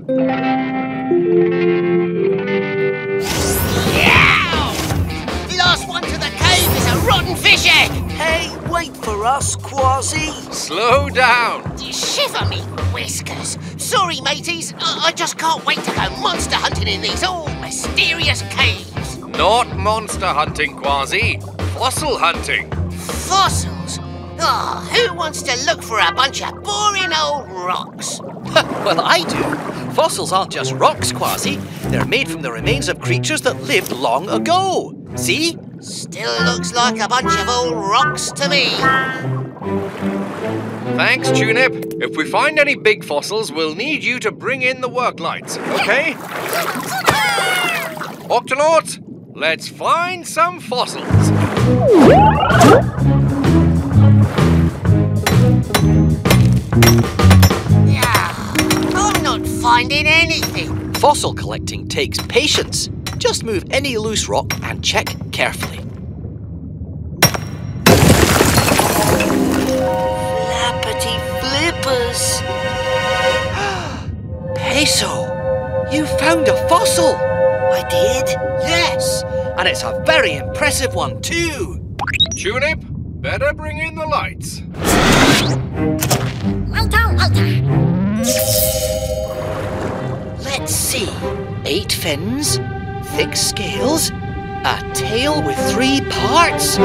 The last one to the cave is a rotten fish egg! Hey, wait for us, Kwazii. Slow down. Shiver me whiskers. Sorry, mateys. I just can't wait to go monster hunting in these all mysterious caves. Not monster hunting, Kwazii. Fossil hunting. Fossils? Oh, who wants to look for a bunch of boring old rocks? Well, I do. Fossils aren't just rocks, Kwazii. They're made from the remains of creatures that lived long ago. See? Still looks like a bunch of old rocks to me. Thanks, Tunip. If we find any big fossils, we'll need you to bring in the work lights, okay? Octonauts, let's find some fossils. I'm not finding anything. Fossil collecting takes patience. Just move any loose rock and check carefully. Flappity flippers! Peso, you found a fossil! I did? Yes, and it's a very impressive one too. Tunip, better bring in the lights. Let's see. 8 fins, thick scales, a tail with 3 parts.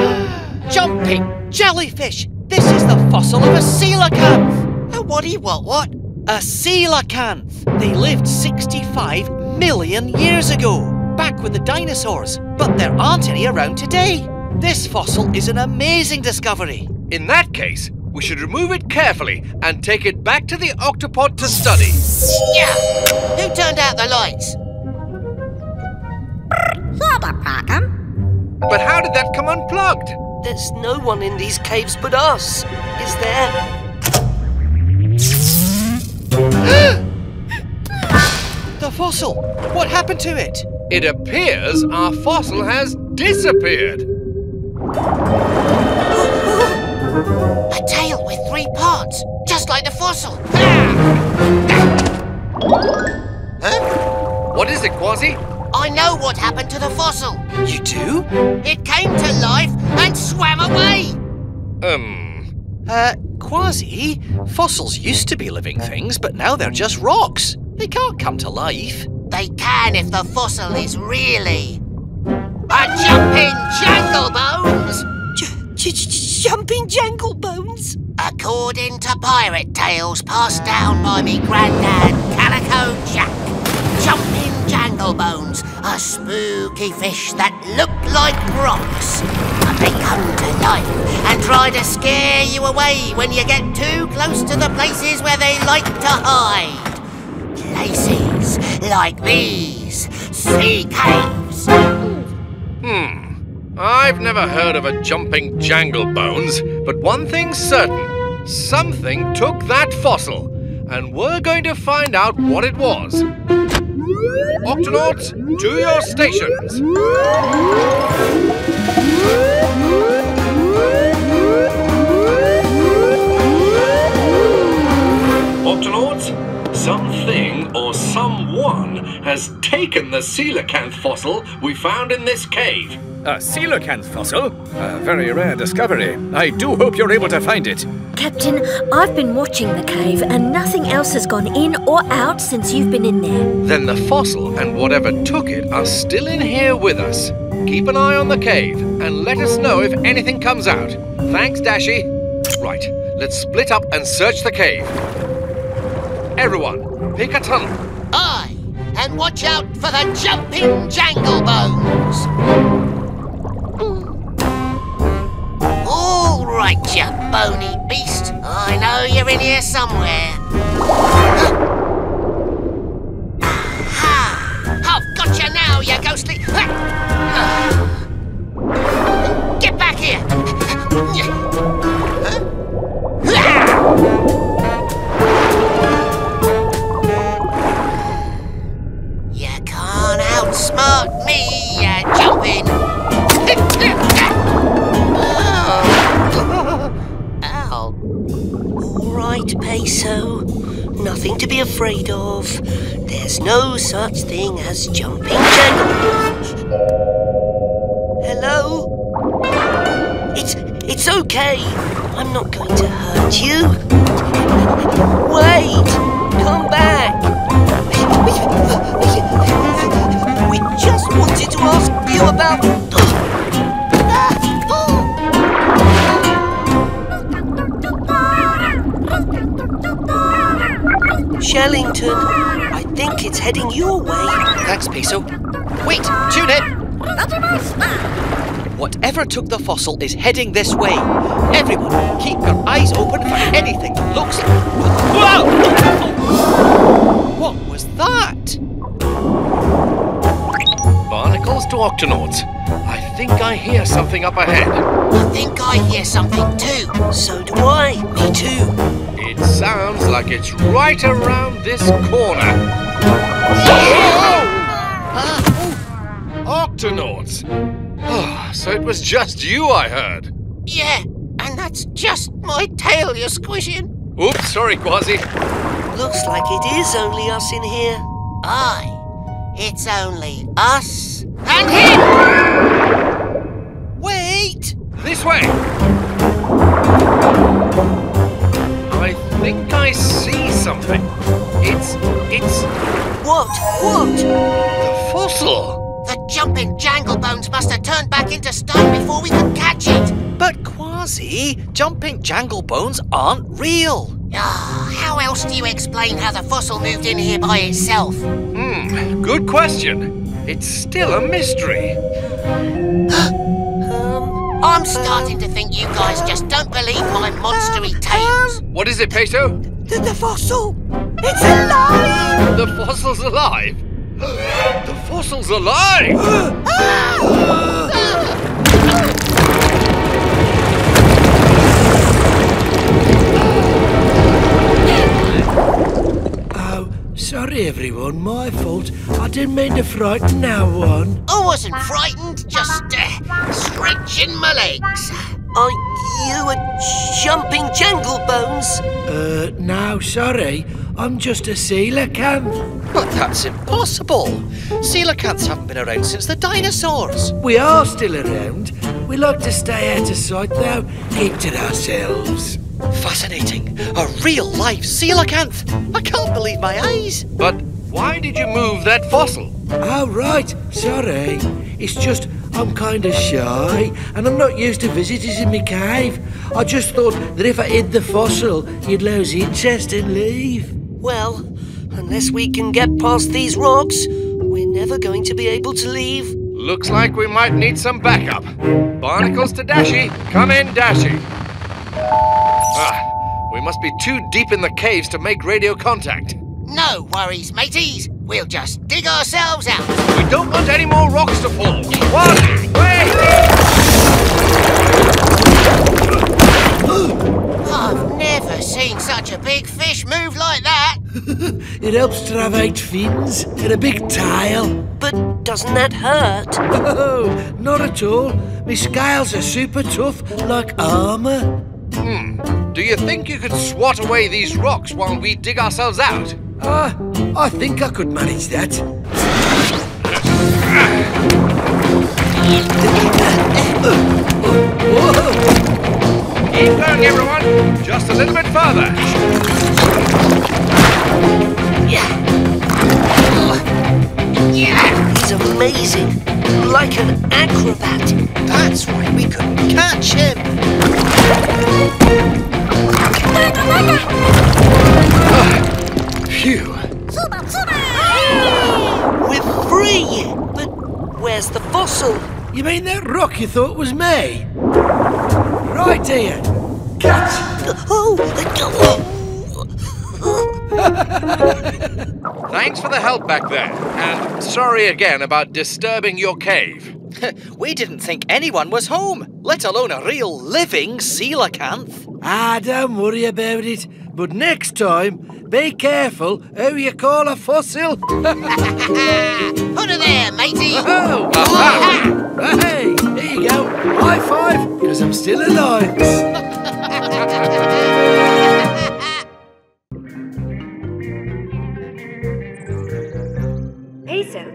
Jumping jellyfish! This is the fossil of a coelacanth. A what? A coelacanth. They lived 65 million years ago, back with the dinosaurs, but there aren't any around today. This fossil is an amazing discovery. In that case, we should remove it carefully and take it back to the Octopod to study. Yeah! Who turned out the lights? But how did that come unplugged? There's no one in these caves but us, is there? The fossil! What happened to it? It appears our fossil has disappeared. A tail with 3 parts, just like the fossil. Huh? What is it, Kwazii? I know what happened to the fossil. You do? It came to life and swam away. Kwazii, fossils used to be living things, but now they're just rocks. They can't come to life. They can if the fossil is really a jumping jangle bones. Jumping jangle bones? According to pirate tales passed down by me granddad, Calico Jack, jumping jangle bones are spooky fish that look like rocks. But they come to life and try to scare you away when you get too close to the places where they like to hide. Places like these, sea caves. I've never heard of a jumping jangle bones, but one thing's certain. Something took that fossil, and we're going to find out what it was. Octonauts, to your stations. Octonauts, something or someone has taken the coelacanth fossil we found in this cave. A coelacanth fossil? A very rare discovery. I do hope you're able to find it. Captain, I've been watching the cave and nothing else has gone in or out since you've been in there. Then the fossil and whatever took it are still in here with us. Keep an eye on the cave and let us know if anything comes out. Thanks, Dashi. Right, let's split up and search the cave. Everyone, pick a tunnel. Aye, and watch out for the jumping jangle bones. All right, you bony beast. I know you're in here somewhere. Aha! I've got you now, you ghostly... Get back here! You can't outsmart me, you jumping... All right, Peso. nothing to be afraid of. There's no such thing as jumping jangle. Hello? It's okay. I'm not going to hurt you. Wait! Come back! We just wanted to ask you about... Shellington, I think it's heading your way. Thanks, Peso. Wait, tune in! Whatever took the fossil is heading this way. Everyone, keep your eyes open for anything that looks like... Whoa! What was that? Barnacles to Octonauts. I think I hear something up ahead. I think I hear something too. So do I. Me too. It sounds like it's right around this corner. Octonauts! Oh, so it was just you I heard. Yeah, and that's just my tail you're squishing. Oops, sorry, Kwazii. Looks like it is only us in here. Aye, it's only us and him! Wait! This way! I think I see something. It's... What? What? the fossil! The jumping jangle bones must have turned back into stone before we could catch it. But Kwazii, jumping jangle bones aren't real. How else do you explain how the fossil moved in here by itself? Good question. It's still a mystery. I'm starting to think you guys just don't believe my monstery tales. What is it, Peso? The fossil! It's alive! The fossil's alive? The fossil's alive! Sorry everyone, my fault. I didn't mean to frighten no one. I wasn't frightened, just stretching my legs. Are you a jumping jangle bones? No, sorry. I'm just a coelacanth. But that's impossible. Coelacanths haven't been around since the dinosaurs. We are still around. We like to stay out of sight though, keep to ourselves. Fascinating. A real live coelacanth. I can't believe my eyes. But why did you move that fossil? Oh, right. Sorry. It's just I'm kind of shy and I'm not used to visitors in my cave. I just thought that if I hid the fossil, you'd lose interest and leave. Well, unless we can get past these rocks, we're never going to be able to leave. Looks like we might need some backup. Barnacles to Dashi. Come in, Dashi. We must be too deep in the caves to make radio contact. No worries, mateys. We'll just dig ourselves out. We don't want any more rocks to fall. Kwazii, wait! I've never seen such a big fish move like that. It helps to have 8 fins and a big tail. But doesn't that hurt? Oh, not at all. My scales are super tough, like armour. Do you think you could swat away these rocks while we dig ourselves out? I think I could manage that. Keep going, everyone. Just a little bit further. He's amazing. Like an acrobat. That's why we couldn't catch him. Phew. We're free! But where's the fossil? You mean that rock you thought was me? Right here. Catch! Thanks for the help back there. And sorry again about disturbing your cave. We didn't think anyone was home, let alone a real living coelacanth. Don't worry about it. But next time, be careful who you call a fossil. Put her there, matey. Oh! Hey, here you go. High five, because I'm still alive. Peso,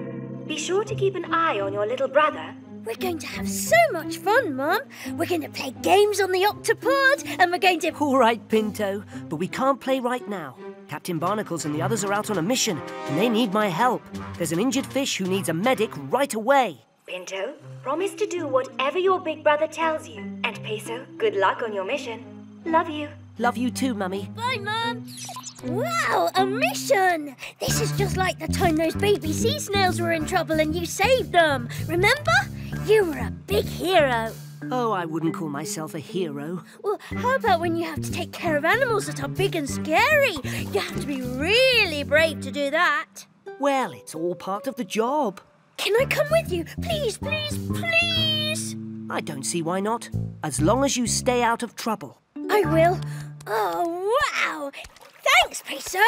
be sure to keep an eye on your little brother. We're going to have so much fun, Mum. We're going to play games on the Octopod, and we're going to... All right, Pinto, but we can't play right now. Captain Barnacles and the others are out on a mission, and they need my help. There's an injured fish who needs a medic right away. Pinto, promise to do whatever your big brother tells you. And Peso, good luck on your mission. Love you. Love you too, Mummy. Bye, Mum. Wow, a mission! This is just like the time those baby sea snails were in trouble and you saved them. Remember? You were a big hero. Oh, I wouldn't call myself a hero. Well, how about when you have to take care of animals that are big and scary? You have to be really brave to do that. Well, it's all part of the job. Can I come with you? Please, please, please? I don't see why not. As long as you stay out of trouble. I will. Oh, wow! Thanks, Peso!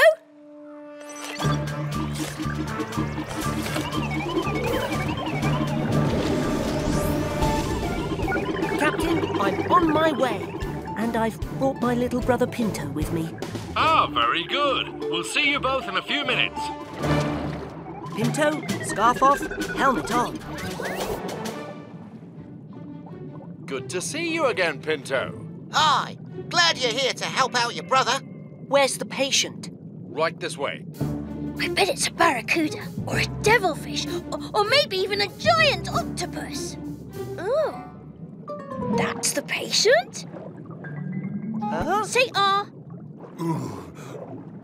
Captain, I'm on my way. And I've brought my little brother Pinto with me. Ah, very good. We'll see you both in a few minutes. Pinto, scarf off, helmet on. Good to see you again, Pinto. Hi, glad you're here to help out your brother. Where's the patient? Right this way. I bet it's a barracuda, or a devilfish, or maybe even a giant octopus. Oh, that's the patient? Say ah.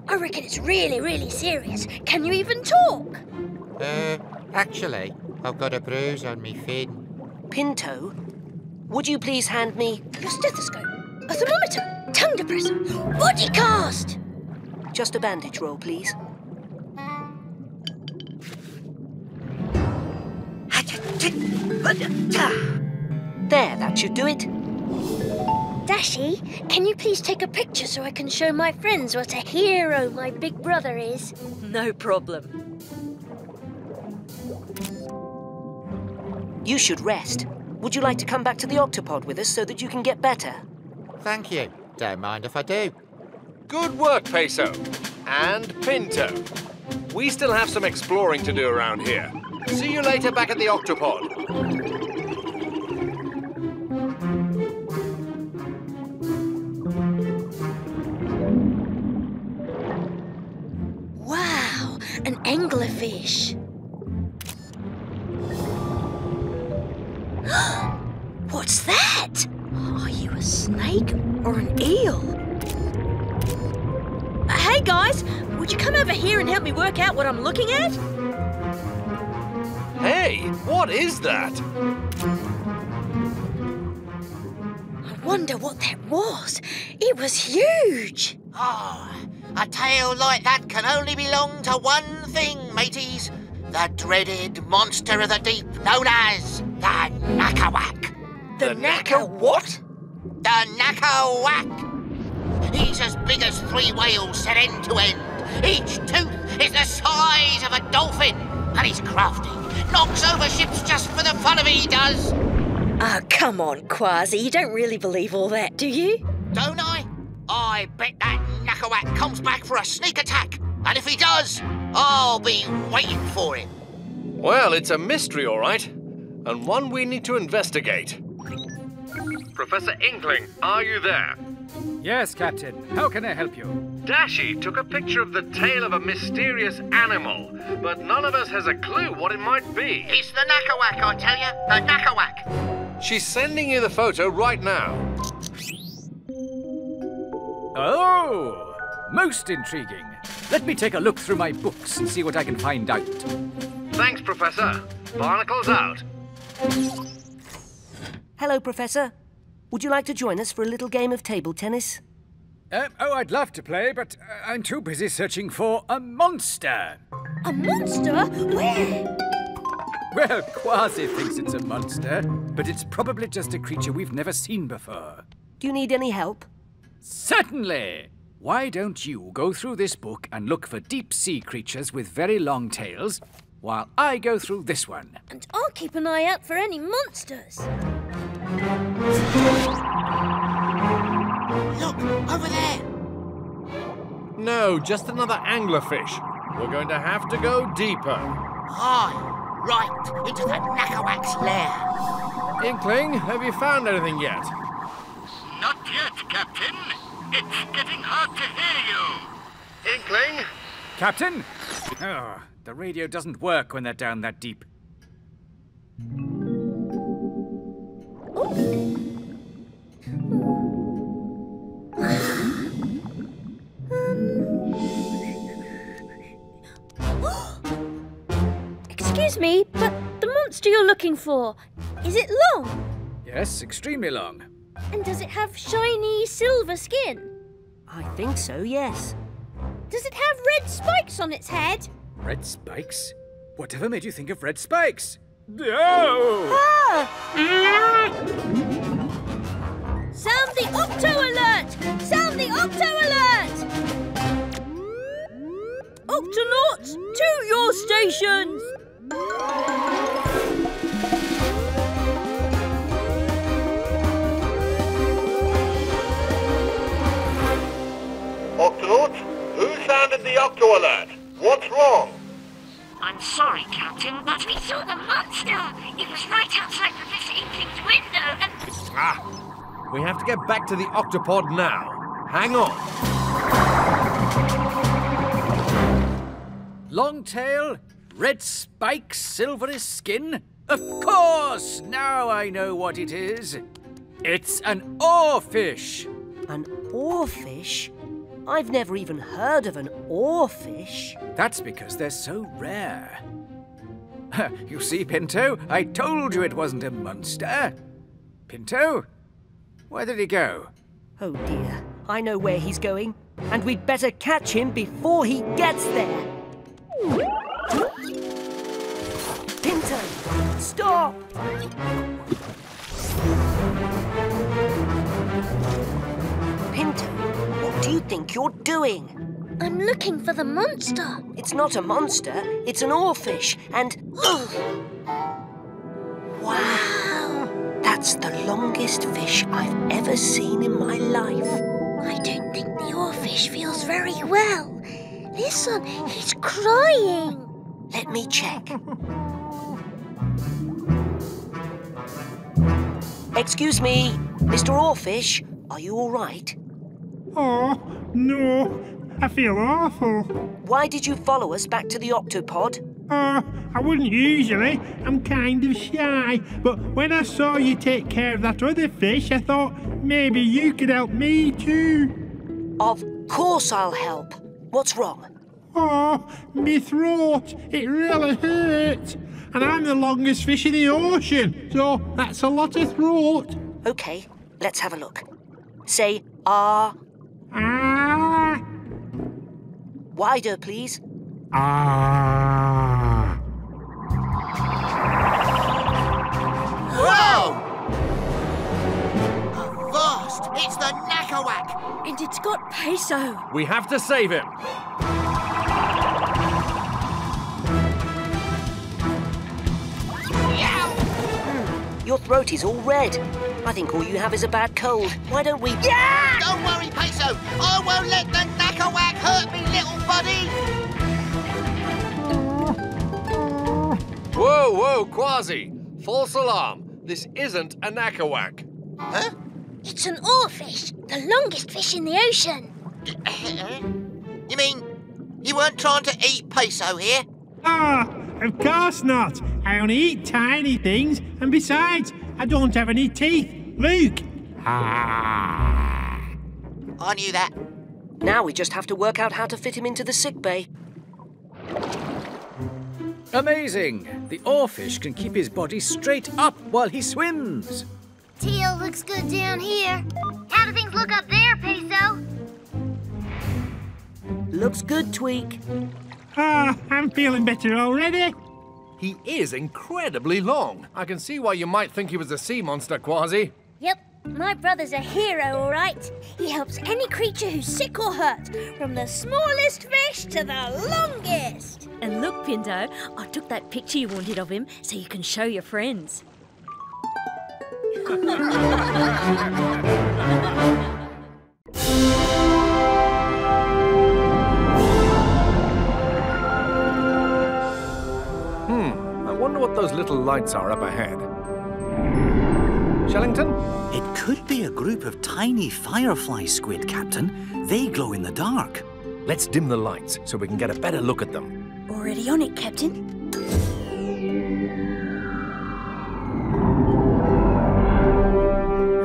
I reckon it's really, really serious. Can you even talk? Actually, I've got a bruise on me fin. Pinto, would you please hand me... Your stethoscope, a thermometer, tongue depressor, body cast. Just a bandage roll, please. There, that should do it. Dashi, can you please take a picture so I can show my friends what a hero my big brother is? No problem. You should rest. Would you like to come back to the Octopod with us so that you can get better? Thank you. Don't mind if I do. Good work, Peso. And Pinto. We still have some exploring to do around here. See you later back at the Octopod. Wow, an anglerfish. What's that? Are you a snake or an eel? Hey guys, would you come over here and help me work out what I'm looking at? Hey, what is that? I wonder what that was. It was huge. Oh, a tail like that can only belong to one thing, mateys. The dreaded monster of the deep known as the Nakawak. The Naka what? The Nakawak. He's as big as 3 whales set end to end. Each tooth is the size of a dolphin. And he's crafty. Knocks over ships just for the fun of it, he does. Oh, come on, Kwazii. You don't really believe all that, do you? Don't I? I bet that Nakawak comes back for a sneak attack. And if he does, I'll be waiting for him. Well, it's a mystery, all right. And one we need to investigate. Professor Inkling, are you there? Yes, Captain. How can I help you? Dashi took a picture of the tail of a mysterious animal, but none of us has a clue what it might be. It's the Nakawak, I tell you. The Nakawak. She's sending you the photo right now. Oh, most intriguing. Let me take a look through my books and see what I can find out. Thanks, Professor. Barnacles out. Hello, Professor. Would you like to join us for a little game of table tennis? Oh, I'd love to play, but I'm too busy searching for a monster. A monster? Where? Well, Kwazii thinks it's a monster, but it's probably just a creature we've never seen before. Do you need any help? Certainly! Why don't you go through this book and look for deep-sea creatures with very long tails, while I go through this one. And I'll keep an eye out for any monsters. Look, over there. No, just another anglerfish. We're going to have to go deeper. High, right into the Nakawak's lair. Inkling, have you found anything yet? Not yet, Captain. It's getting hard to hear you. Inkling? Captain? Oh, the radio doesn't work when they're down that deep. Excuse me, but the monster you're looking for, is it long? Yes, extremely long. And does it have shiny silver skin? I think so, yes. Does it have red spikes on its head? Red spikes? Whatever made you think of red spikes? No! Ah! Sound the Octo Alert! Sound the Octo Alert! Octonauts, to your stations! Octonauts, who sounded the Octo Alert? What's wrong? I'm sorry, Captain, but we saw the monster. It was right outside Professor Inkling's window and... Ah! We have to get back to the Octopod now. Hang on. Long tail, red spikes, silvery skin? Of course! Now I know what it is. It's an oarfish. An oarfish? I've never even heard of an oarfish. That's because they're so rare. You see, Pinto, I told you it wasn't a monster. Pinto? Where did he go? Oh dear, I know where he's going. And we'd better catch him before he gets there. Pinto, stop! Pinto, what do you think you're doing? I'm looking for the monster. It's not a monster, it's an oarfish, and... Wow! That's the longest fish I've ever seen in my life. I don't think the oarfish feels very well. Listen, he's crying. Let me check. Excuse me, Mr. Oarfish, are you all right? Oh, no, I feel awful. Why did you follow us back to the Octopod? I wouldn't usually. I'm kind of shy. But when I saw you take care of that other fish, I thought maybe you could help me too. Of course I'll help. What's wrong? Oh, me throat. It really hurts. And I'm the longest fish in the ocean, so that's a lot of throat. OK, let's have a look. Say, ah. Ah. Wider, please. Ah. Whoa! Avast! It's the Nakawak! And it's got Peso. We have to save him. Your throat is all red. I think all you have is a bad cold. Why don't we... Yeah! Don't worry, Peso. I won't let the Nakawak hurt me, little buddy. Whoa, whoa, Kwazii. False alarm. This isn't a Nakawak. Huh? It's an oarfish, the longest fish in the ocean. You mean you weren't trying to eat Peso here? Ah, of course not. I only eat tiny things, and besides, I don't have any teeth. Look. Ah. I knew that. Now we just have to work out how to fit him into the sick bay. Amazing! The oarfish can keep his body straight up while he swims. Tail looks good down here. How do things look up there, Peso? Looks good, Tweak. Ah, I'm feeling better already. He is incredibly long. I can see why you might think he was a sea monster, Kwazii. Yep, my brother's a hero, all right. He helps any creature who's sick or hurt, from the smallest fish to the longest. And look, Pinto, I took that picture you wanted of him so you can show your friends. wonder what those little lights are up ahead. Shellington? It could be a group of tiny firefly squid, Captain. They glow in the dark. Let's dim the lights so we can get a better look at them. Already on it, Captain.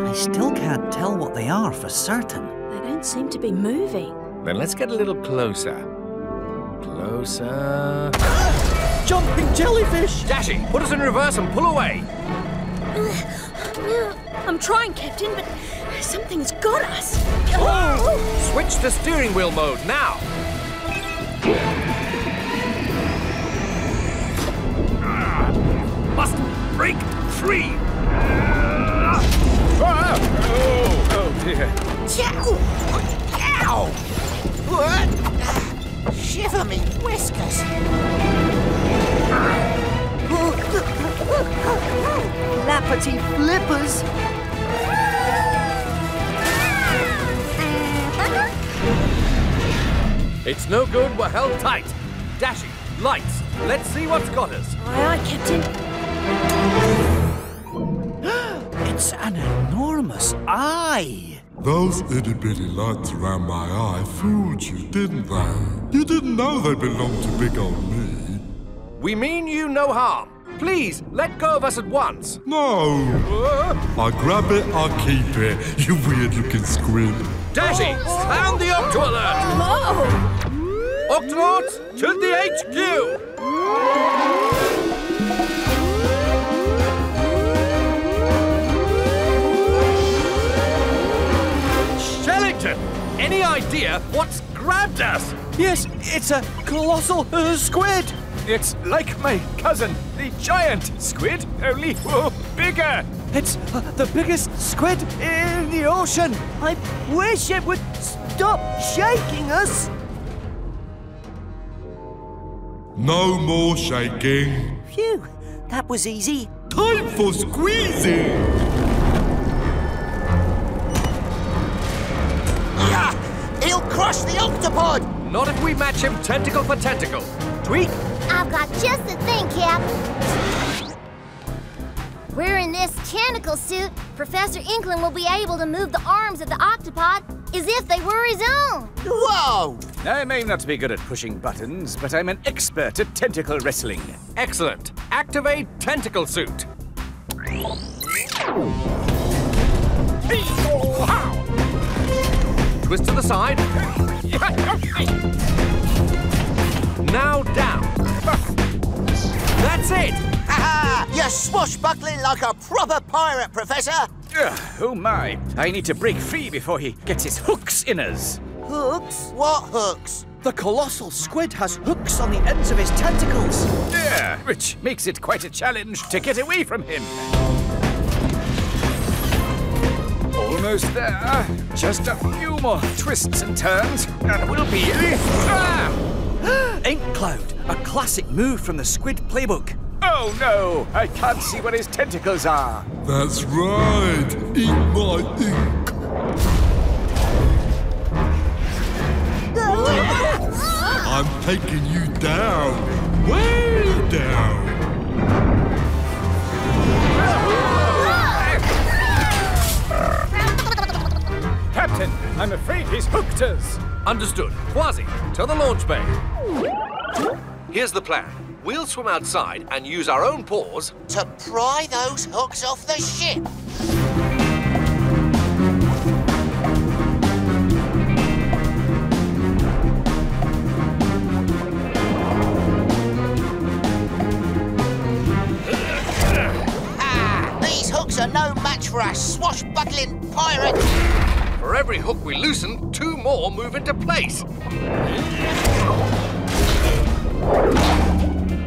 I still can't tell what they are for certain. They don't seem to be moving. Then let's get a little closer. Closer. Jumping jellyfish! Dashy, put us in reverse and pull away. I'm trying, Captain, but something's got us. Oh! Switch to steering wheel mode now. Must break free. Oh dear. Ow! What? Shiver me whiskers. Lappity flippers! It's no good, we're held tight. Dashy, lights, let's see what's got us. Aye, aye, Captain. It's an enormous eye. Those itty-bitty lights around my eye fooled you, didn't they? You didn't know they belonged to big old me. We mean you no harm. Please, let go of us at once. No! I grab it, I keep it, you weird-looking squid. Dashy, sound the Octo alert! Whoa! Octonauts, to the HQ! Shellington, any idea what's grabbed us? Yes, it's a colossal squid! It's like my cousin, the giant squid, only bigger. It's the biggest squid in the ocean. I wish it would stop shaking us. No more shaking. Phew, that was easy. Time for squeezing. Yeah! He'll crush the Octopod! Not if we match him tentacle for tentacle. Tweak. I've got just the thing, Cap. Wearing this tentacle suit, Professor Inkling will be able to move the arms of the Octopod as if they were his own. Whoa! I may not be good at pushing buttons, but I'm an expert at tentacle wrestling. Excellent. Activate tentacle suit. Twist to the side. Now down. That's it! Ha-ha! You're swashbuckling like a proper pirate, Professor! Oh my, I need to break free before he gets his hooks in us. Hooks? What hooks? The colossal squid has hooks on the ends of his tentacles. Yeah, which makes it quite a challenge to get away from him. Almost there. Just a few more twists and turns, and we'll be... Ink Cloud, a classic move from the squid playbook. Oh no, I can't see what his tentacles are. That's right. Eat my ink. I'm taking you down. Way down. Captain, I'm afraid he's hooked us. Understood. Kwazii, to the launch bay. Here's the plan. We'll swim outside and use our own paws to pry those hooks off the ship. These hooks are no match for a swashbuckling pirate. For every hook we loosen, 2 more move into place.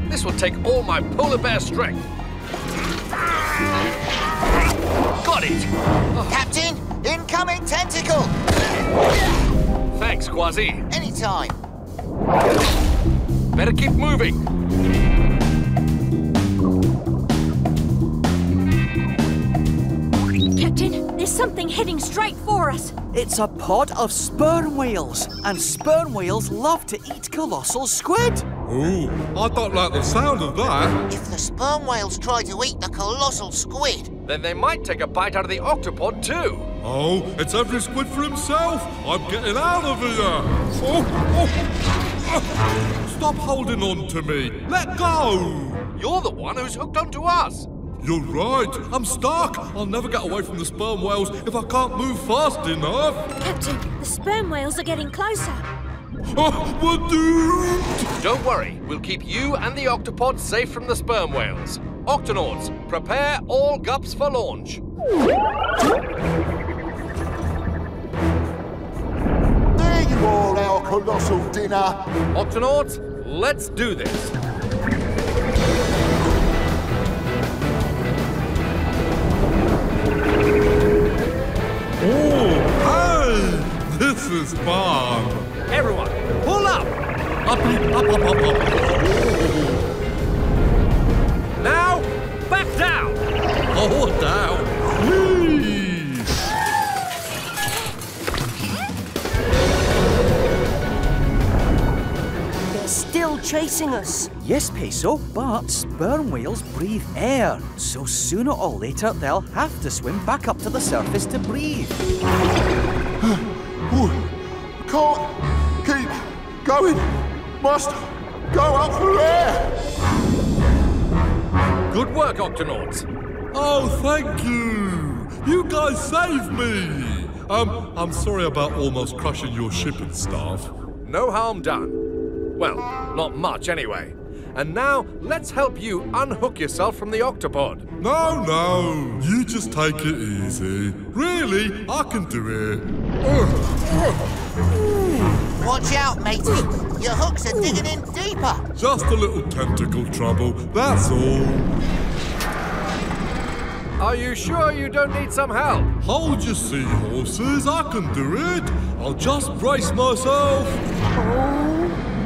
This will take all my polar bear strength. Got it! Captain, incoming tentacle! Thanks, Kwazii. Anytime. Better keep moving. Captain, there's something heading straight for us. It's a pod of sperm whales, and sperm whales love to eat colossal squid. Oh, I don't like the sound of that. If the sperm whales try to eat the colossal squid, Then they might take a bite out of the octopod too. Oh, it's every squid for himself. I'm getting out of here. Stop holding on to me. Let go. You're the one who's hooked onto us. You're right. I'm stuck. I'll never get away from the sperm whales if I can't move fast enough. Captain, the sperm whales are getting closer. We're doomed. Don't worry, we'll keep you and the octopod safe from the sperm whales. Octonauts, prepare all gups for launch. There you are, our colossal dinner. Octonauts, let's do this. Oh, hey! This is fun. Everyone, pull up. Up. Now, back down. Oh, down. Whee! They're still chasing us. Yes, Peso, but sperm whales breathe air, so sooner or later they'll have to swim back up to the surface to breathe. Can't keep going. Must go up for air. Good work, Octonauts. Oh, thank you. You guys saved me. I'm sorry about almost crushing your ship and stuff. No harm done. Well, not much anyway. And now, let's help you unhook yourself from the octopod. No, you just take it easy. Really, I can do it. watch out, matey. Your hooks are digging in deeper. Just a little tentacle trouble, that's all. Are you sure you don't need some help? Hold your seahorses, I can do it. I'll just brace myself.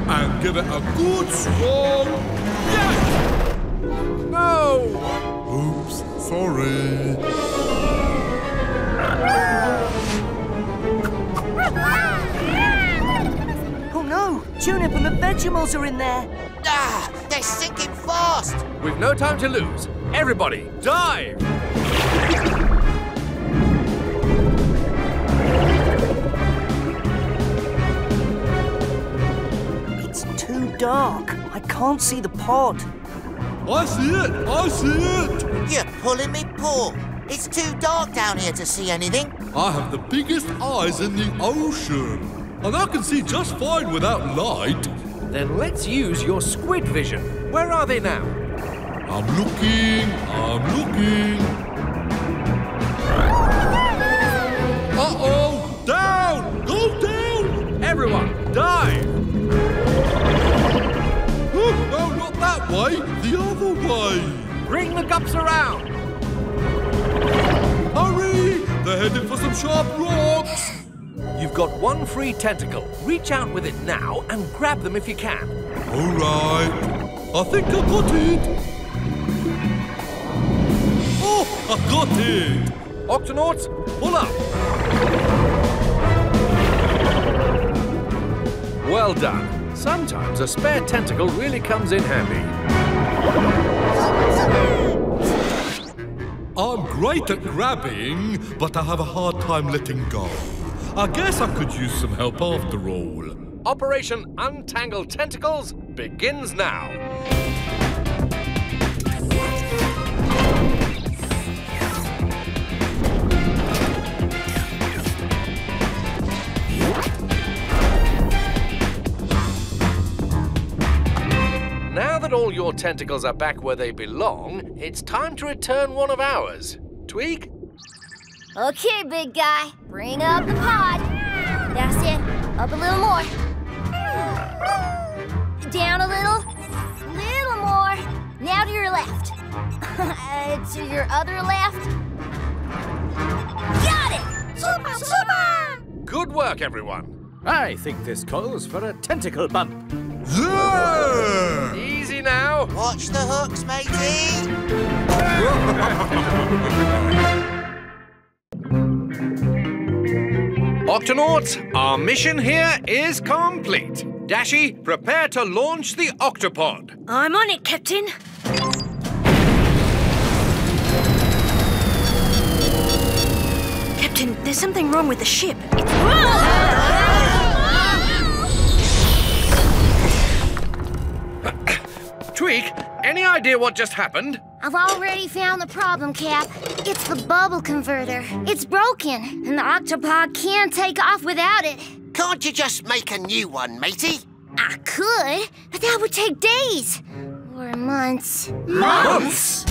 And give it a good strong yank. No! Oops, sorry. Oh no! Tunip and the Vegemals are in there. Ah, they're sinking fast. We've no time to lose. Everybody, dive! It's too dark. I can't see the pod. I see it! I see it! You're pulling me paw. It's too dark down here to see anything. I have the biggest eyes in the ocean. And I can see just fine without light. Then let's use your squid vision. Where are they now? I'm looking. Uh-oh! Down! Go down! Everyone, dive! Oh, no, not that way. The other way. Bring the gups around. Hurry! They're headed for some sharp rocks. You've got one free tentacle. Reach out with it now and grab them if you can. All right. I think I got it. Oh, I got it. Octonauts, pull up. Well done. Sometimes a spare tentacle really comes in handy. I'm great at grabbing, but I have a hard time letting go. I guess I could use some help after all. Operation Untangle Tentacles begins now. Now that all your tentacles are back where they belong, it's time to return one of ours. Tweak? Okay, big guy. Bring up the pod. That's it. Up a little more. Down a little. Little more. Now to your left. To your other left. Got it! Super, super! Good work, everyone. I think this calls for a tentacle bump. Yeah! Easy now. Watch the hooks, matey. Octonauts, our mission here is complete. Dashi, prepare to launch the Octopod. I'm on it, Captain. Captain, there's something wrong with the ship. Tweak, any idea what just happened? I've already found the problem, Cap. It's the bubble converter. It's broken, and the Octopod can't take off without it. Can't you just make a new one, matey? I could, but that would take days. Or months. Months?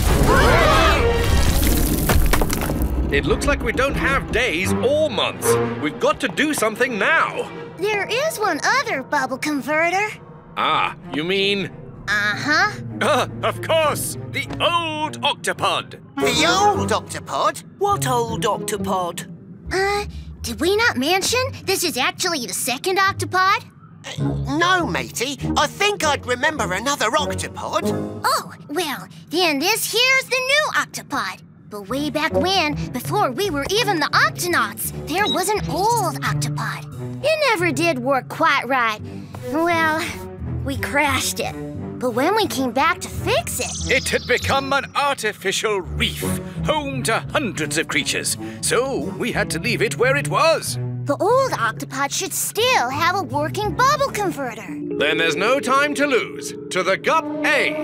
It looks like we don't have days or months. We've got to do something now. There is one other bubble converter. Ah, you mean... Uh-huh. Of course! The old Octopod! The old Octopod? What old Octopod? Did we not mention this is actually the second Octopod? No, matey. I think I'd remember another Octopod. Oh, well, then this here's the new Octopod. But way back when, before we were even the Octonauts, there was an old Octopod. It never did work quite right. Well, we crashed it. But when we came back to fix it... It had become an artificial reef, home to hundreds of creatures. So we had to leave it where it was. The old Octopod should still have a working bubble converter. Then there's no time to lose. To the Gup A.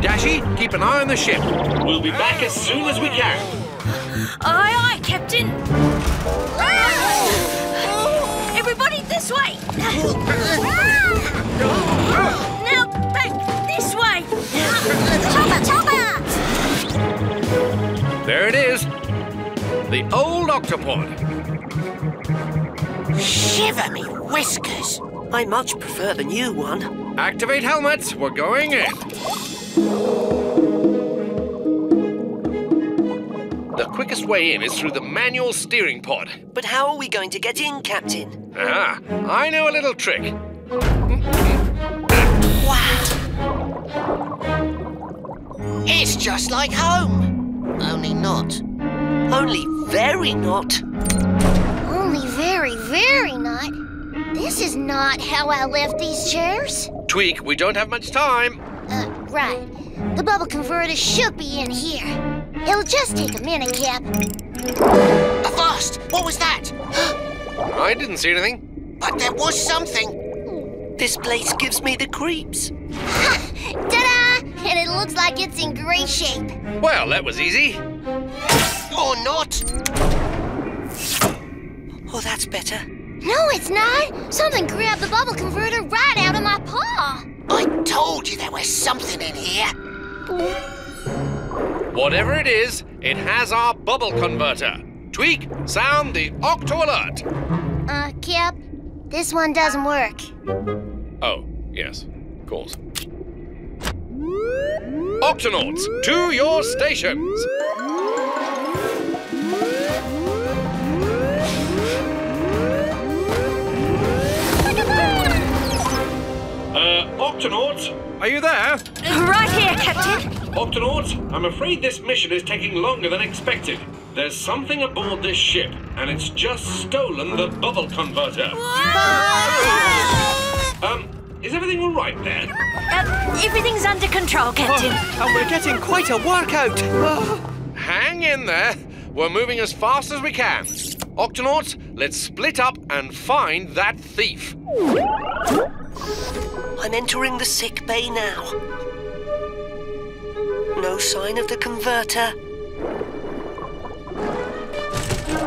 Dashi, keep an eye on the ship. We'll be back as soon as we can. Aye, aye, Captain. Everybody this way. Now back this way. Chopper, chopper! There it is. The old Octopod. Shiver me whiskers. I much prefer the new one. Activate helmets. We're going in. The quickest way in is through the manual steering pod. But how are we going to get in, Captain? Ah, I know a little trick. Wow. It's just like home. Only not. Only very not. Only very, very not. This is not how I left these chairs. Tweak, we don't have much time. Right. The bubble converter should be in here. It'll just take a minute, Cap. Avast! What was that? I didn't see anything. But there was something. This place gives me the creeps. Ta-da! And it looks like it's in great shape. Well, that was easy. Or not. Oh, that's better. No, it's not. Something grabbed the bubble converter right out of my paw. I told you there was something in here. Whatever it is, it has our bubble converter. Tweak, sound the Octo alert. Cap, this one doesn't work. Oh, yes, of course. Octonauts, to your stations. Octonauts, are you there? Right here, Captain. Octonauts, I'm afraid this mission is taking longer than expected. There's something aboard this ship, and it's just stolen the bubble converter. Is everything all right there? Everything's under control, Captain. Oh, and we're getting quite a workout. Hang in there. We're moving as fast as we can. Octonauts, let's split up and find that thief. I'm entering the sick bay now. No sign of the converter.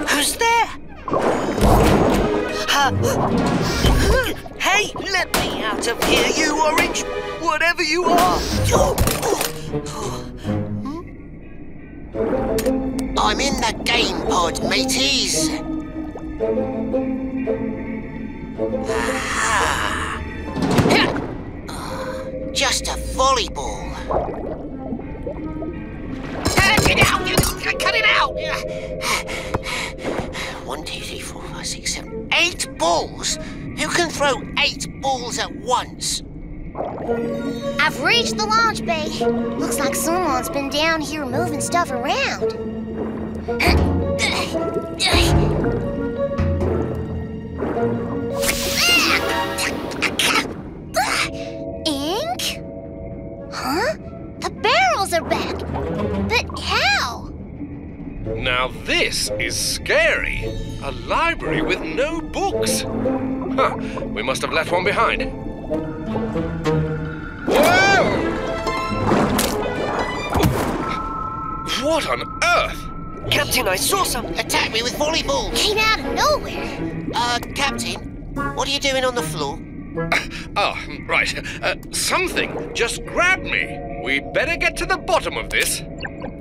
Who's there? Hey, let me out of here, you orange, whatever you are. I'm in the game pod, mateys. Aha. Just a volleyball. Cut it out! Cut it out! 1, 2, 3, 4, 5, 6, 7, 8 balls? Who can throw 8 balls at once? I've reached the launch bay. Looks like someone's been down here moving stuff around. scales are back. But how? Now this is scary. A library with no books. Huh, we must have left one behind. Whoa! What on earth? Captain, I saw something. Attack me with volleyballs. Came out of nowhere. Captain, what are you doing on the floor? Right. Something just grabbed me. We better get to the bottom of this.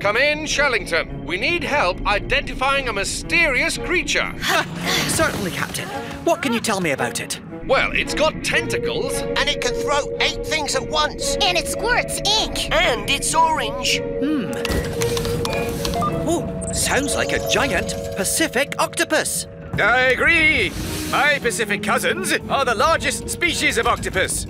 Come in, Shellington. We need help identifying a mysterious creature. Certainly, Captain. What can you tell me about it? Well, it's got tentacles. And it can throw 8 things at once. And it squirts ink. And it's orange. Oh, sounds like a giant Pacific octopus. I agree. My Pacific cousins are the largest species of octopus.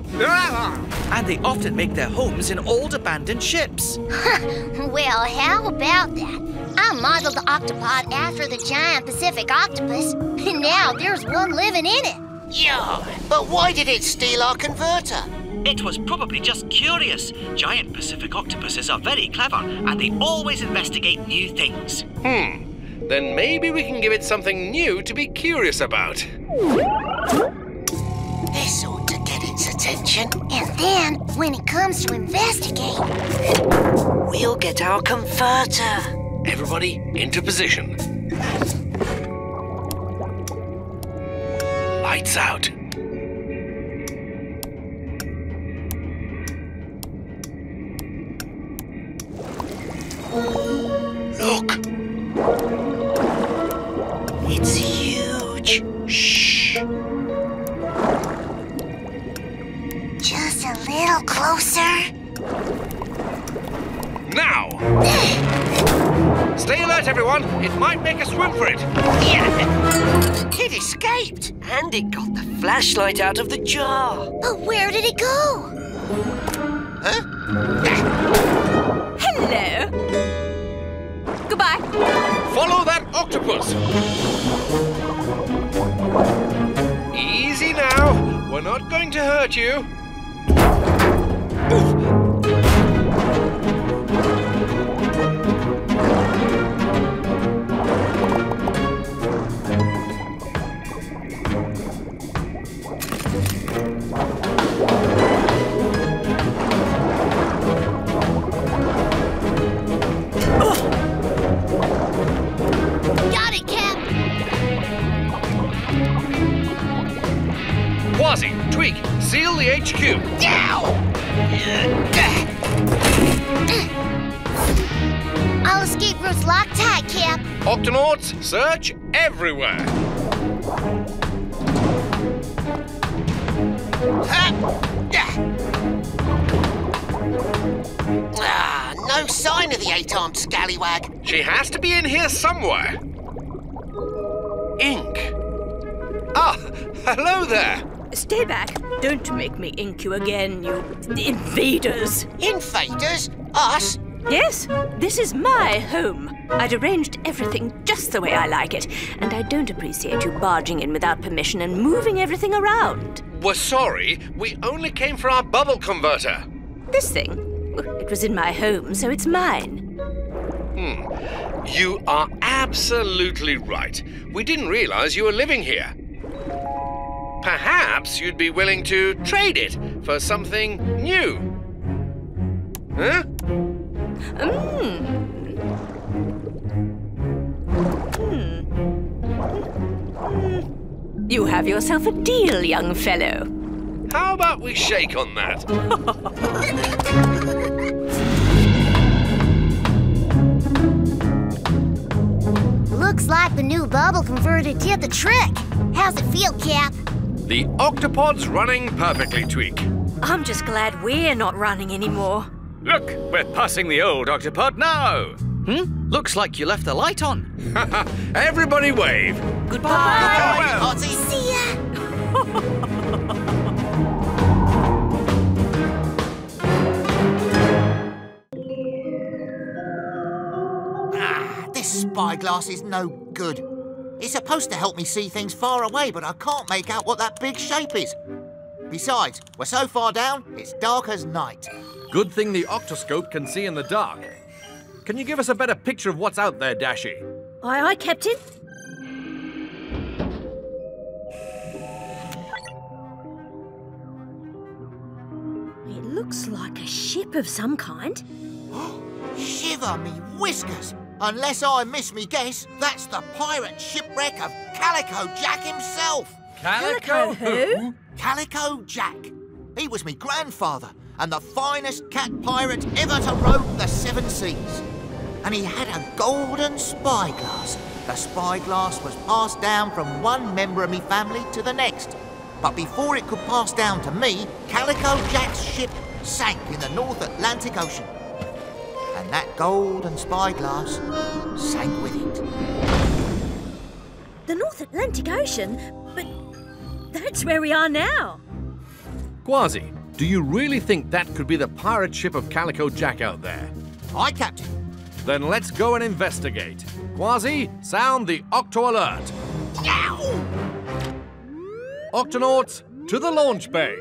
And they often make their homes in old abandoned ships. Well, how about that? I modeled the Octopod after the giant Pacific octopus, and now there's one living in it. Yeah, but why did it steal our converter? It was probably just curious. Giant Pacific octopuses are very clever, and they always investigate new things. Then maybe we can give it something new to be curious about. This ought to get its attention. And then, when it comes to investigate, we'll get our converter. Everybody into position. Lights out. Look. It's huge. Shh. just a little closer. Now! Stay alert, everyone. It might make a swim for it. Yeah. It escaped. And it got the flashlight out of the jar. But where did it go? Huh? Hello. Goodbye. Follow that octopus. Easy now. We're not going to hurt you. Got it, Cap. Kwazii, Tweak, seal the HQ. All escape routes locked tight, Cap. Octonauts, search everywhere. No sign of the 8-armed scallywag. She has to be in here somewhere. Ink. Ah, hello there. Stay back. Don't make me ink you again, you invaders. Invaders? Us? Yes, this is my home. I'd arranged everything just the way I like it, and I don't appreciate you barging in without permission and moving everything around. We're sorry. We only came for our bubble converter. This thing? It was in my home, so it's mine. You are absolutely right. We didn't realize you were living here. Perhaps you'd be willing to trade it for something new. Huh? You have yourself a deal, young fellow. How about we shake on that? Looks like the new bubble converter did the trick. How's it feel, Cap? The Octopod's running perfectly, Tweak. I'm just glad we're not running anymore. Look, we're passing the old Octopod now. Looks like you left the light on. Everybody wave. Goodbye. Goodbye. See ya. This spyglass is no good. It's supposed to help me see things far away, but I can't make out what that big shape is. Besides, we're so far down, it's dark as night. Good thing the octoscope can see in the dark. Can you give us a better picture of what's out there, Dashi? Aye, aye, Captain. It looks like a ship of some kind. Shiver me whiskers! Unless I miss me guess, that's the pirate shipwreck of Calico Jack himself. Calico who? Calico Jack. He was me grandfather and the finest cat pirate ever to roam the seven seas. And he had a golden spyglass. The spyglass was passed down from one member of me family to the next. But before it could pass down to me, Calico Jack's ship sank in the North Atlantic Ocean. And that golden spyglass sank with it. The North Atlantic Ocean? But that's where we are now. Kwazii, do you really think that could be the pirate ship of Calico Jack out there? Aye, Captain. Then let's go and investigate. Kwazii, sound the Octo Alert. Yow! Octonauts, to the launch bay.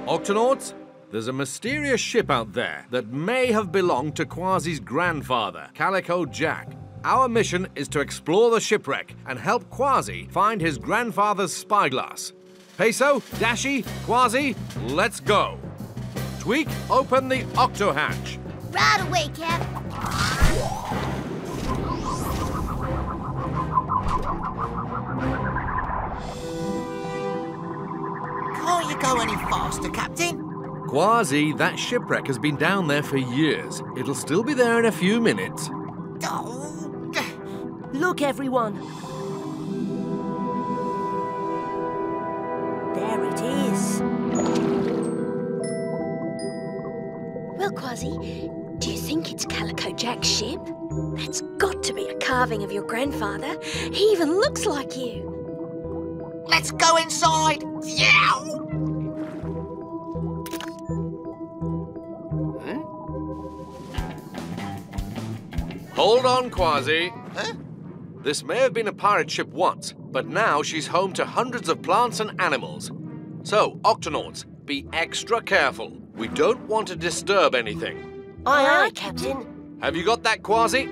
Octonauts, there's a mysterious ship out there that may have belonged to Kwazii's grandfather, Calico Jack. Our mission is to explore the shipwreck and help Kwazii find his grandfather's spyglass. Peso, Dashi, Kwazii, let's go. Tweak, open the octo hatch. Right away, Cap. Can't you go any faster, Captain? Kwazii, that shipwreck has been down there for years. It'll still be there in a few minutes. Oh. Look, everyone. There it is. Well, Kwazii, do you think it's Calico Jack's ship? That's got to be a carving of your grandfather. He even looks like you. Let's go inside. Yow! Hold on, Kwazii. Huh? This may have been a pirate ship once, but now she's home to hundreds of plants and animals. So, Octonauts, be extra careful. We don't want to disturb anything. Aye, aye, Captain. Have you got that, Kwazii?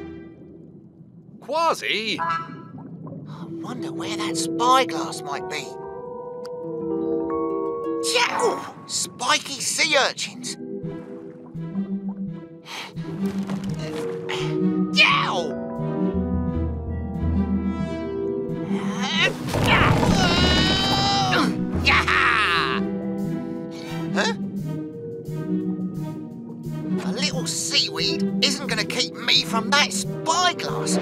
Kwazii? I wonder where that spyglass might be. Yow! Spiky sea urchins. Yow! Huh? A little seaweed isn't going to keep me from that spyglass.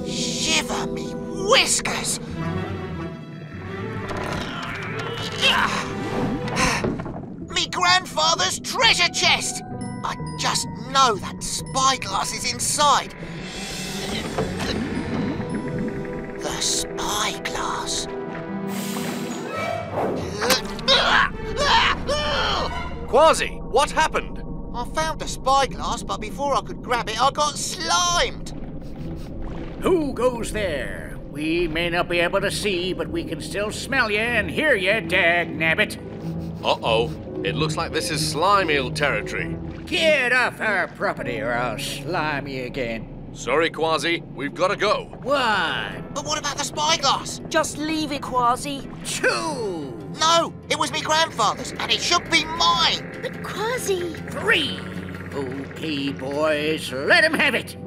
Shiver me whiskers! Me grandfather's treasure chest! I just know that spyglass is inside. The spyglass. Kwazii, what happened? I found the spyglass, but before I could grab it, I got slimed. Who goes there? We may not be able to see, but we can still smell you and hear you, dag-nabbit. Uh-oh. It looks like this is slime eel territory. Get off our property or I'll slime you again. Sorry, Kwazii. We've got to go. One. But what about the spyglass? Just leave it, Kwazii. Two. No, it was me grandfather's, and it should be mine. But Kwazii... 3. Okay, boys, let him have it.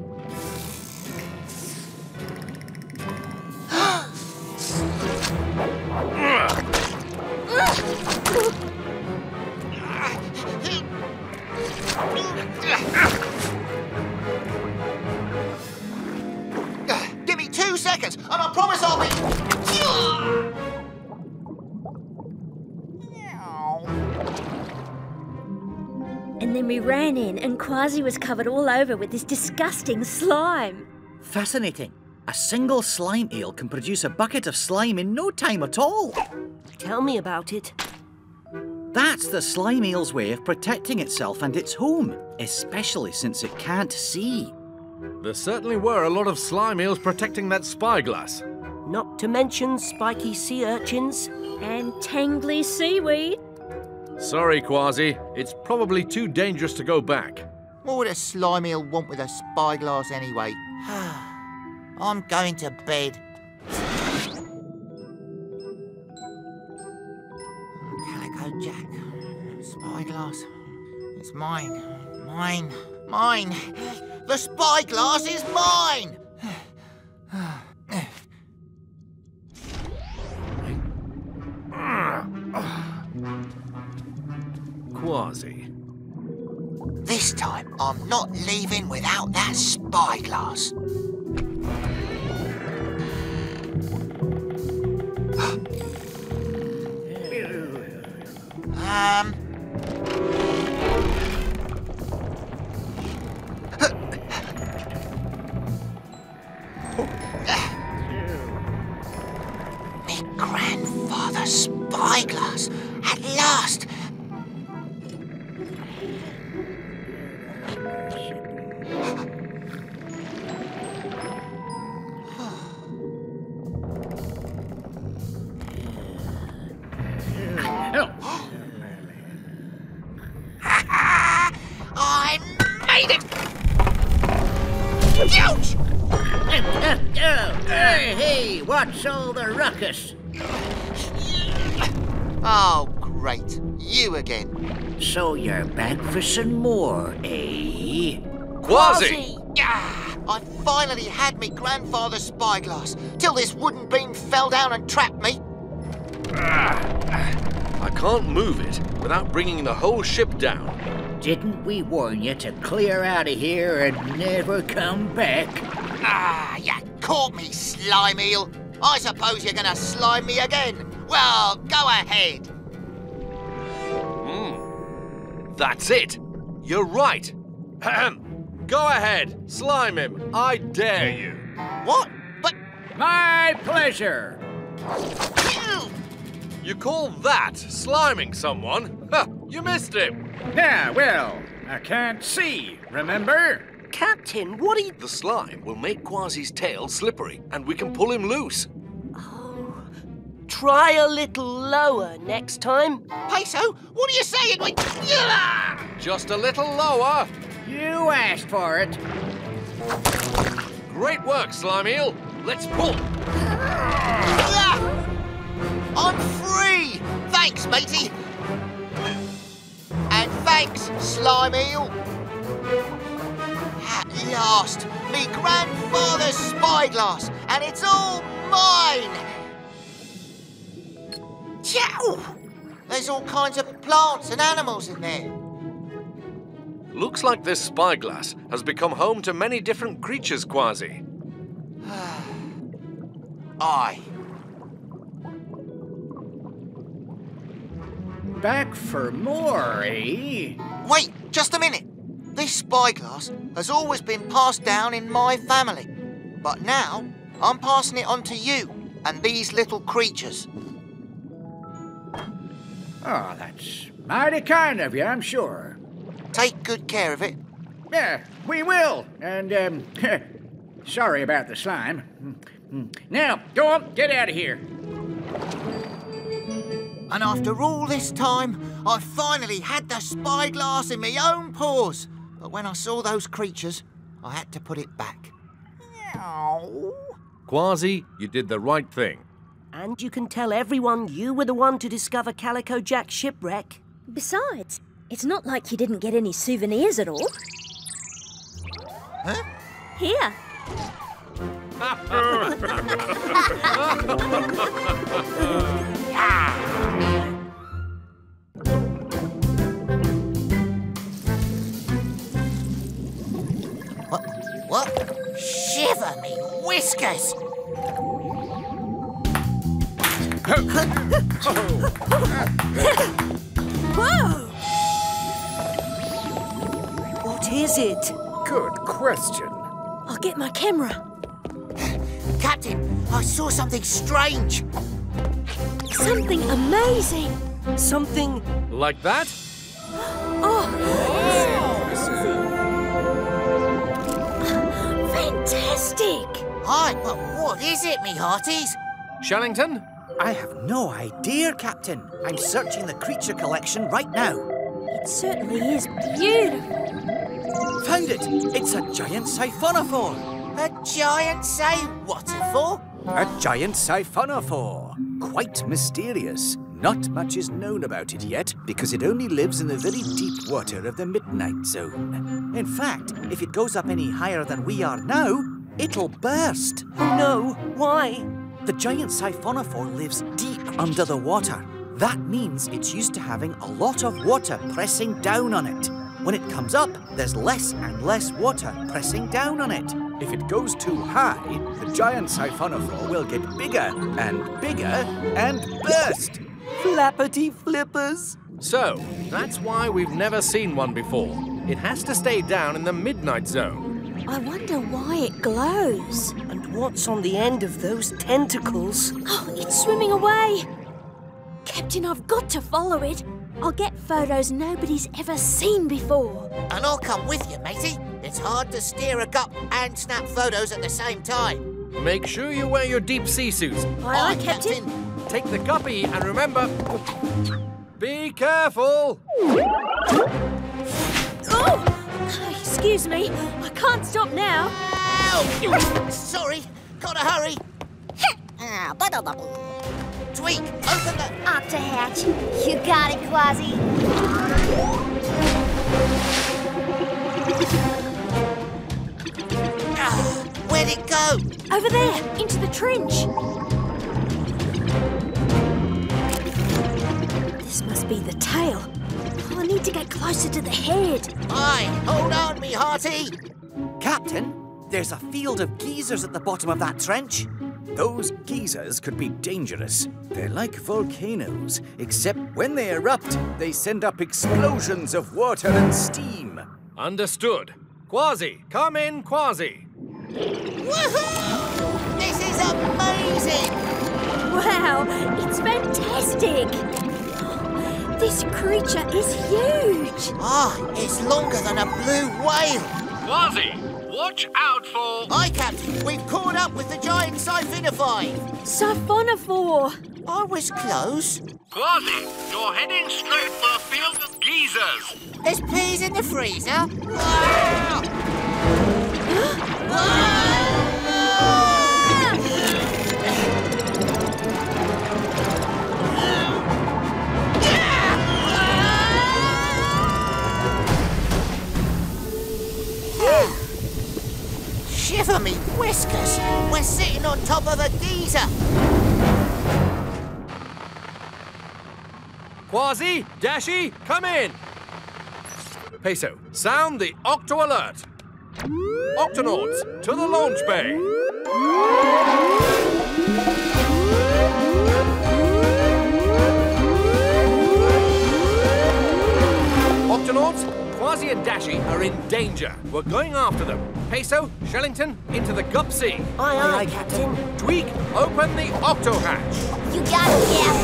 Give me 2 seconds, and I promise I'll be... And then we ran in and Kwazii was covered all over with this disgusting slime. Fascinating. A single slime eel can produce a bucket of slime in no time at all. Tell me about it. That's the slime eel's way of protecting itself and its home, especially since it can't see. There certainly were a lot of slime eels protecting that spyglass. Not to mention spiky sea urchins. And tangly seaweed. Sorry, Kwazii. It's probably too dangerous to go back. What would a slime eel want with a spyglass anyway? I'm going to bed. Calico Jack. Spyglass. It's mine. Mine. Mine. The spyglass is mine! Kwazii. This time, I'm not leaving without that spyglass. Me grandfather's spyglass, at last. I made it! Ouch! Hey, what's all the ruckus? Oh, great. You again. So you're back for some more, eh? Kwazii! I finally had me grandfather's spyglass, till this wooden beam fell down and trapped me. I can't move it without bringing the whole ship down. Didn't we warn you to clear out of here and never come back? You caught me, slime eel. I suppose you're gonna slime me again. Well, go ahead. That's it. You're right. Go ahead. Slime him. I dare you. What? But... My pleasure. You call that sliming someone? Ha! You missed him. Yeah, well, I can't see, remember? Captain, what are you... The slime will make Kwazii's tail slippery, and we can pull him loose. Oh, try a little lower next time. Peso, what are you saying? Just a little lower. You asked for it. Great work, slime eel. Let's pull. I'm free! Thanks, matey! And thanks, slime eel! At last, me grandfather's spyglass, and it's all mine! Chow! There's all kinds of plants and animals in there. Looks like this spyglass has become home to many different creatures, Kwazii. Aye. Back for more, eh? Wait, just a minute. This spyglass has always been passed down in my family. But now, I'm passing it on to you and these little creatures. Oh, that's mighty kind of you, I'm sure. Take good care of it. Yeah, we will. And, sorry about the slime. Now, go on, get out of here. And after all this time, I finally had the spyglass in my own paws. But when I saw those creatures, I had to put it back. Kwazii, you did the right thing. And you can tell everyone you were the one to discover Calico Jack's shipwreck. Besides, it's not like you didn't get any souvenirs at all. Huh? Here. What? Shiver me whiskers! Whoa! is it? Good question. I'll get my camera. Captain, I saw something strange. Something amazing. Something... Like that? Oh! Fantastic! Aye, but what is it, me hearties? Shellington? I have no idea, Captain. I'm searching the creature collection right now. It certainly is beautiful. Found it! It's a giant siphonophore. A giant say waterfall? A giant siphonophore. Quite mysterious. Not much is known about it yet, because it only lives in the very deep water of the Midnight Zone. In fact, if it goes up any higher than we are now, it'll burst. Oh no, why? The giant siphonophore lives deep under the water. That means it's used to having a lot of water pressing down on it. When it comes up, there's less and less water pressing down on it. If it goes too high, the giant siphonophore will get bigger and bigger and burst. Flappity flippers. So, that's why we've never seen one before. It has to stay down in the Midnight Zone. I wonder why it glows. And what's on the end of those tentacles? Oh, it's swimming away. Captain, I've got to follow it. I'll get photos nobody's ever seen before. And I'll come with you, matey. It's hard to steer a gup and snap photos at the same time. Make sure you wear your deep sea suits. Aye, Captain. Take the guppy and remember, be careful. Oh! Excuse me, I can't stop now. Ow! Sorry, gotta hurry. Tweak, open the... Octohatch. You got it, Kwazii. Where'd it go? Over there, into the trench. This must be the tail. Oh, I need to get closer to the head. Aye, hold on, me hearty. Captain, there's a field of geysers at the bottom of that trench. Those geysers could be dangerous. They're like volcanoes, except when they erupt, they send up explosions of water and steam. Understood. Kwazii, come in, Kwazii. Woohoo! This is amazing! Wow, it's fantastic! This creature is huge! Ah, it's longer than a blue whale. Kwazii, watch out for... Aye, Captain, we've caught up with the giant siphonophore. Siphonophore! I was close. Kwazii, you're heading straight for a field of geysers. There's peas in the freezer. Ah! Shiver me whiskers! We're sitting on top of a geyser! Kwazii, Dashi, come in! Peso, sound the Octo Alert! Octonauts, to the launch bay! Octonauts, Kwazii and Dashi are in danger. We're going after them. Peso, Shellington, into the gup sea. Aye, aye, Captain. Tweak, open the octo hatch. You got it, Cap.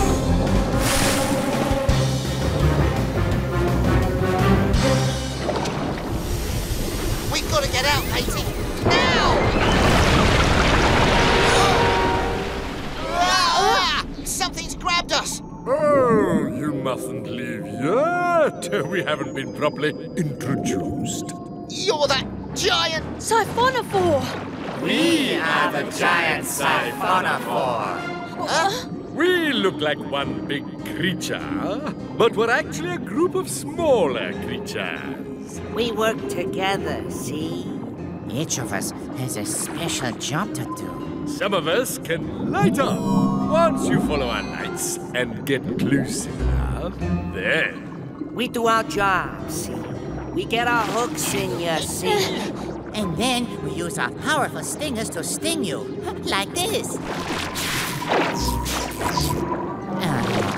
We've got to get out, matey. Now! Something's grabbed us. Oh, you mustn't leave yet. We haven't been properly introduced. You're that giant... Siphonophore! We are the giant siphonophore. We look like one big creature, but we're actually a group of smaller creatures. We work together, see? Each of us has a special job to do. Some of us can light up. Once you follow our lights and get close enough, then... We do our job, see? We get our hooks in you, see? And then we use our powerful stingers to sting you, like this.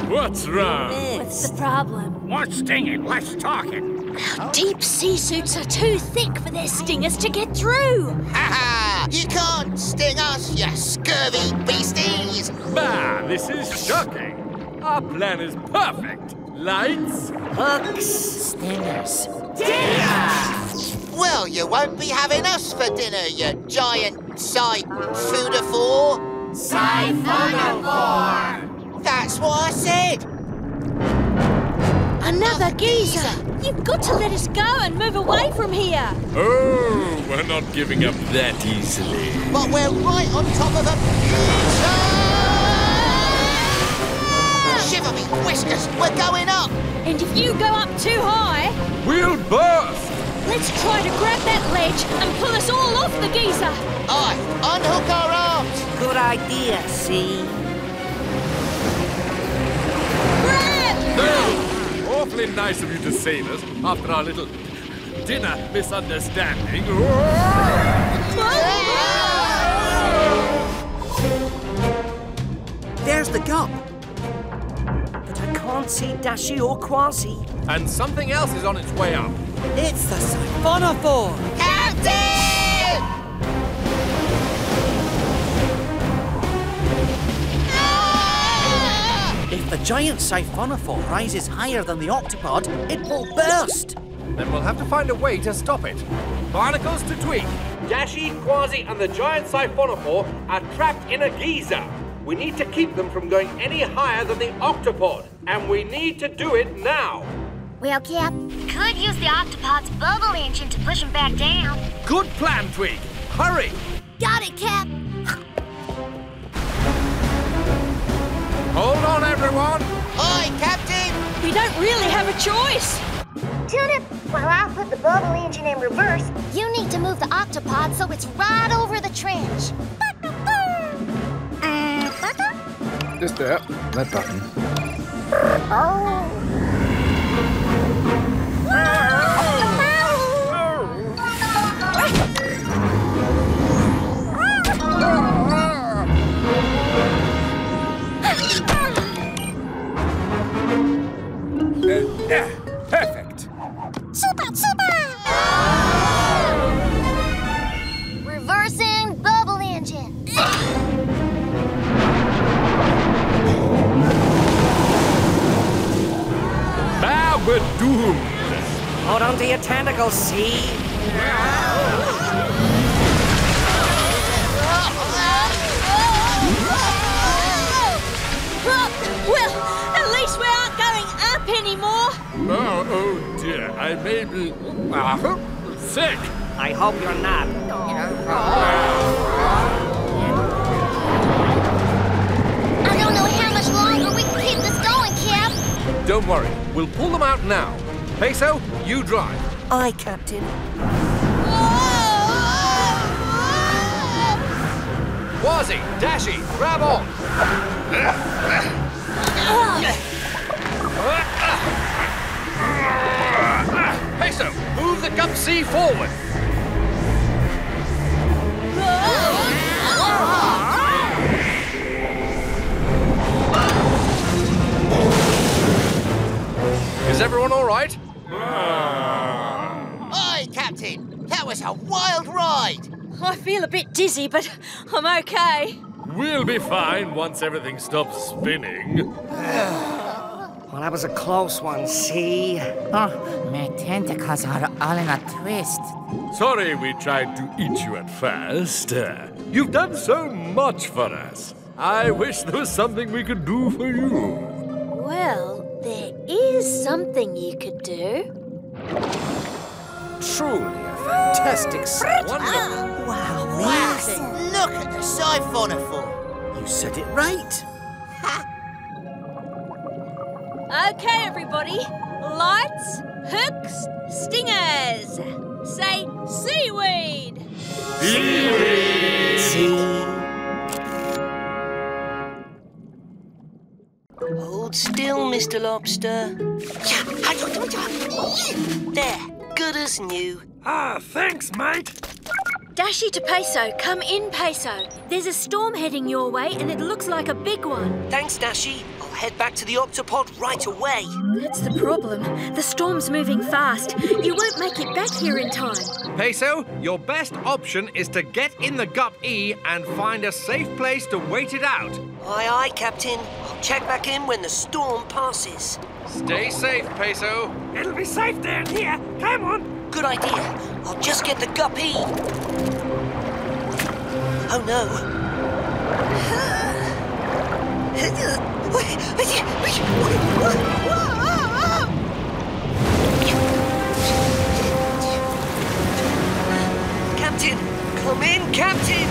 What's wrong? What's the problem? What's stinging? Less talking. Our deep sea suits are too thick for their stingers to get through. Ha ha! You can't sting us, you scurvy beasties! Bah, this is shocking. Our plan is perfect. Lights, hooks, stingers. Well, you won't be having us for dinner, you giant sci-food-a-four. Sci-food-a-four. That's what I said. Another geezer. You've got to let us go and move away from here. Oh, we're not giving up that easily. But we're right on top of a geezer! Shiver me whiskers, we're going up! And if you go up too high... we'll burst! Let's try to grab that ledge and pull us all off the geezer. Aye, unhook our arms! Good idea, see? Grab! Awfully nice of you to save us after our little dinner misunderstanding. There's the gump. But I can't see Dashi or Kwazii. And something else is on its way up. It's the siphonophore. Captain! If the giant siphonophore rises higher than the octopod, it will burst. Then we'll have to find a way to stop it. Barnacles to tweak. Dashi, Kwazii, and the giant siphonophore are trapped in a geyser. We need to keep them from going any higher than the octopod, and we need to do it now. Well, Cap, Could use the Octopod's bubble engine to push him back down. Good plan, Twig. Hurry. got it, Cap. Hold on, everyone. Aye, Captain. We don't really have a choice. Tune it while I'll put the bubble engine in reverse. You need to move the Octopod so it's right over the trench. Just there. That button. Perfect. Super! Reversing bubble engine. Now we're doomed. Hold on to your tentacles, see? Well, at least we aren't going up anymore. Oh dear, I may be sick. I hope you're not. I don't know how much longer we can keep this going, Cap. Don't worry. We'll pull them out now. Peso, you drive. Aye, Captain. Kwazii, Dashi, grab on. Peso, move the Gupsy forward. Is everyone all right? Aye, Captain. That was a wild ride. I feel a bit dizzy, but I'm okay. We'll be fine once everything stops spinning. Well, that was a close one, see? Oh, my tentacles are all in a twist. Sorry we tried to eat you at first. You've done so much for us. I wish there was something we could do for you. Well, there is something you could do. Truly a fantastic sight. Wonderful. Wow, Amazing. Look at the siphonophore. You said it right. Okay, everybody. Lights, hooks, stingers. Say seaweed. Hold still, Mr. Lobster. There, good as new. Ah, thanks, mate. Dashi to Peso, come in, Peso. There's a storm heading your way, and it looks like a big one. Thanks, Dashi. I'll head back to the Octopod right away. That's the problem. The storm's moving fast. You won't make it back here in time. Peso, your best option is to get in the Gup-E and find a safe place to wait it out. Aye, aye, Captain. I'll check back in when the storm passes. Stay safe, Peso. It'll be safe down here. Come on. Good idea. I'll just get the Gup-E. Oh, no. Captain! Come in, Captain!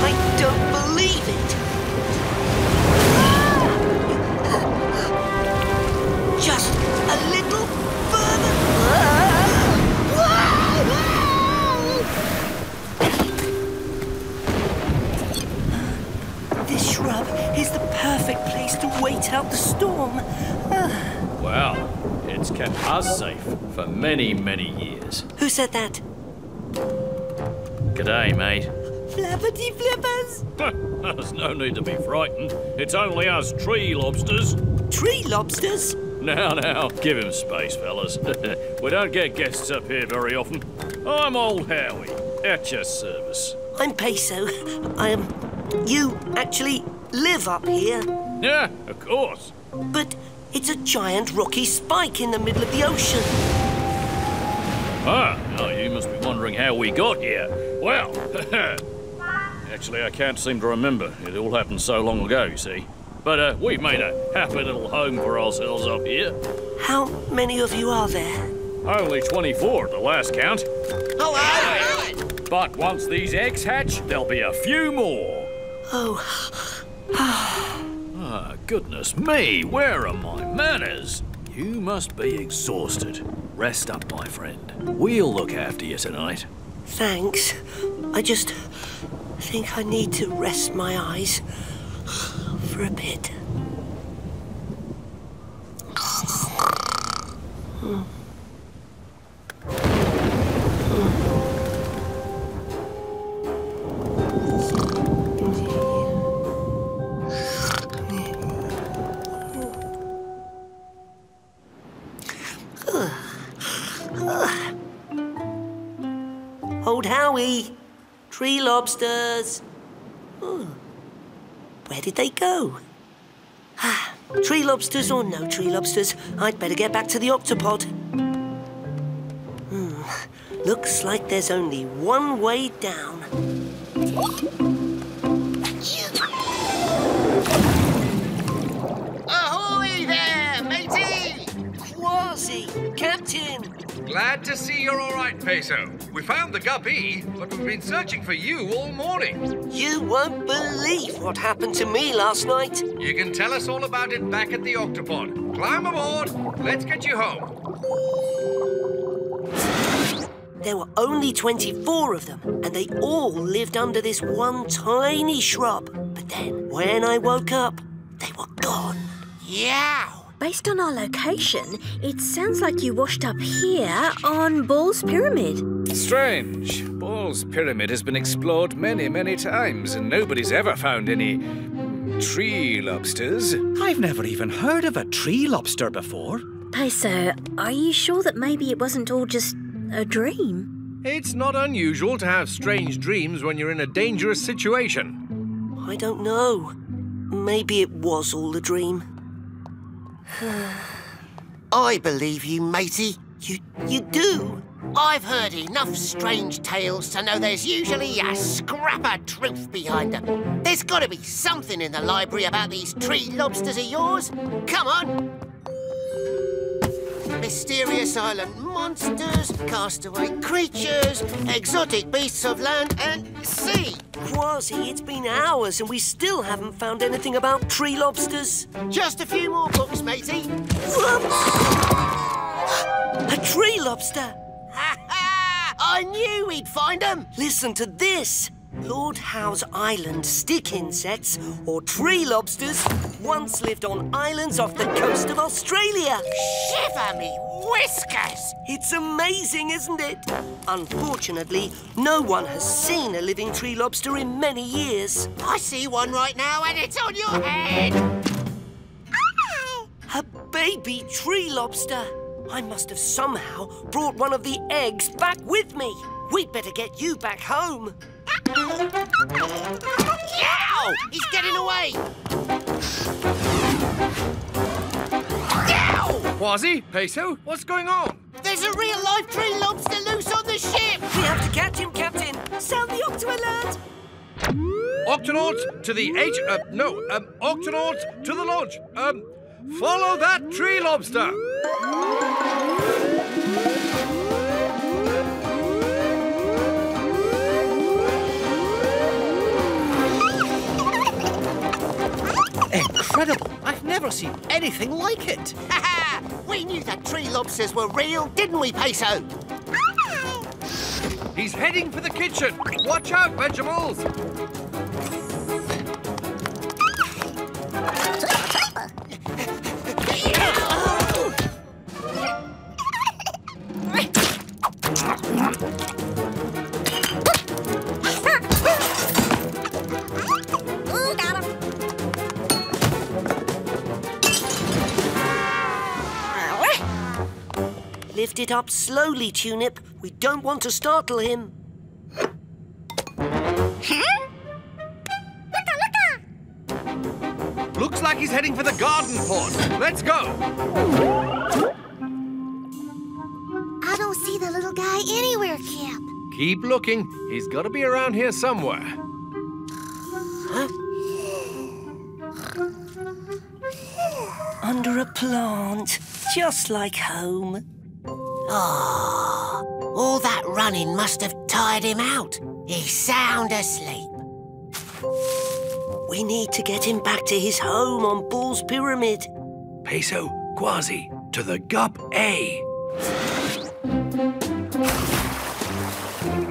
I don't believe it! Just a little further! This shrub is the perfect place to wait out the storm. Well, it's kept us safe for many, many years. Who said that? G'day, mate. Flappity flippers! There's no need to be frightened. It's only us tree lobsters. Tree lobsters? Now, give him space, fellas. We don't get guests up here very often. I'm old Howie, at your service. I'm Peso. You actually live up here? Yeah, of course. But it's a giant rocky spike in the middle of the ocean. Oh, you must be wondering how we got here. Well, actually, I can't seem to remember. It all happened so long ago, you see. But we've made a happy little home for ourselves up here. How many of you are there? Only 24 at the last count. Hello! But once these eggs hatch, there'll be a few more. Oh. Goodness me, where are my manners? You must be exhausted. Rest up, my friend. We'll look after you tonight. Thanks. I just think I need to rest my eyes for a bit. Old Howie, tree lobsters. Ooh. Where did they go? Tree lobsters or no tree lobsters, I'd better get back to the Octopod. Looks like there's only one way down. Ahoy there, matey! Kwazii, Captain! Glad to see you're all right, Peso. We found the Gup-E, but we've been searching for you all morning. You won't believe what happened to me last night. You can tell us all about it back at the Octopod. Climb aboard. Let's get you home. There were only 24 of them, and they all lived under this one tiny shrub. But then, when I woke up, they were gone. Yow! Based on our location, it sounds like you washed up here on Ball's Pyramid. Strange. Ball's Pyramid has been explored many, many times, and nobody's ever found any tree lobsters. I've never even heard of a tree lobster before. Peso, are you sure that maybe it wasn't all just a dream? It's not unusual to have strange dreams when you're in a dangerous situation. I don't know. Maybe it was all a dream. I believe you, matey. You do? I've heard enough strange tales to know there's usually a scrap of truth behind them. There's got to be something in the library about these tree lobsters of yours. Come on. Mysterious island monsters, castaway creatures, exotic beasts of land and sea. Kwazii, it's been hours and we still haven't found anything about tree lobsters. Just a few more books, matey. A tree lobster! I knew we'd find them. Listen to this. Lord Howe's island stick insects, or tree lobsters, once lived on islands off the coast of Australia. Shiver me whiskers! It's amazing, isn't it? Unfortunately, no one has seen a living tree lobster in many years. I see one right now and it's on your head! A baby tree lobster. I must have somehow brought one of the eggs back with me. We'd better get you back home. Yow! He's getting away! Yow! Kwazii, Peso, what's going on? There's a real-life tree lobster loose on the ship! We have to catch him, Captain. Sound the Octo alert! Octonauts to the Octonauts to the launch. Follow that tree lobster. Incredible! I've never seen anything like it. Ha! We knew that tree lobsters were real, didn't we, Peso? He's heading for the kitchen. Watch out, vegetables. Lift it up slowly, Tunip. We don't want to startle him. Looks like he's heading for the garden pot. Let's go. I don't see the little guy anywhere, Cap. Keep looking. He's got to be around here somewhere. Under a plant, just like home. Ah, all that running must have tired him out. He's sound asleep. We need to get him back to his home on Bull's Pyramid. Peso, Kwazii, to the Gup A.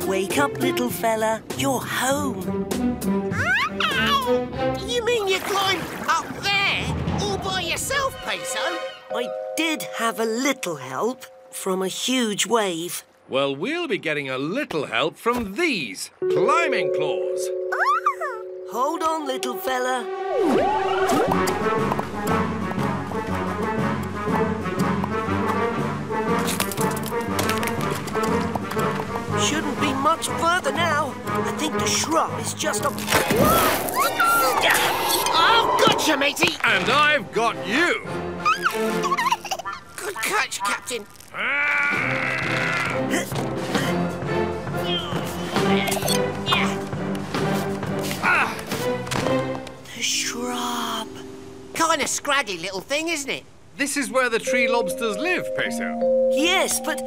Wake up, little fella. You're home. You mean you climbed up there all by yourself, Peso? I did have a little help from a huge wave. Well, we'll be getting a little help from these climbing claws. Hold on, little fella. Shouldn't be much further now. I think the shrub is just a... I've got you, matey! And I've got you! Good catch, Captain. The shrub. Kind of scraggy little thing, isn't it? This is where the tree lobsters live, Peso. Yes, but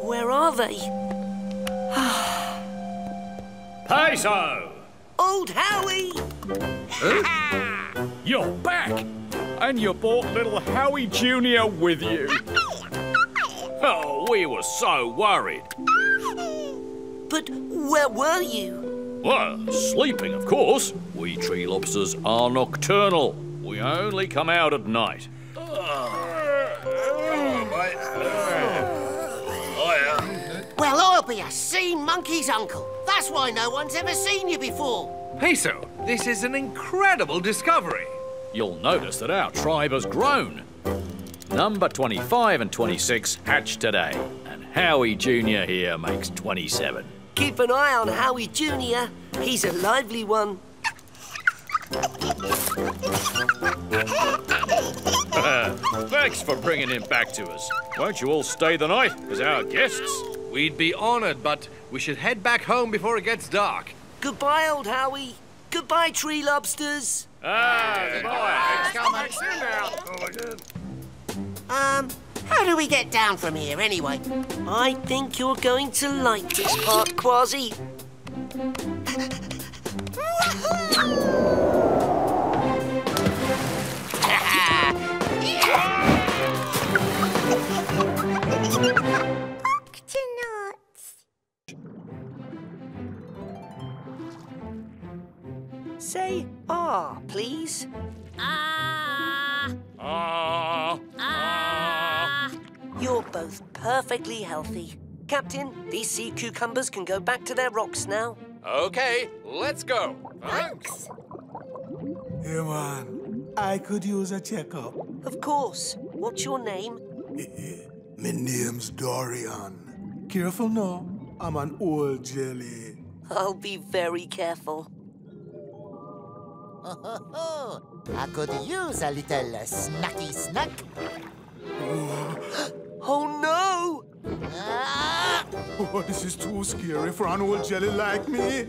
where are they? Peso! Old Howie! Huh? You're back! And you brought little Howie Jr. with you. Oh, we were so worried. But where were you? Well, sleeping, of course. We tree lobsters are nocturnal. We only come out at night. Well, I'll be a sea monkey's uncle. That's why no one's ever seen you before. Peso, this is an incredible discovery. You'll notice that our tribe has grown. Number 25 and 26 hatched today, and Howie Jr. here makes 27. Keep an eye on Howie Jr. He's a lively one. Thanks for bringing him back to us. Won't you all stay the night as our guests? We'd be honoured, but we should head back home before it gets dark. Goodbye, old Howie. Goodbye, tree lobsters. Goodbye. Come on, how do we get down from here, anyway? I think you're going to like this part, Kwazii. Octonauts. eyes. You're both perfectly healthy. Captain, these sea cucumbers can go back to their rocks now. Okay, let's go. Thanks. Hey man, I could use a checkup. Of course. What's your name? My name's Dorian. Careful now, I'm an old jelly. I'll be very careful. I could use a little snacky snack. Oh no! Oh, this is too scary for an old jelly like me.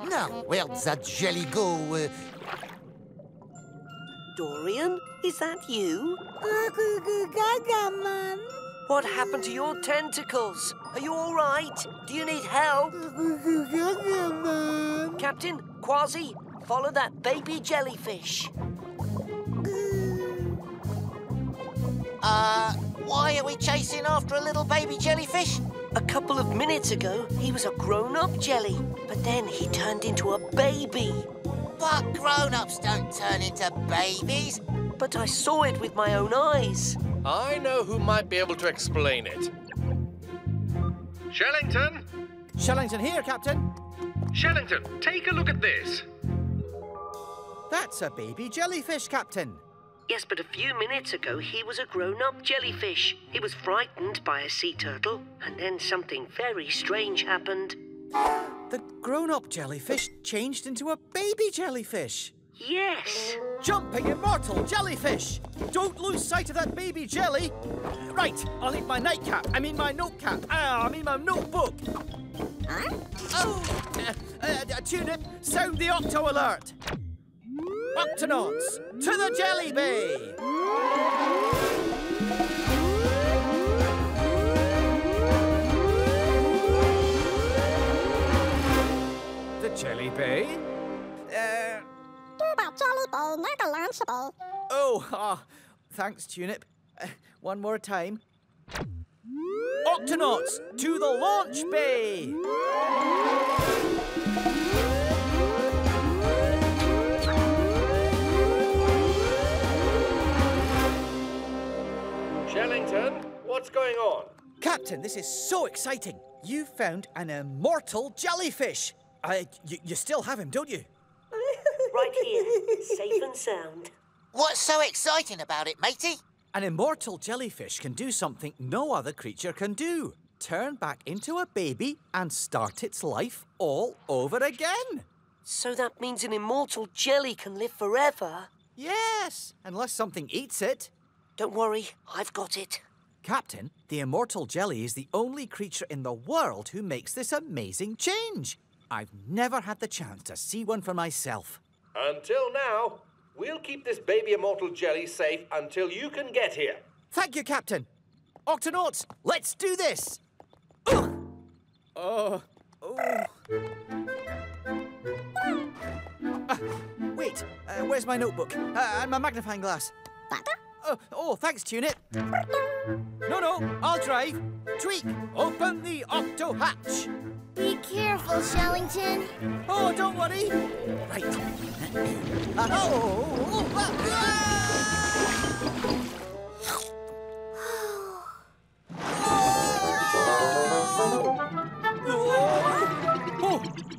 Now, where'd that jelly go? Dorian, is that you? What happened to your tentacles? Are you all right? Do you need help? Captain, Kwazii, follow that baby jellyfish. Why are we chasing after a little baby jellyfish? A couple of minutes ago, he was a grown-up jelly, but then he turned into a baby. But grown-ups don't turn into babies. But I saw it with my own eyes. I know who might be able to explain it. Shellington? Shellington here, Captain. Shellington, take a look at this. That's a baby jellyfish, Captain. Yes, but a few minutes ago, he was a grown-up jellyfish. He was frightened by a sea turtle, and then something very strange happened. The grown-up jellyfish changed into a baby jellyfish. Yes. Jumping immortal jellyfish! Don't lose sight of that baby jelly! Right, I'll need my nightcap. I mean my notecap. I mean my notebook. Huh? Oh! Tulip, sound the Octo alert! Octonauts, to the Jelly Bay! The Jelly Bay? Jelly Bay, not a lunchable. Oh, thanks, Tunip. One more time. Octonauts, to the launch bay! Shellington, what's going on? Captain, this is so exciting. You found an immortal jellyfish. You still have him, don't you? Right here, safe and sound. What's so exciting about it, matey? An immortal jellyfish can do something no other creature can do. Turn back into a baby and start its life all over again. So that means an immortal jelly can live forever? Yes, unless something eats it. Don't worry, I've got it. Captain, the immortal jelly is the only creature in the world who makes this amazing change. I've never had the chance to see one for myself. Until now, we'll keep this baby immortal jelly safe until you can get here. Thank you, Captain. Octonauts, let's do this. Wait, where's my notebook? And my magnifying glass? Thanks, Tunip. No, I'll drive. Tweak, open the octo hatch. Be careful, Shellington. Oh, don't worry. Right.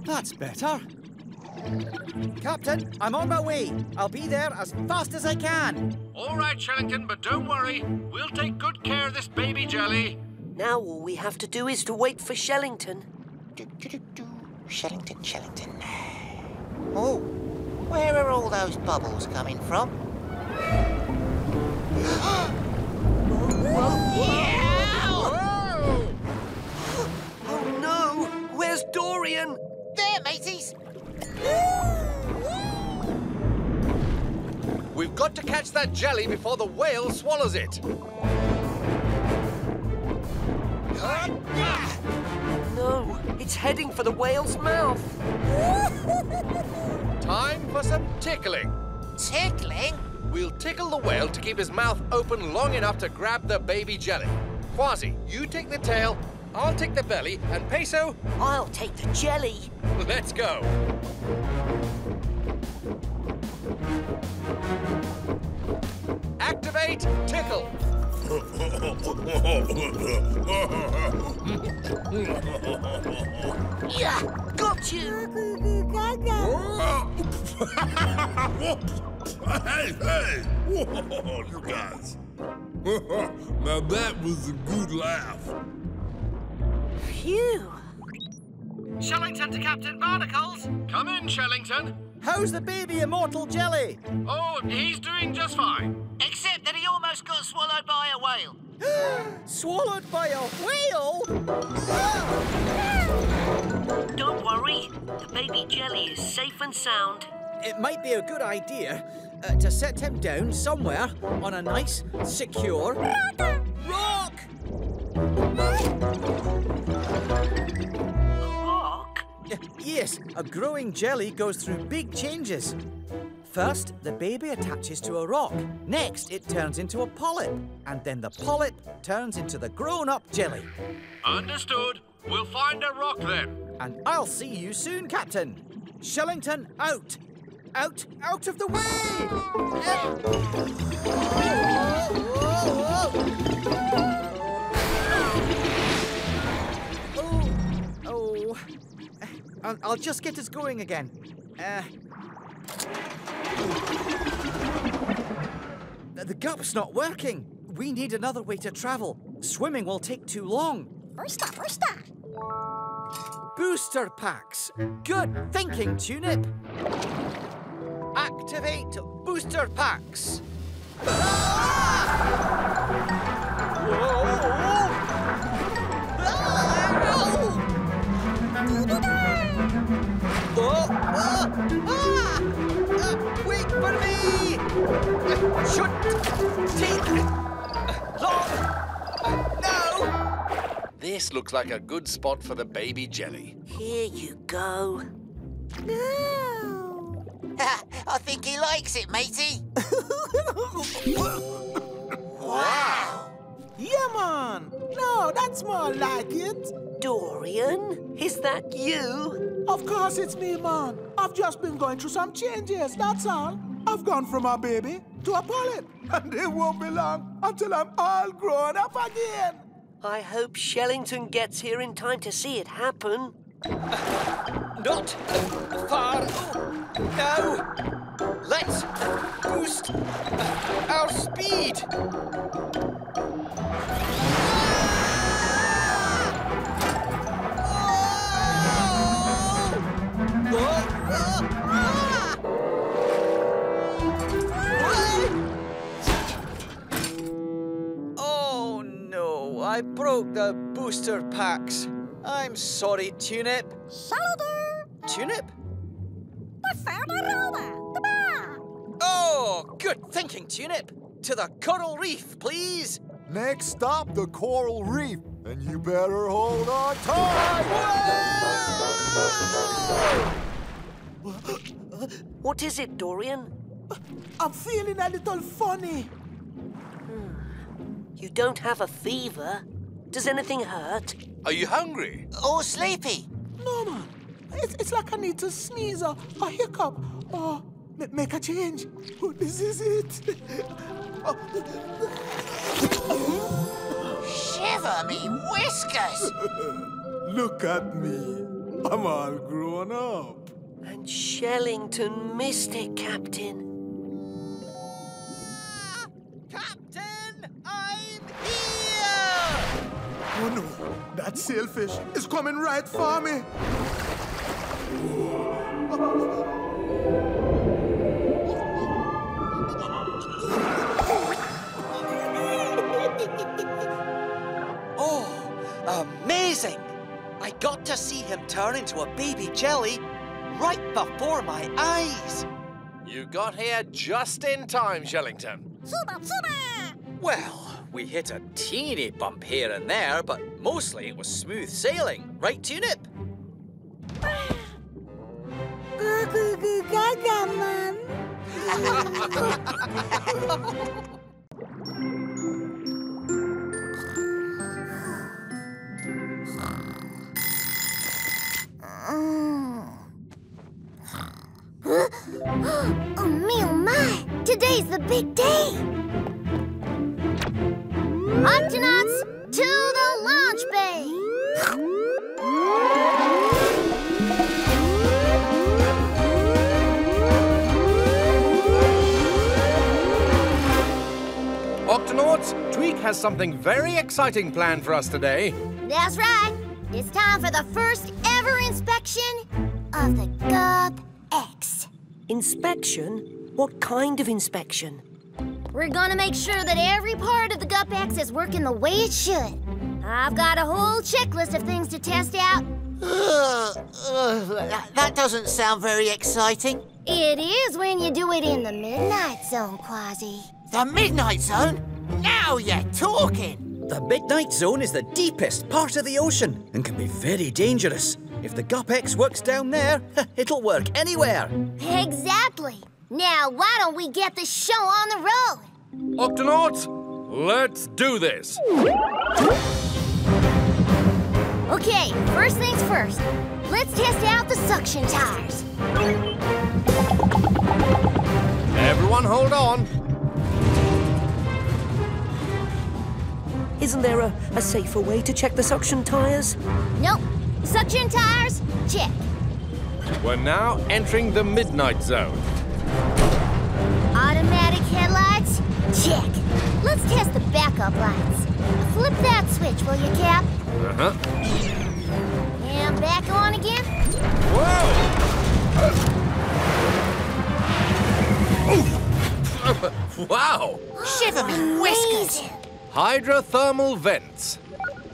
That's better. Captain, I'm on my way. I'll be there as fast as I can. All right, Shellington, but don't worry. We'll take good care of this baby jelly. Now all we have to do is to wait for Shellington. Shellington. Oh, where are all those bubbles coming from? Oh no! Where's Dorian? There, mateys! We've got to catch that jelly before the whale swallows it. No, it's heading for the whale's mouth. Time for some tickling. Tickling? We'll tickle the whale to keep his mouth open long enough to grab the baby jelly. Kwazii, you take the tail, I'll take the belly, and Peso... I'll take the jelly. Let's go. Activate tickle. Yeah, got you. Hey! Whoa, you guys. Now that was a good laugh. Phew. Shellington to Captain Barnacles. Come in, Shellington. How's the baby immortal jelly? Oh, he's doing just fine. Except that he almost got swallowed by a whale. Swallowed by a whale? Don't worry, the baby jelly is safe and sound. It might be a good idea to set him down somewhere on a nice, secure rock. Rock? Yes, a growing jelly goes through big changes. First, the baby attaches to a rock. Next, it turns into a polyp. And then the polyp turns into the grown-up jelly. Understood. We'll find a rock then. And I'll see you soon, Captain. Shellington, out! Out of the way! Oh. I'll just get us going again. The gup's not working. We need another way to travel. Swimming will take too long. Booster. Booster packs. Good thinking, Tunip. Activate booster packs. Wait for me! Should take long. No! This looks like a good spot for the baby jelly. Here you go. I think he likes it, matey. Wow! Yeah, man! No, that's more like it. Dorian, is that you? Of course it's me, man. I've just been going through some changes, that's all. I've gone from a baby to a polyp, and it won't be long until I'm all grown up again. I hope Shellington gets here in time to see it happen. Not far now. Let's boost our speed. Oh no, I broke the booster packs. I'm sorry, Tunip. Saludo! Tunip? I found a roller! Oh, good thinking, Tunip. To the coral reef, please. Next stop, the coral reef. And you better hold on tight. What is it, Dorian? I'm feeling a little funny. You don't have a fever. Does anything hurt? Are you hungry? Or sleepy? No, man. It's like I need to sneeze or a hiccup or make a change. Oh, this is it. Shiver me whiskers! Look at me. I'm all grown up. And Shellington missed it, Captain. Captain, I'm here! Oh no, that sailfish is coming right for me. Oh, amazing! I got to see him turn into a baby jelly right before my eyes. You got here just in time, Shellington. Well, we hit a teeny bump here and there, but mostly it was smooth sailing. Right, Tunip? Oh, me, oh my! Today's the big day! Octonauts, to the launch bay! Octonauts, Tweak has something very exciting planned for us today. That's right. It's time for the first ever inspection of the GUP-X. Inspection? What kind of inspection? We're gonna make sure that every part of the GUP-X is working the way it should. I've got a whole checklist of things to test out. That doesn't sound very exciting. It is when you do it in the Midnight Zone, Kwazii. The Midnight Zone? Now you're talking! The Midnight Zone is the deepest part of the ocean and can be very dangerous. If the GUP-X works down there, it'll work anywhere. Exactly. Now, why don't we get the show on the road? Octonauts, let's do this. Okay, first things first. Let's test out the suction tires. Everyone hold on. Isn't there a safer way to check the suction tires? Nope. Suction tires, check. We're now entering the Midnight Zone. Automatic headlights, check. Let's test the backup lights. Flip that switch, will you, Cap? Uh-huh. And back on again. Whoa! Wow! Shiver me whiskers! Hydrothermal vents.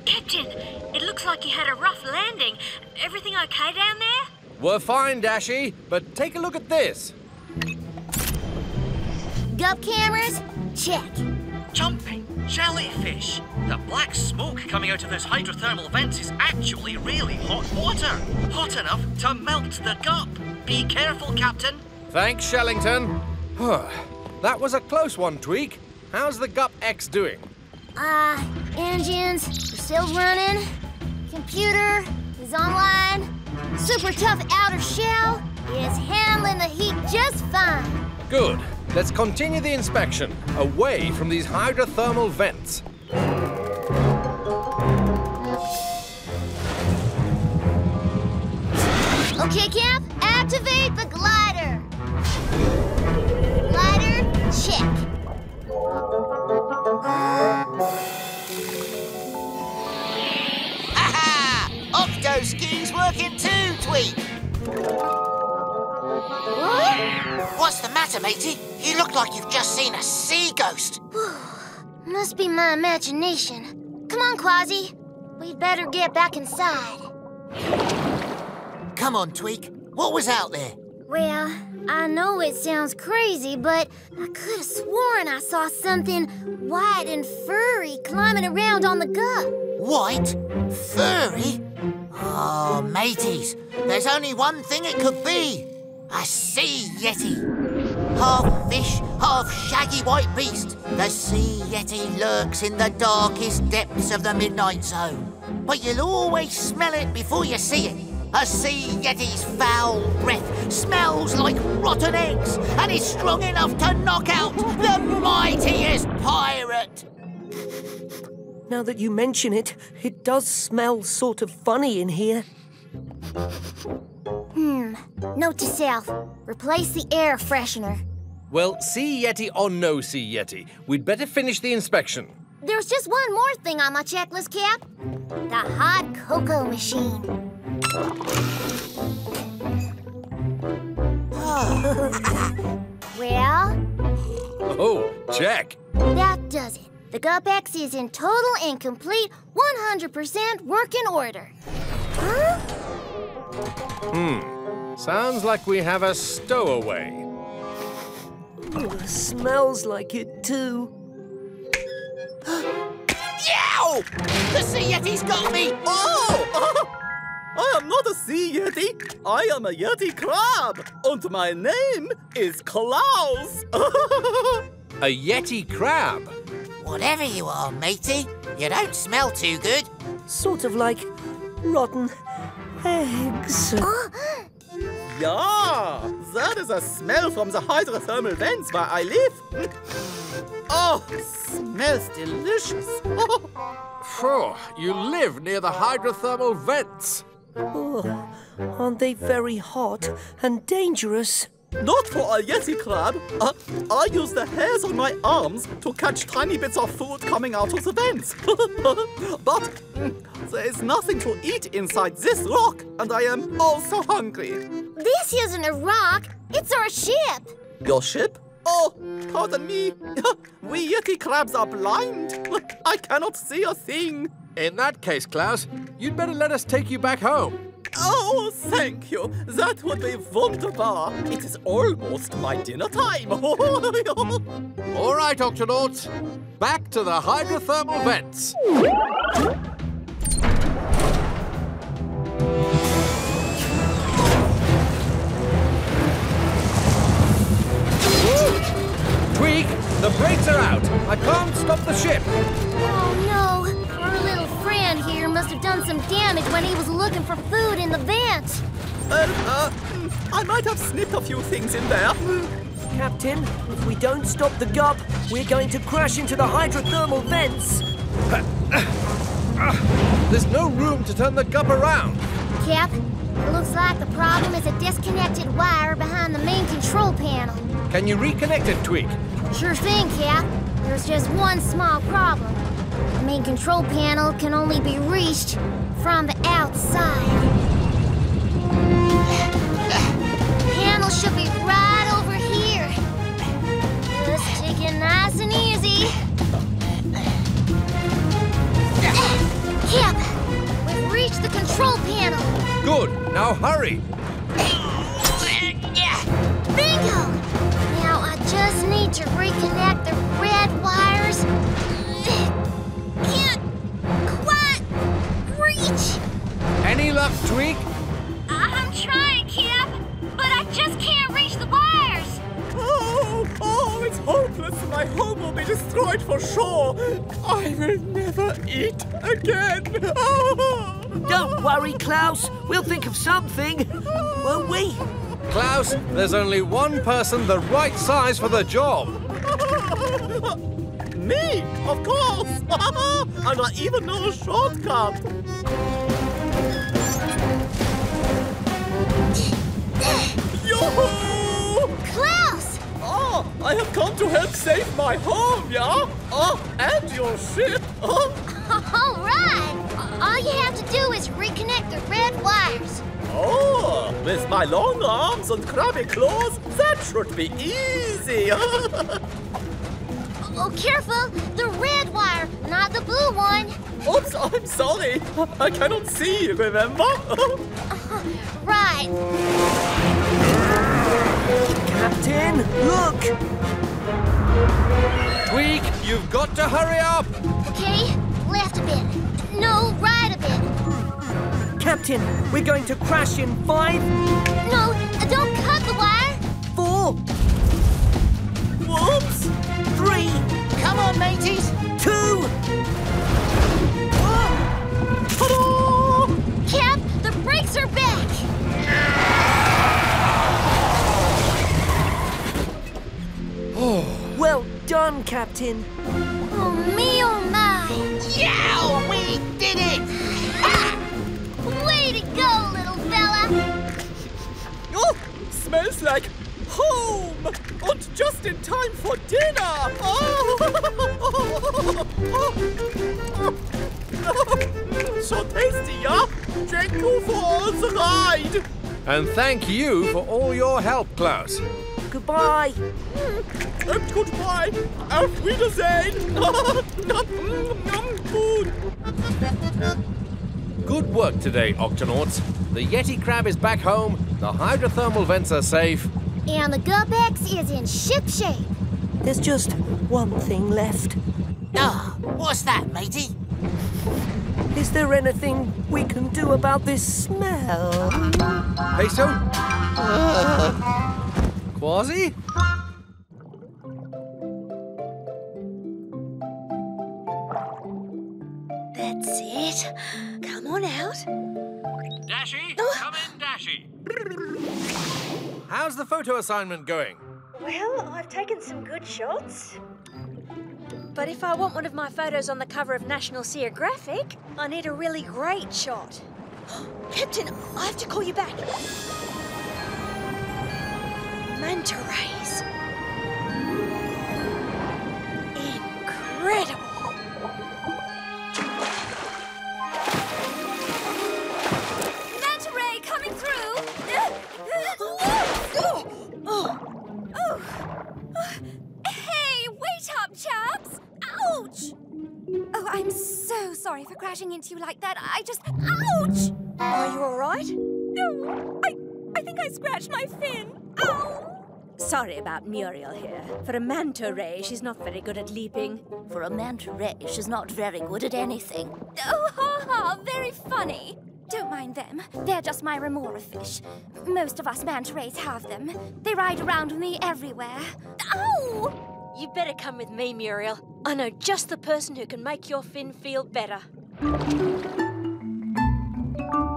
Captain, it looks like you had a rough landing. Everything okay down there? We're fine, Dashy, but take a look at this. GUP cameras, check. Jumping jellyfish. The black smoke coming out of those hydrothermal vents is actually really hot water. Hot enough to melt the GUP. Be careful, Captain. Thanks, Shellington. That was a close one, Tweak. How's the GUP-X doing? Engines are still running. Computer is online. Super tough outer shell is handling the heat just fine. Good. Let's continue the inspection, away from these hydrothermal vents. Okay, Cap, activate the glider. Glider, check. Ha-ha! Octo-ski's working too, Tweak. What? What's the matter, matey? You look like you've just seen a sea ghost. Must be my imagination. Come on, Kwazii. We'd better get back inside. Come on, Tweak. What was out there? Well, I know it sounds crazy, but I could have sworn I saw something white and furry climbing around on the GUP. White? Furry? Oh, mateys, there's only one thing it could be. A sea yeti. Half fish, half shaggy white beast. The sea yeti lurks in the darkest depths of the Midnight Zone. But you'll always smell it before you see it. A sea yeti's foul breath smells like rotten eggs and is strong enough to knock out the mightiest pirate. Now that you mention it, it does smell sort of funny in here. Note to self, replace the air freshener. Well, sea yeti or no sea yeti, we'd better finish the inspection. There's just one more thing on my checklist, Cap. The hot cocoa machine. Well? Oh, check. That does it. The GUP-X is in total and complete 100% working order. Huh? Sounds like we have a stowaway. Smells like it too. Yow! The sea yeti's got me! Oh! I am not a sea yeti. I am a yeti crab. And my name is Klaus. A yeti crab? Whatever you are, matey, you don't smell too good. Sort of like rotten eggs. Yeah, that is a smell from the hydrothermal vents where I live. Oh, smells delicious. Phew, you live near the hydrothermal vents. Oh, aren't they very hot and dangerous? Not for a Yeti crab. I use the hairs on my arms to catch tiny bits of food coming out of the vents. But there is nothing to eat inside this rock, and I am also hungry. This isn't a rock, it's our ship. Your ship? Oh, pardon me. We Yeti crabs are blind. I cannot see a thing. In that case, Klaus, you'd better let us take you back home. Oh, thank you. That would be wunderbar. It is almost my dinner time. All right, Octonauts. Back to the hydrothermal vents. Whoa! Tweak, the brakes are out. I can't stop the ship. Oh, no. Our little friend here must have done some damage when he was looking for food in the vent. I might have snipped a few things in there. Captain, if we don't stop the gup, we're going to crash into the hydrothermal vents. There's no room to turn the gup around. Cap, it looks like the problem is a disconnected wire behind the main control panel. Can you reconnect it, Tweak? Sure thing, Cap. There's just one small problem. The main control panel can only be reached from the outside. Panel should be right over here. Just take it nice and easy. Cap, we've reached the control panel. Good. Now hurry. Bingo! Now I just need to reconnect the red wires. Can't quite reach. Any luck, Tweak? I'm trying, Cap, but I just can't reach the wires. Oh, it's hopeless. My home will be destroyed for sure. I will never eat again. Don't worry, Klaus. We'll think of something, won't we? Klaus, there's only one person the right size for the job. Me, of course. And I even know a shortcut. Yoo-hoo! Klaus! Oh, I have come to help save my home, yeah? Oh, and your ship. All right! All you have to do is reconnect the red wires. Oh, with my long arms and crabby claws, that should be easy. Oh, careful! The red wire, not the blue one. Oops, I'm sorry. I cannot see, remember? Right. Captain, look! Tweak, you've got to hurry up! Okay, left a bit. No, right a bit. Captain, we're going to crash in 5... No, don't cut the wire. 4... Whoops! 3... Come on, mateys! 2... Ta-da! Cap, the brakes are back. Well done, Captain. Oh, me oh my. Yow! We did it! Way to go, little fella. Oh, smells like home! And just in time for dinner! So tasty, yeah? Thank you for all the ride! And thank you for all your help, Klaus. Goodbye. And goodbye. Auf Wiedersehen. Food. Good work today, Octonauts. The Yeti crab is back home, the hydrothermal vents are safe. And the Gubex is in ship shape. There's just one thing left. Oh, what's that, matey? Is there anything we can do about this smell? Peso? Kwazii? That's it. Come on out. Dashy, come in, Dashy. how's the photo assignment going? Well, I've taken some good shots. But if I want one of my photos on the cover of National Geographic, I need a really great shot. Captain, I have to call you back. Manta rays. Incredible. Manta ray coming through. Hey, wait up, chaps! Ouch! Oh, I'm so sorry for crashing into you like that. Ouch! Are you all right? No, I think I scratched my fin. Ow! Sorry about Muriel here. For a manta ray, she's not very good at leaping. For a manta ray, she's not very good at anything. Oh, ha ha, very funny. Don't mind them. They're just my remora fish. Most of us manta rays have them. They ride around with me everywhere. Ow! You better come with me, Muriel. I know just the person who can make your fin feel better.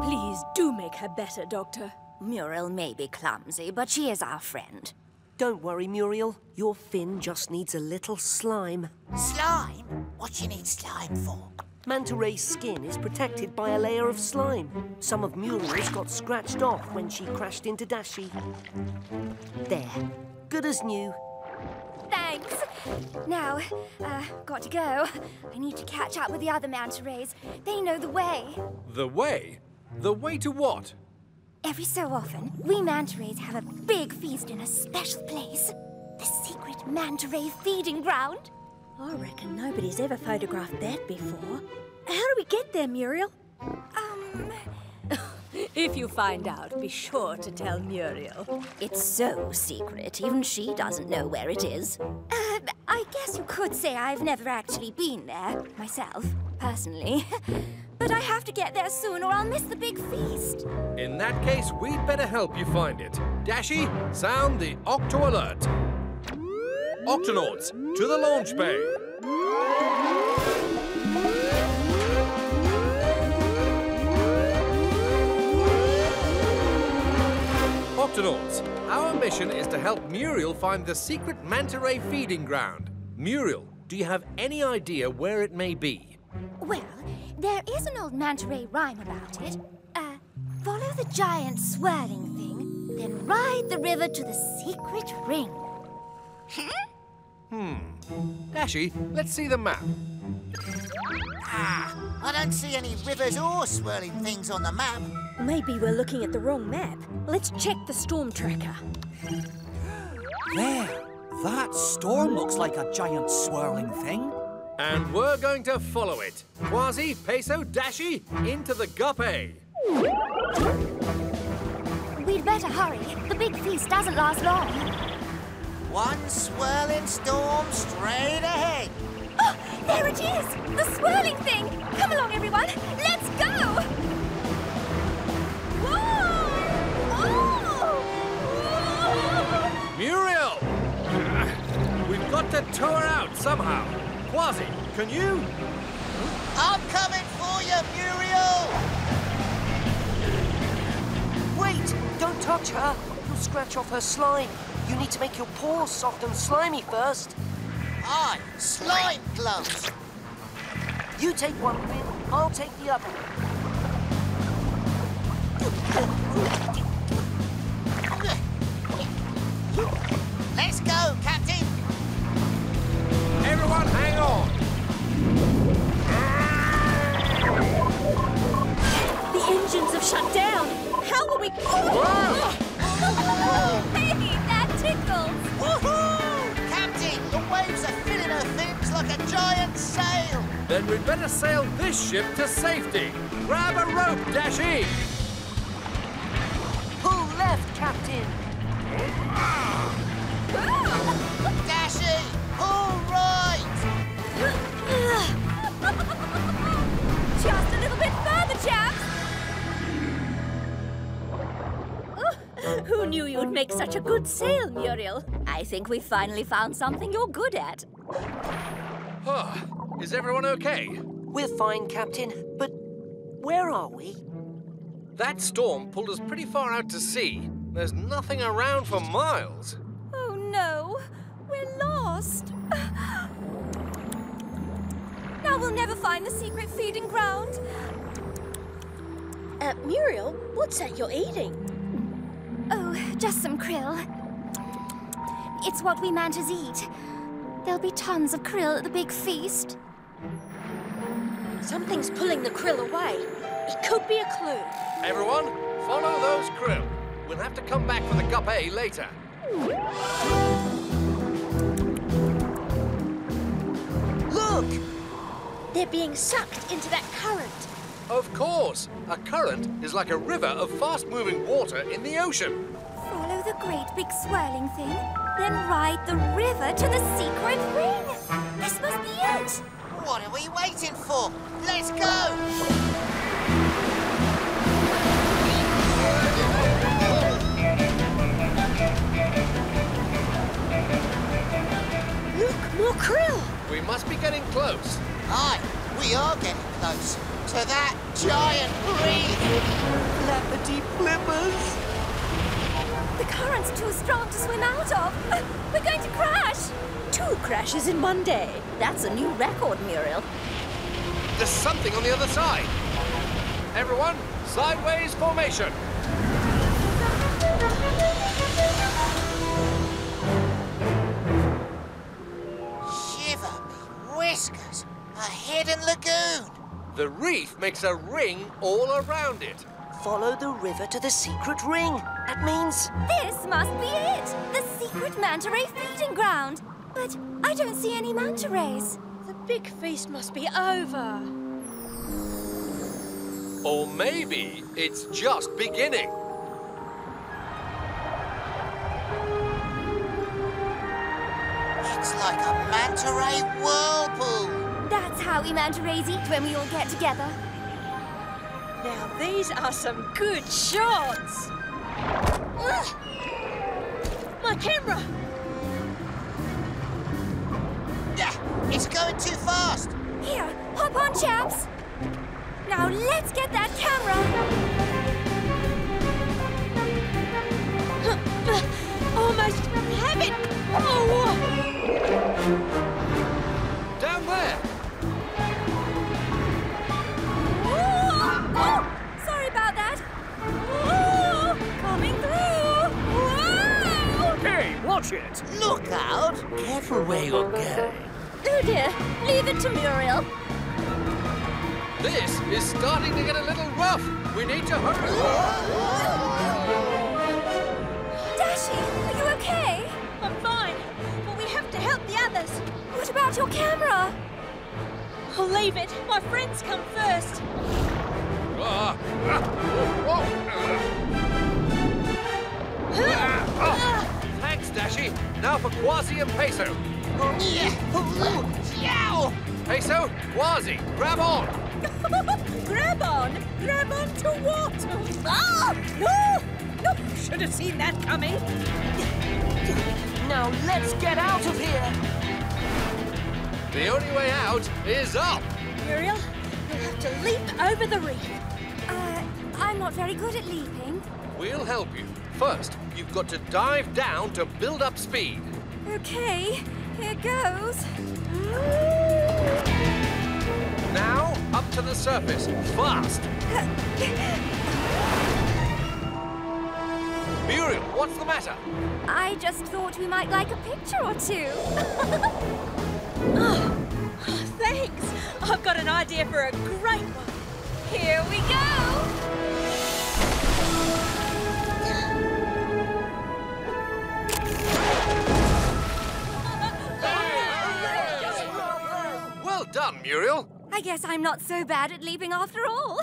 Please do make her better, Doctor. Muriel may be clumsy, but she is our friend. Don't worry, Muriel. Your fin just needs a little slime. Slime? What you need slime for? Manta ray's skin is protected by a layer of slime. Some of Muriel's got scratched off when she crashed into Dashi. There. Good as new. Thanks. Now, got to go. I need to catch up with the other manta rays. They know the way. The way? The way to what? Every so often, we manta rays have a big feast in a special place. The secret manta ray feeding ground. I reckon nobody's ever photographed that before. How do we get there, Muriel? If you find out, be sure to tell Muriel. It's so secret, even she doesn't know where it is. I guess you could say I've never actually been there, myself, personally. But I have to get there soon or I'll miss the big feast. In that case, we'd better help you find it. Dashi, sound the Octo alert. Octonauts, to the launch bay. Octonauts, our mission is to help Muriel find the secret manta ray feeding ground. Muriel, do you have any idea where it may be? Well, there is an old manta ray rhyme about it. Follow the giant swirling thing, then ride the river to the secret ring. Dashi, let's see the map. I don't see any rivers or swirling things on the map. Maybe we're looking at the wrong map. Let's check the storm tracker. There! That storm looks like a giant swirling thing. And we're going to follow it. Kwazii, Peso, Dashi, into the guppy. We'd better hurry. The big feast doesn't last long. One swirling storm straight ahead. Oh, there it is! The swirling thing! Come along, everyone. Let's go! Muriel! We've got to tow her out somehow. Kwazii, can you? I'm coming for you, Muriel! Wait! Don't touch her. You'll scratch off her slime. You need to make your paws soft and slimy first. Aye, slime gloves. You take one fin, I'll take the other. Let's go, Captain. Everyone, hang on. The engines have shut down. How will we... Hey, that tickles. Woohoo! Captain, the waves are filling her fins like a giant sail. Then we'd better sail this ship to safety. Grab a rope, Dashi. Pull left, Captain. Dashi, pull right. Just a little bit further, chaps. Who knew you'd make such a good sail, Muriel? I think we finally found something you're good at. Is everyone okay? We're fine, Captain, but where are we? That storm pulled us pretty far out to sea. There's nothing around for miles. Oh no, we're lost. Now we'll never find the secret feeding ground. Muriel, what's that you're eating? Oh, just some krill. It's what we mantas eat. There'll be tons of krill at the big feast. Something's pulling the krill away. It could be a clue. Everyone, follow those krill. We'll have to come back for the guppy later. Look! They're being sucked into that current. Of course. A current is like a river of fast-moving water in the ocean. Follow the great big swirling thing, then ride the river to the secret ring. This must be it. What are we waiting for? Let's go! Look, more krill! We must be getting close. Aye, we are getting close to that giant reef. Flappity flippers. The current's too strong to swim out of. We're going to crash. 2 crashes in one day. That's a new record, Muriel. There's something on the other side. Everyone, sideways formation. Shiver me whiskers. A hidden lagoon. The reef makes a ring all around it. Follow the river to the secret ring. That means... This must be it. The secret manta ray feeding ground. But I don't see any manta rays. The big feast must be over. Or maybe it's just beginning. It's like a manta ray whirlpool. That's how we manta rays eat when we all get together. Now these are some good shots. Ugh. My camera! It's going too fast. Here, hop on, chaps. Now let's get that camera. Almost have it. Oh! Down there. Oh, sorry about that. Oh, coming through. Whoa! Hey, watch it. Look out. Careful where you're going. Oh dear, leave it to Muriel. This is starting to get a little rough. We need to hurry. Dashi, are you okay? I'm fine, but we have to help the others. What about your camera? I'll leave it. My friends come first. Thanks, Dashi. Now for Kwazii and Peso. Peso, Kwazii, grab on. Grab on? Grab on to what? Ah! No! No! Should have seen that coming. Now let's get out of here. The only way out is up. Muriel, you'll have to leap over the reef. I'm not very good at leaping. We'll help you. First, you've got to dive down to build up speed. Okay, here goes. Now, up to the surface, fast. Muriel, what's the matter? I just thought we might like a picture or two. Oh, thanks. I've got an idea for a great one. Here we go. Well done, Muriel. I guess I'm not so bad at leaping after all.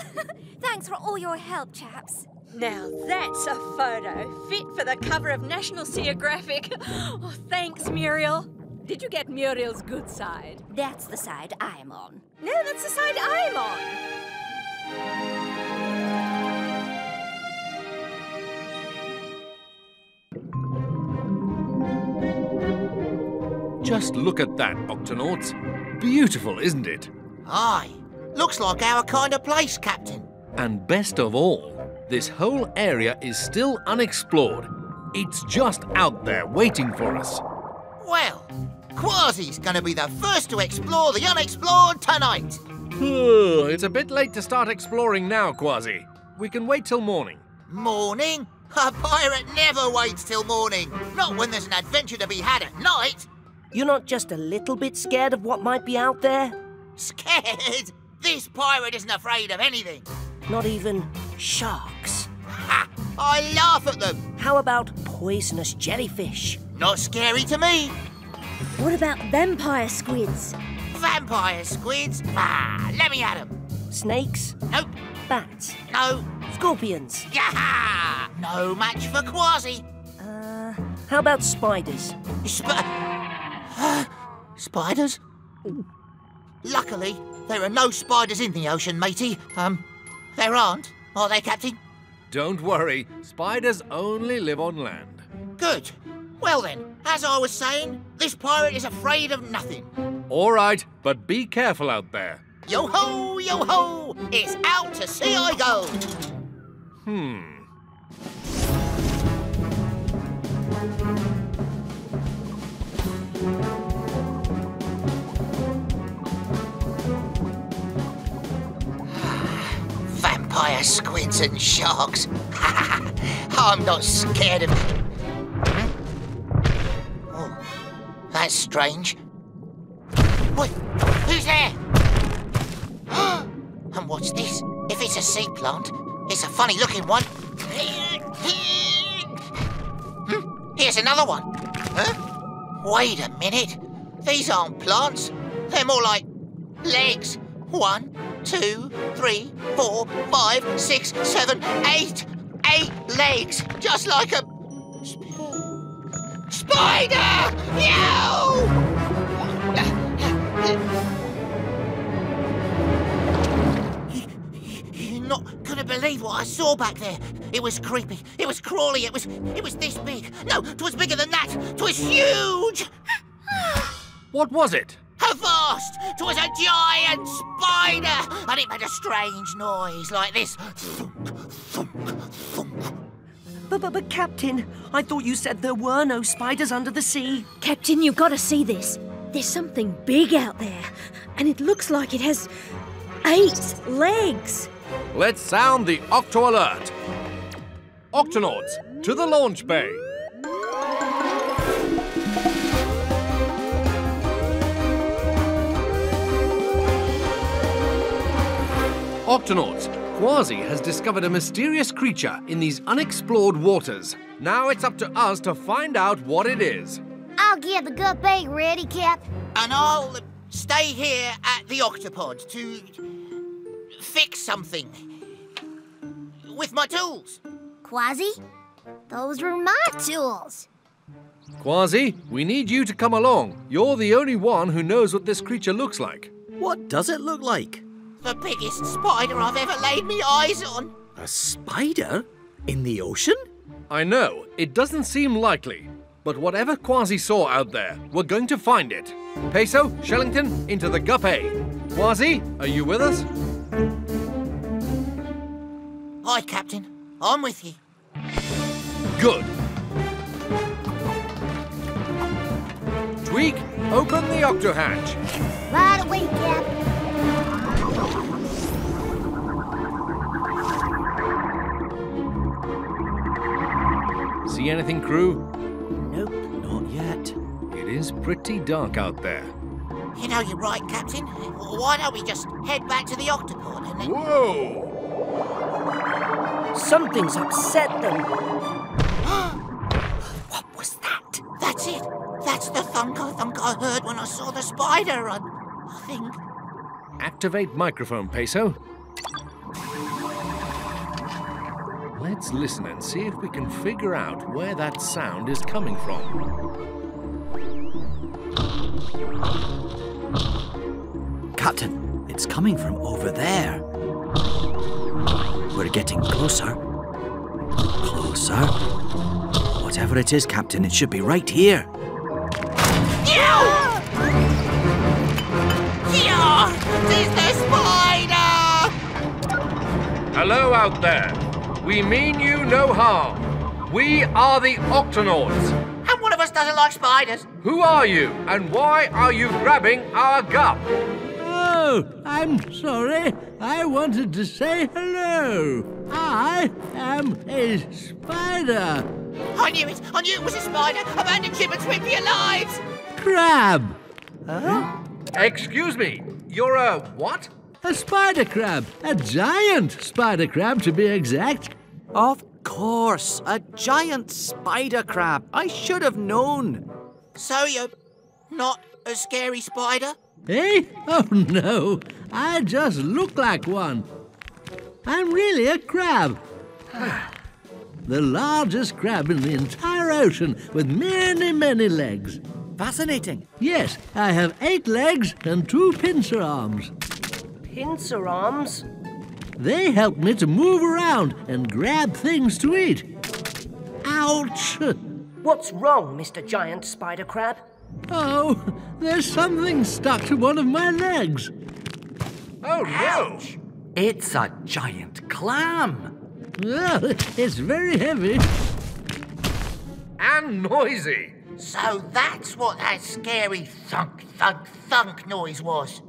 Thanks for all your help, chaps. Now that's a photo fit for the cover of National Geographic. Oh, thanks, Muriel. Did you get Muriel's good side? That's the side I'm on. No, that's the side I'm on. Just look at that, Octonauts. Beautiful, isn't it? Aye. Looks like our kind of place, Captain. And best of all, This whole area is still unexplored. It's just out there waiting for us. Well, Kwazii's gonna be the first to explore the unexplored tonight. It's a bit late to start exploring now, Kwazii. We can wait till morning. Morning? A pirate never waits till morning. Not when there's an adventure to be had at night. You're not just a little bit scared of what might be out there? Scared? This pirate isn't afraid of anything. Not even sharks? Ha! I laugh at them. How about poisonous jellyfish? Not scary to me. What about vampire squids? Vampire squids? Ah, let me at them. Snakes? Nope. Bats? No. Scorpions? Yaha! No match for Kwazii. How about spiders? Spiders? Luckily, there are no spiders in the ocean, matey. There aren't, are they, Captain? Don't worry, spiders only live on land. Good. Well then, as I was saying, this pirate is afraid of nothing. All right, but be careful out there. Yo-ho, yo-ho! It's out to sea I go! Vampire squids and sharks. I'm not scared of it. Oh, that's strange. Wait, who's there? And what's this? If it's a sea plant, it's a funny looking one. Here's another one. Huh? Wait a minute. These aren't plants. They're more like legs. 1, 2, 3, 4, 5, 6, 7, 8. 8 legs. Just like a spider! Yow! You're not gonna believe what I saw back there. It was creepy. It was crawly. It was this big. No, 'twas bigger than that. 'Twas huge. What was it? Avast! 'Twas a giant spider, and it made a strange noise like this. Thunk, thunk, thunk. But Captain, I thought you said there were no spiders under the sea. Captain, you've got to see this. There's something big out there, and it looks like it has 8 legs. Let's sound the Octo Alert. Octonauts, to the launch bay. Octonauts, Kwazii has discovered a mysterious creature in these unexplored waters. Now it's up to us to find out what it is. I'll get the gut bait ready, Cap. And I'll stay here at the Octopod to fix something with my tools. Kwazii, those were my tools. Kwazii, we need you to come along. You're the only one who knows what this creature looks like. What does it look like? The biggest spider I've ever laid me eyes on. A spider? In the ocean? I know, it doesn't seem likely. But whatever Kwazii saw out there, we're going to find it. Peso, Shellington, into the guppy. Kwazii, are you with us? Aye, Captain. I'm with you. Good. Tweak, open the octo hatch. Right away, Cap. See anything, crew? Nope, not yet. It is pretty dark out there. You know, you're right, Captain. Why don't we just head back to the Octopod and then... Whoa! Something's upset them. What was that? That's it. That's the thunk I heard when I saw the spider, I think. Activate microphone, Peso. Let's listen and see if we can figure out where that sound is coming from. Captain, it's coming from over there. We're getting closer. Closer. Whatever it is, Captain, it should be right here. Yeah! It's the spider! Hello out there. We mean you no harm. We are the Octonauts. And one of us doesn't like spiders. Who are you, and why are you grabbing our gup? Oh, I'm sorry. I wanted to say hello. I am a spider. I knew it. I knew it was a spider. Abandon ship and swim for your lives. Crab. Huh? Excuse me. You're a what? A spider crab. A giant spider crab, to be exact. Of course, a giant spider crab. I should have known. So you're not a scary spider? Eh? Oh, no. I just look like one. I'm really a crab. The largest crab in the entire ocean with many, many legs. Fascinating. Yes, I have 8 legs and 2 pincer arms. Pincer arms? They help me to move around and grab things to eat. Ouch! What's wrong, Mr. Giant Spider Crab? Oh, there's something stuck to one of my legs. Oh, no! It's a giant clam. Well, it's very heavy. And noisy. So that's what that scary thunk, thunk, thunk noise was.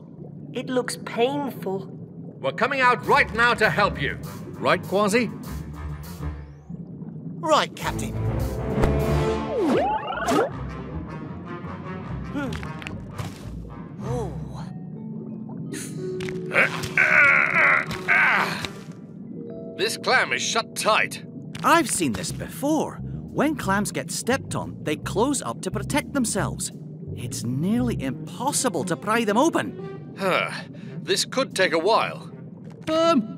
It looks painful. We're coming out right now to help you. Right, Kwazii? Right, Captain. Oh. This clam is shut tight. I've seen this before. When clams get stepped on, they close up to protect themselves. It's nearly impossible to pry them open. This could take a while.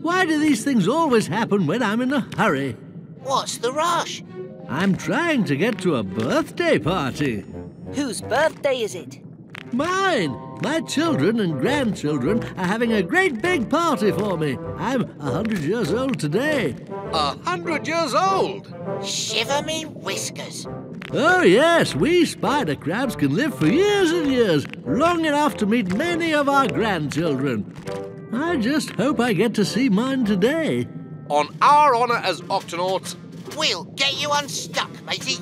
Why do these things always happen when I'm in a hurry? What's the rush? I'm trying to get to a birthday party. Whose birthday is it? Mine! My children and grandchildren are having a great big party for me. I'm 100 years old today. 100 years old? Shiver me whiskers. Oh, yes, we spider crabs can live for years and years, long enough to meet many of our grandchildren. I just hope I get to see mine today. On our honour as Octonauts, we'll get you unstuck, matey.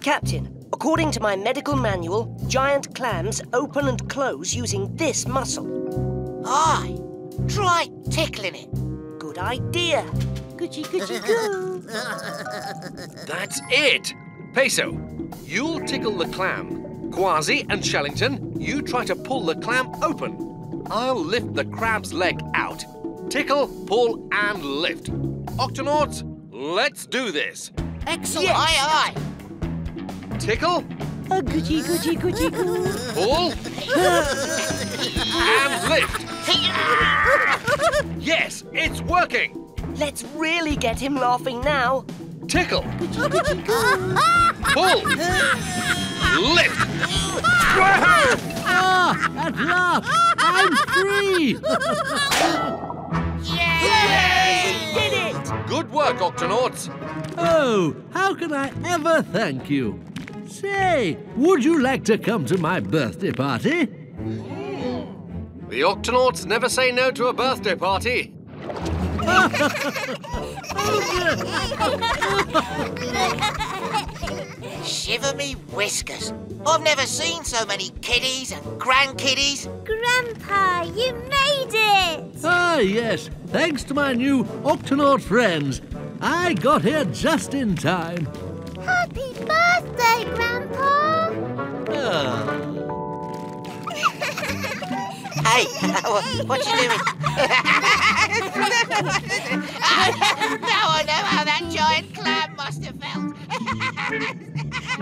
Captain, according to my medical manual, giant clams open and close using this muscle. Aye. Try tickling it. Good idea. Goody, goody, goo. That's it. Peso, you'll tickle the clam. Kwazii and Shellington, you try to pull the clam open. I'll lift the crab's leg out. Tickle, pull, and lift. Octonauts, let's do this. Excellent. Yes. Aye, aye. Tickle. Goody, goody, goody, goo. Pull. And lift. Yes, it's working. Let's really get him laughing now. Tickle. Goody, goody, goo. Pull. Lift. At last, I'm free. Yay! Did it! Good work, Octonauts. Oh, how can I ever thank you? Say, would you like to come to my birthday party? The Octonauts never say no to a birthday party. Shiver me whiskers. I've never seen so many kiddies and grandkiddies. Grandpa, you made it! Ah, yes. Thanks to my new Octonaut friends. I got here just in time. Happy birthday, Grandpa! Hey, what you doing? Now I know how that giant clam must have felt.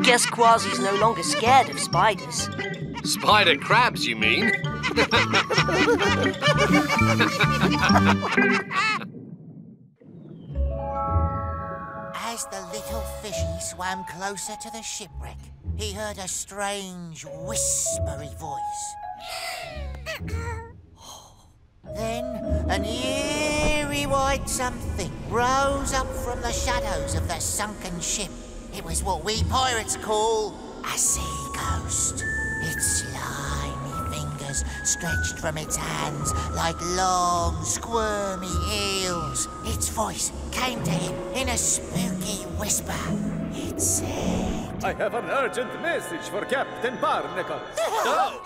Guess Kwazii's no longer scared of spiders. Spider crabs, you mean? As the little fishy swam closer to the shipwreck, he heard a strange, whispery voice. Then an eerie grey-white something rose up from the shadows of the sunken ship. It was what we pirates call a sea ghost. Its slimy fingers stretched from its hands like long, squirmy eels. Its voice came to him in a spooky whisper. It said, I have an urgent message for Captain Barnacles. Oh!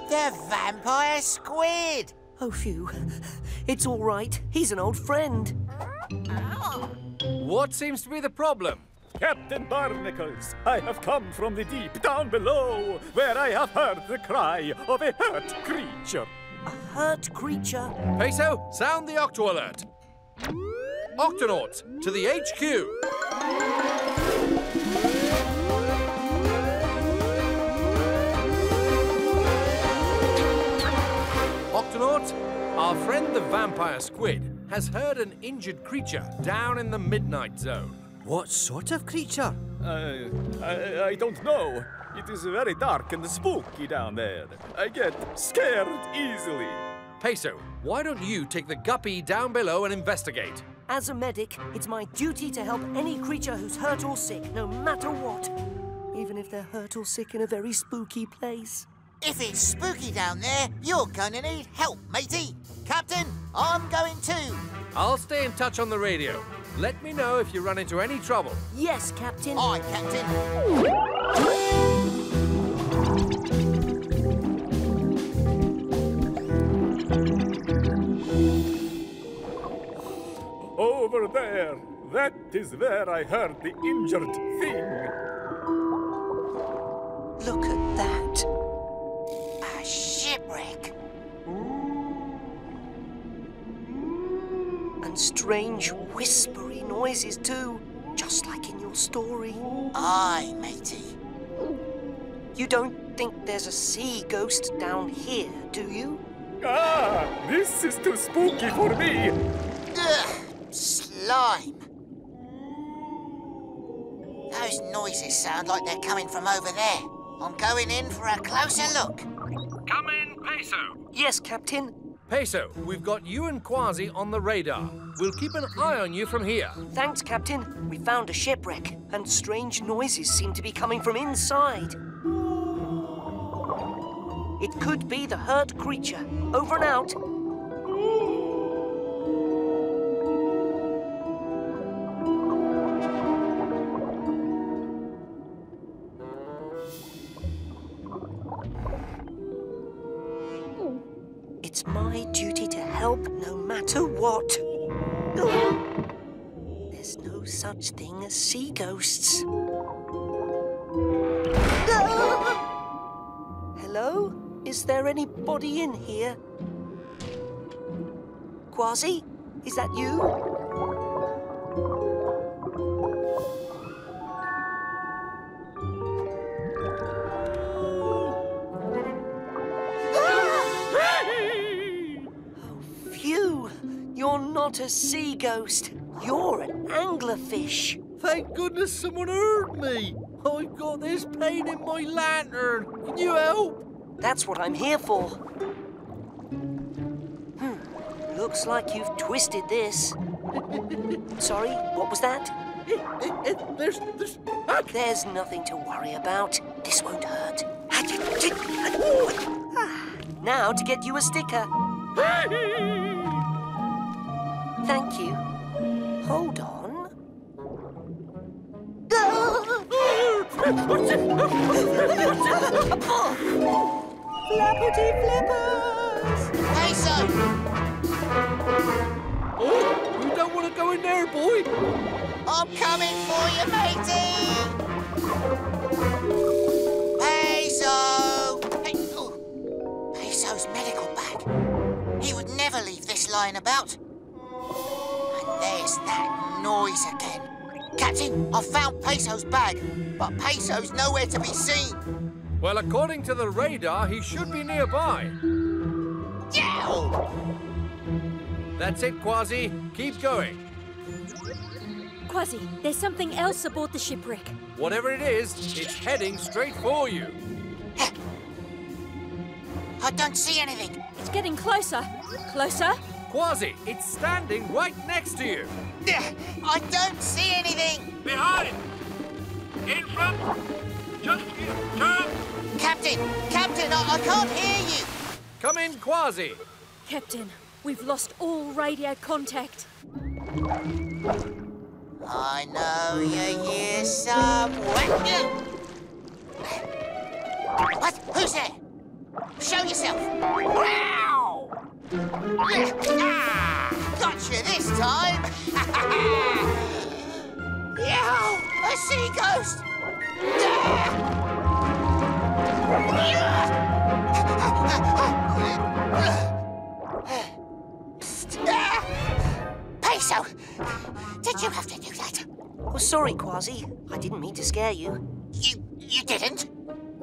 The vampire squid! Oh, phew. It's all right. He's an old friend. What seems to be the problem? Captain Barnacles, I have come from the deep down below, where I have heard the cry of a hurt creature. A hurt creature? Peso, sound the Octo alert. Octonauts, to the HQ. Octonauts, our friend the vampire squid has heard an injured creature down in the midnight zone. What sort of creature? I don't know. It is very dark and spooky down there. I get scared easily. Peso, why don't you take the guppy down below and investigate? As a medic, it's my duty to help any creature who's hurt or sick, no matter what. Even if they're hurt or sick in a very spooky place. If it's spooky down there, you're going to need help, matey. Captain, I'm going too. I'll stay in touch on the radio. Let me know if you run into any trouble. Yes, Captain. Aye, Captain. Over there. That is where I heard the injured thing. Look at that. A shipwreck. And strange whispery noises too, just like in your story. Aye, matey. You don't think there's a sea ghost down here, do you? Ah, this is too spooky for me. Ugh, slime. Those noises sound like they're coming from over there. I'm going in for a closer look. Come in, Peso. Yes, Captain. Peso, we've got you and Kwazii on the radar. We'll keep an eye on you from here. Thanks, Captain. We found a shipwreck, and strange noises seem to be coming from inside. It could be the hurt creature. Over and out. It's my duty to help no matter what. There's no such thing as sea ghosts. Hello? Is there anybody in here? Kwazii? Is that you? You're not a sea ghost. You're an anglerfish. Thank goodness someone heard me. I've got this pain in my lantern. Can you help? That's what I'm here for. Looks like you've twisted this. Sorry, what was that? There's nothing to worry about. This won't hurt. Now to get you a sticker. Thank you. Hold on. Flappity flippers! Peso! Oh, you don't want to go in there, boy. I'm coming for you, matey! Peso! Hey, oh. Peso's medical bag. He would never leave this lying about. And there's that noise again. Captain, I found Peso's bag, but Peso's nowhere to be seen. Well, according to the radar, he should be nearby. Yow! That's it, Kwazii. Keep going. Kwazii, there's something else aboard the shipwreck. Whatever it is, it's heading straight for you. I don't see anything. It's getting closer. Closer. Kwazii, it's standing right next to you. I don't see anything. Behind! In front! Just turn! Captain, I can't hear you. Come in, Kwazii. Captain, we've lost all radio contact. I know you're here somewhere. What? Who's there? Show yourself. Wow! Gotcha this time. Yow! A sea ghost! Peso! Did you have to do that? Oh, sorry, Kwazii. I didn't mean to scare you. You didn't?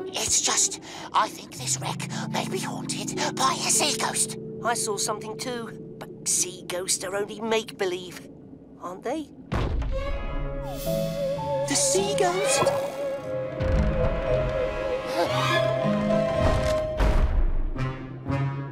It's just, I think this wreck may be haunted by a sea ghost. I saw something too, but sea ghosts are only make-believe, aren't they? The sea ghost?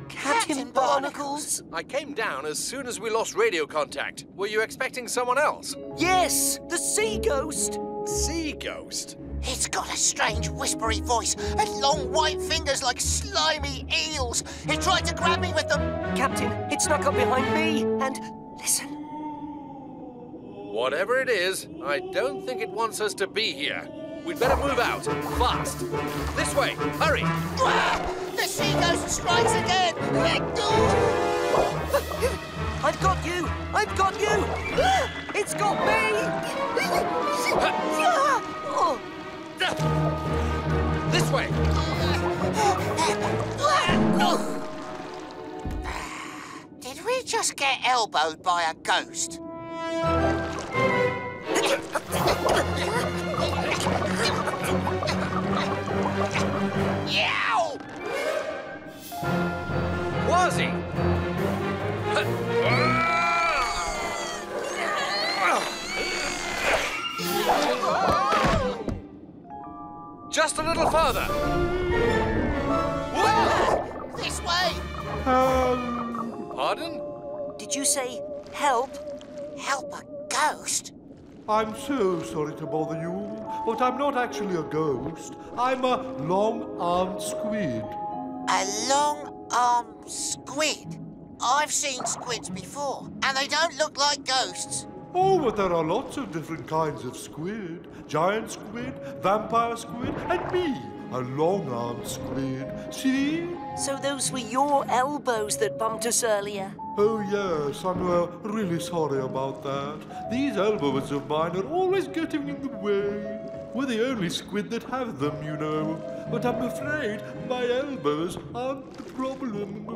Captain Barnacles? I came down as soon as we lost radio contact. Were you expecting someone else? Yes, the sea ghost. Sea ghost? It's got a strange whispery voice and long white fingers like slimy eels. It tried to grab me with them. Captain, it snuck up behind me and... listen. Whatever it is, I don't think it wants us to be here. We'd better move out, fast. This way, hurry. The sea ghost strikes again. I've got you! I've got you! It's got me! This way! Did we just get elbowed by a ghost? Yow! Kwazii! Just a little further. Whoa! This way! Pardon? Did you say help? Help a ghost? I'm so sorry to bother you, but I'm not actually a ghost. I'm a long-armed squid. A long-armed squid? I've seen squids before, and they don't look like ghosts. Oh, but there are lots of different kinds of squid. Giant squid, vampire squid, and me, a long-armed squid. See? So those were your elbows that bumped us earlier? Oh, yes, I'm really sorry about that. These elbows of mine are always getting in the way. We're the only squid that have them, you know. But I'm afraid my elbows aren't the problem.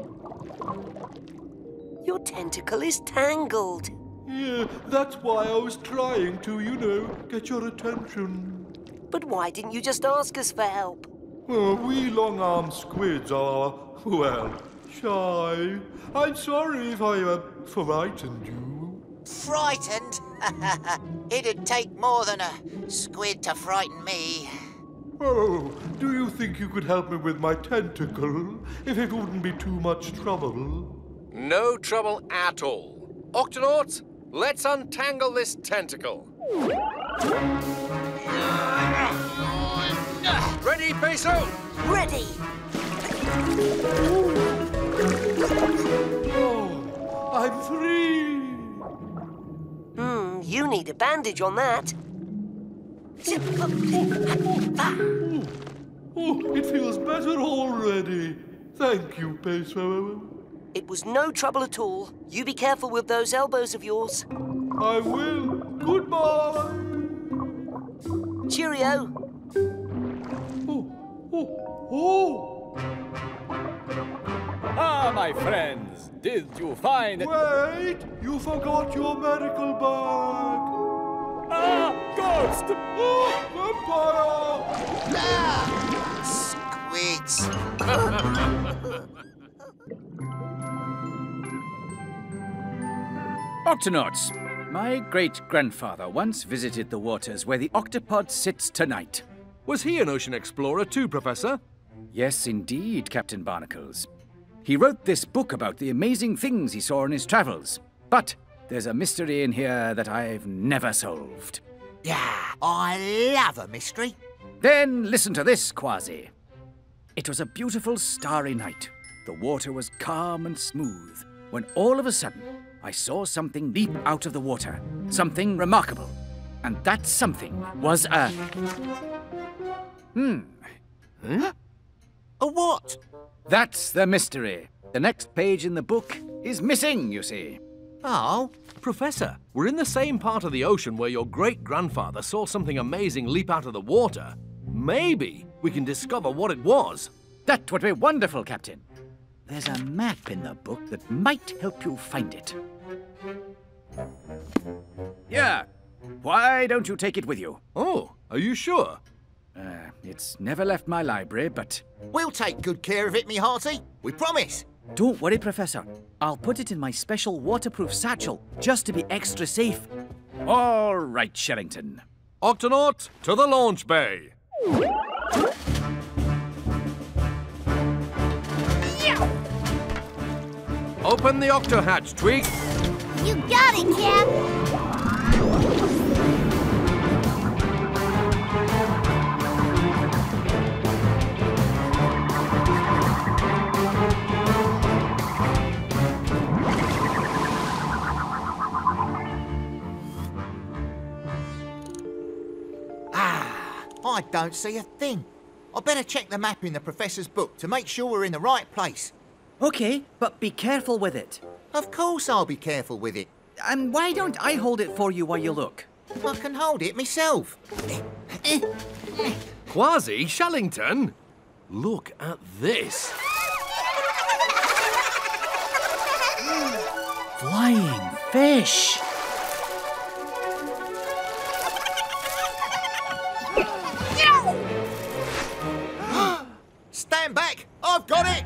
Your tentacle is tangled. Yeah, that's why I was trying to, you know, get your attention. But why didn't you just ask us for help? Oh, we long-armed squids are, well, shy. I'm sorry if I frightened you. Frightened? It'd take more than a squid to frighten me. Oh, do you think you could help me with my tentacle, if it wouldn't be too much trouble? No trouble at all. Octonauts, let's untangle this tentacle. Ready, Peso? Ready! Oh, I'm free! You need a bandage on that. Oh, it feels better already. Thank you, Peso. It was no trouble at all. You be careful with those elbows of yours. I will. Goodbye. Cheerio. Oh! Ah, my friends, did you find... Wait! You forgot your medical bag! Ah, ghost! Oh, vampire! Squids. Octonauts, my great-grandfather once visited the waters where the Octopod sits tonight. Was he an ocean explorer too, Professor? Yes, indeed, Captain Barnacles. He wrote this book about the amazing things he saw in his travels. But there's a mystery in here that I've never solved. Yeah, I love a mystery. Then listen to this, Kwazii. It was a beautiful starry night. The water was calm and smooth, when all of a sudden I saw something leap out of the water. Something remarkable. And that something was a... Huh? A what? That's the mystery. The next page in the book is missing, you see. Oh, Professor, we're in the same part of the ocean where your great-grandfather saw something amazing leap out of the water. Maybe we can discover what it was. That would be wonderful, Captain. There's a map in the book that might help you find it. Yeah. Why don't you take it with you? Oh, are you sure? It's never left my library, but... We'll take good care of it, me hearty. We promise. Don't worry, Professor. I'll put it in my special waterproof satchel, just to be extra safe. All right, Shellington. Octonauts, to the launch bay. Open the octo hatch, Tweak. You got it, Cap. I don't see a thing. I better check the map in the professor's book to make sure we're in the right place. Okay, but be careful with it. Of course I'll be careful with it. And why don't I hold it for you while you look? I can hold it myself. Kwazii, Shellington, look at this. Flying fish. Stand back! I've got it!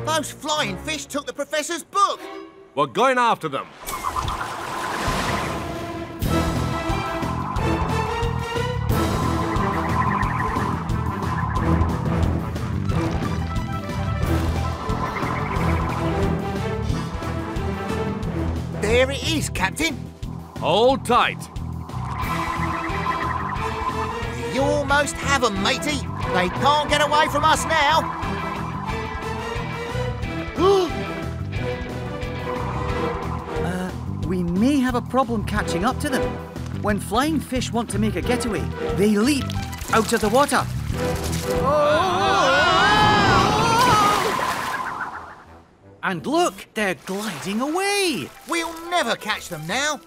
Those flying fish took the professor's book! We're going after them. There it is, Captain. Hold tight. You almost have them, matey. They can't get away from us now. We may have a problem catching up to them. When flying fish want to make a getaway, they leap out of the water. And look, they're gliding away. We'll never catch them now.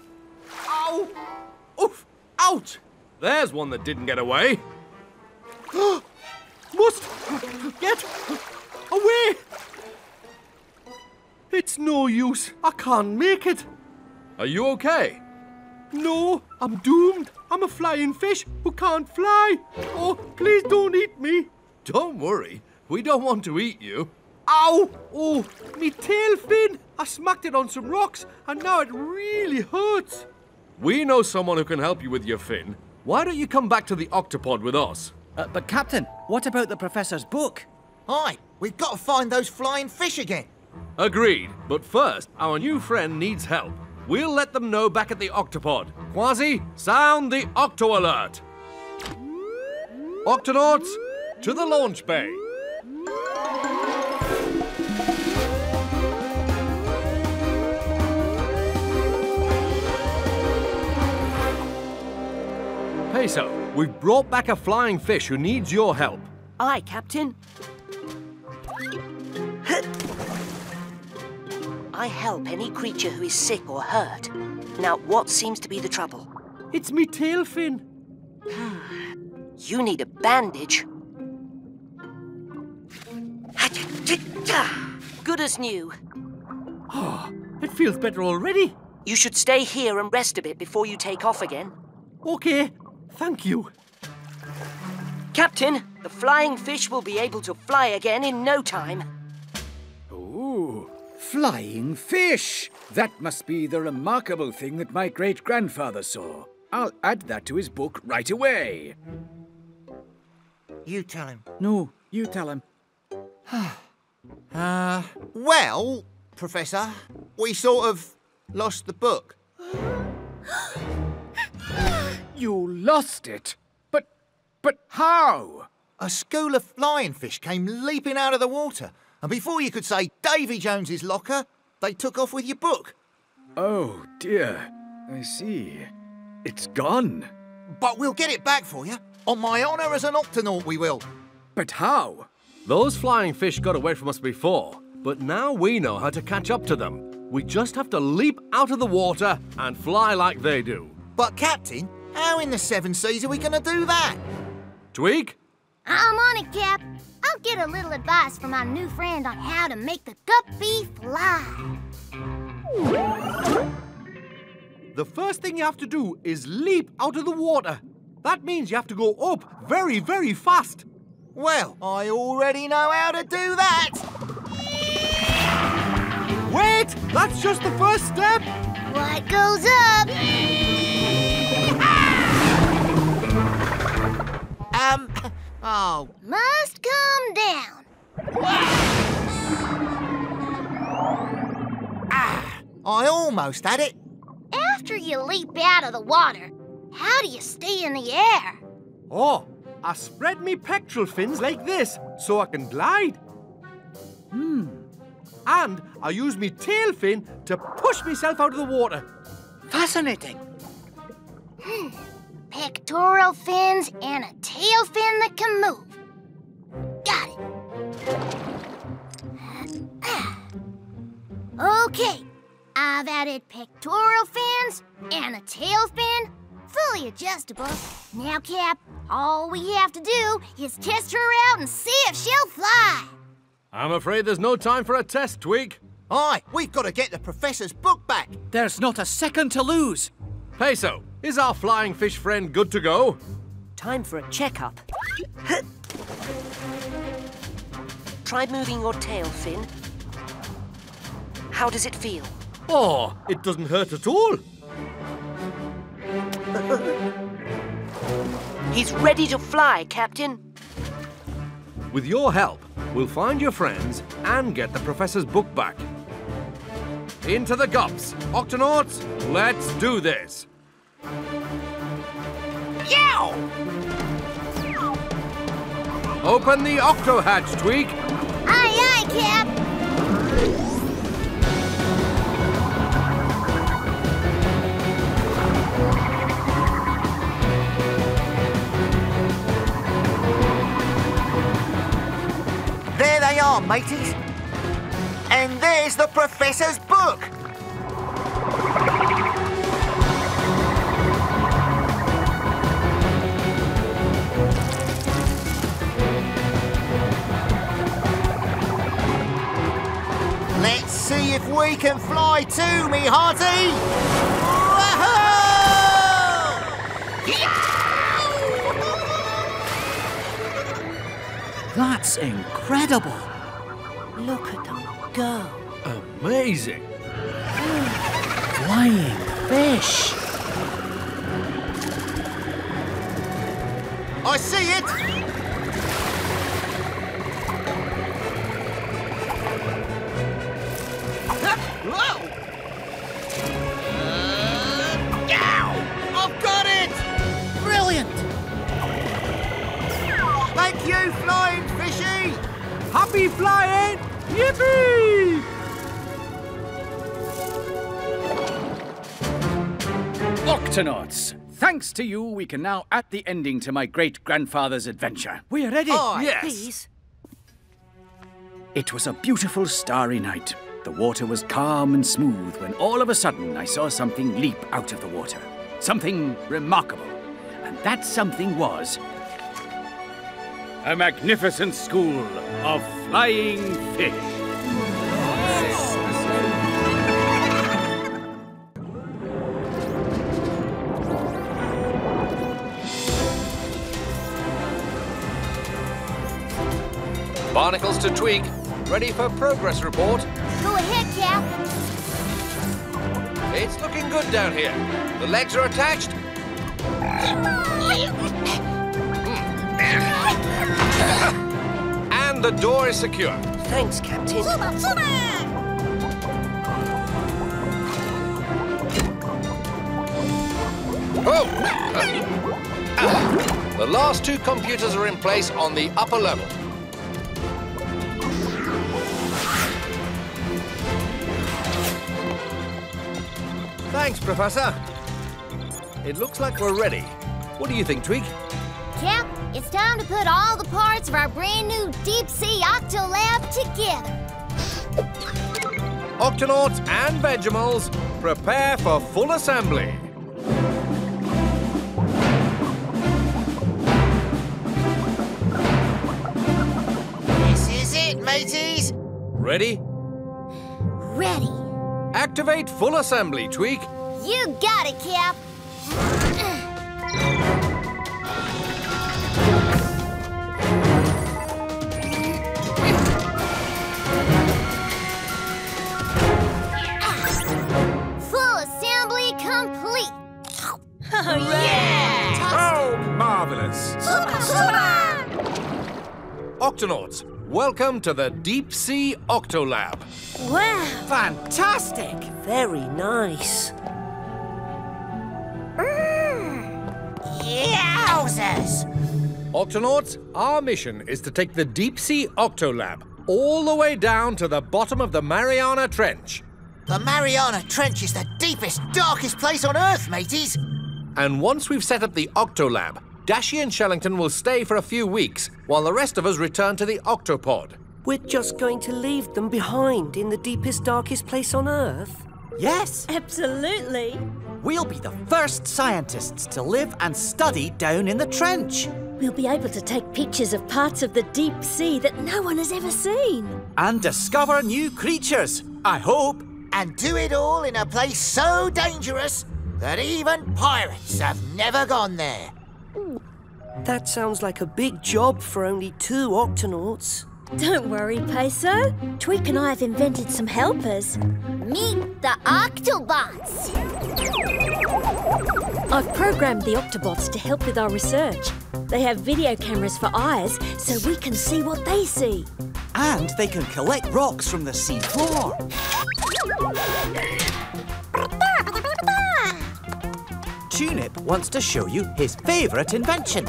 Ow! Oof! Ouch! There's one that didn't get away. Must get away! It's no use. I can't make it. Are you okay? No, I'm doomed. I'm a flying fish who can't fly. Oh, please don't eat me. Don't worry. We don't want to eat you. Ow! Oh, me tail fin! I smacked it on some rocks and now it really hurts. We know someone who can help you with your fin. Why don't you come back to the Octopod with us? But Captain, what about the Professor's book? Aye, we've got to find those flying fish again. Agreed, but first, our new friend needs help. We'll let them know back at the Octopod. Kwazii, sound the Octo Alert! Octonauts, to the launch bay. Peso, we've brought back a flying fish who needs your help. Aye, Captain. I help any creature who is sick or hurt. Now, what seems to be the trouble? It's me tail fin. You need a bandage. Good as new. Oh, it feels better already. You should stay here and rest a bit before you take off again. Okay, thank you. Captain, the flying fish will be able to fly again in no time. Ooh, flying fish! That must be the remarkable thing that my great-grandfather saw. I'll add that to his book right away. You tell him. No, you tell him. Well, Professor, we sort of lost the book. You lost it? But how? A school of flying fish came leaping out of the water, and before you could say Davy Jones's locker, they took off with your book. Oh, dear. I see. It's gone. But we'll get it back for you. On my honour as an Octonaut, we will. But how? Those flying fish got away from us before, but now we know how to catch up to them. We just have to leap out of the water and fly like they do. But, Captain, how in the seven seas are we going to do that? Tweak? I'm on it, Cap. I'll get a little advice from my new friend on how to make the guppy fly. The first thing you have to do is leap out of the water. That means you have to go up very, very fast. Well, I already know how to do that. Wait, that's just the first step. What goes up? Must come down. I almost had it. After you leap out of the water, how do you stay in the air? Oh, I spread me pectoral fins like this so I can glide. And I use me tail fin to push myself out of the water. Fascinating. Pectoral fins and a tail fin that can move. Got it. Okay, I've added pectoral fins and a tail fin, fully adjustable. Now, Cap, all we have to do is test her out and see if she'll fly. I'm afraid there's no time for a test, Tweak. Aye, we've got to get the Professor's book back. There's not a second to lose. Peso, is our flying fish friend good to go? Time for a checkup. Try moving your tail fin. How does it feel? Oh, it doesn't hurt at all. He's ready to fly, Captain. With your help, we'll find your friends and get the Professor's book back. Into the gups. Octonauts, let's do this. Yow! Open the octo hatch, Tweak. Aye, aye, Cap. There they are, mateys. And there's the Professor's book. Let's see if we can fly too, me hearty. That's incredible. Look at them go. Amazing. Flying fish. I see it. Whoa! I've got it! Brilliant. Thank you, flying fishy. Happy flying! Yippee! Octonauts, thanks to you, we can now add the ending to my great-grandfather's adventure. We're ready. Oh, yes. Please. It was a beautiful starry night. The water was calm and smooth when all of a sudden I saw something leap out of the water. Something remarkable. And that something was a magnificent school of flying fish. Barnacles to Tweak. Ready for progress report. Go ahead, Cap. It's looking good down here. The legs are attached. And the door is secure. Thanks, Captain. Oh! The last two computers are in place on the upper level. Thanks, Professor. It looks like we're ready. What do you think, Tweak? Cap, it's time to put all the parts of our brand new Deep Sea Octolab together. Octonauts and Vegemals, prepare for full assembly. This is it, mateys. Ready? Ready. Activate full assembly, Tweak. You got it, Cap. Full assembly complete. Oh, yeah! Oh, marvelous. Octonauts, welcome to the Deep Sea Octolab. Wow! Fantastic! Very nice. Yowzers! Octonauts, our mission is to take the Deep Sea Octolab all the way down to the bottom of the Mariana Trench. The Mariana Trench is the deepest, darkest place on Earth, mateys. And once we've set up the Octolab, Dashie and Shellington will stay for a few weeks while the rest of us return to the Octopod. We're just going to leave them behind in the deepest, darkest place on Earth? Yes. Absolutely. We'll be the first scientists to live and study down in the trench. We'll be able to take pictures of parts of the deep sea that no one has ever seen. And discover new creatures, I hope. And do it all in a place so dangerous that even pirates have never gone there. That sounds like a big job for only 2 Octonauts. Don't worry, Peso. Tweak and I have invented some helpers. Meet the Octobots. I've programmed the Octobots to help with our research. They have video cameras for eyes, so we can see what they see. And they can collect rocks from the sea floor. Tunip wants to show you his favourite invention.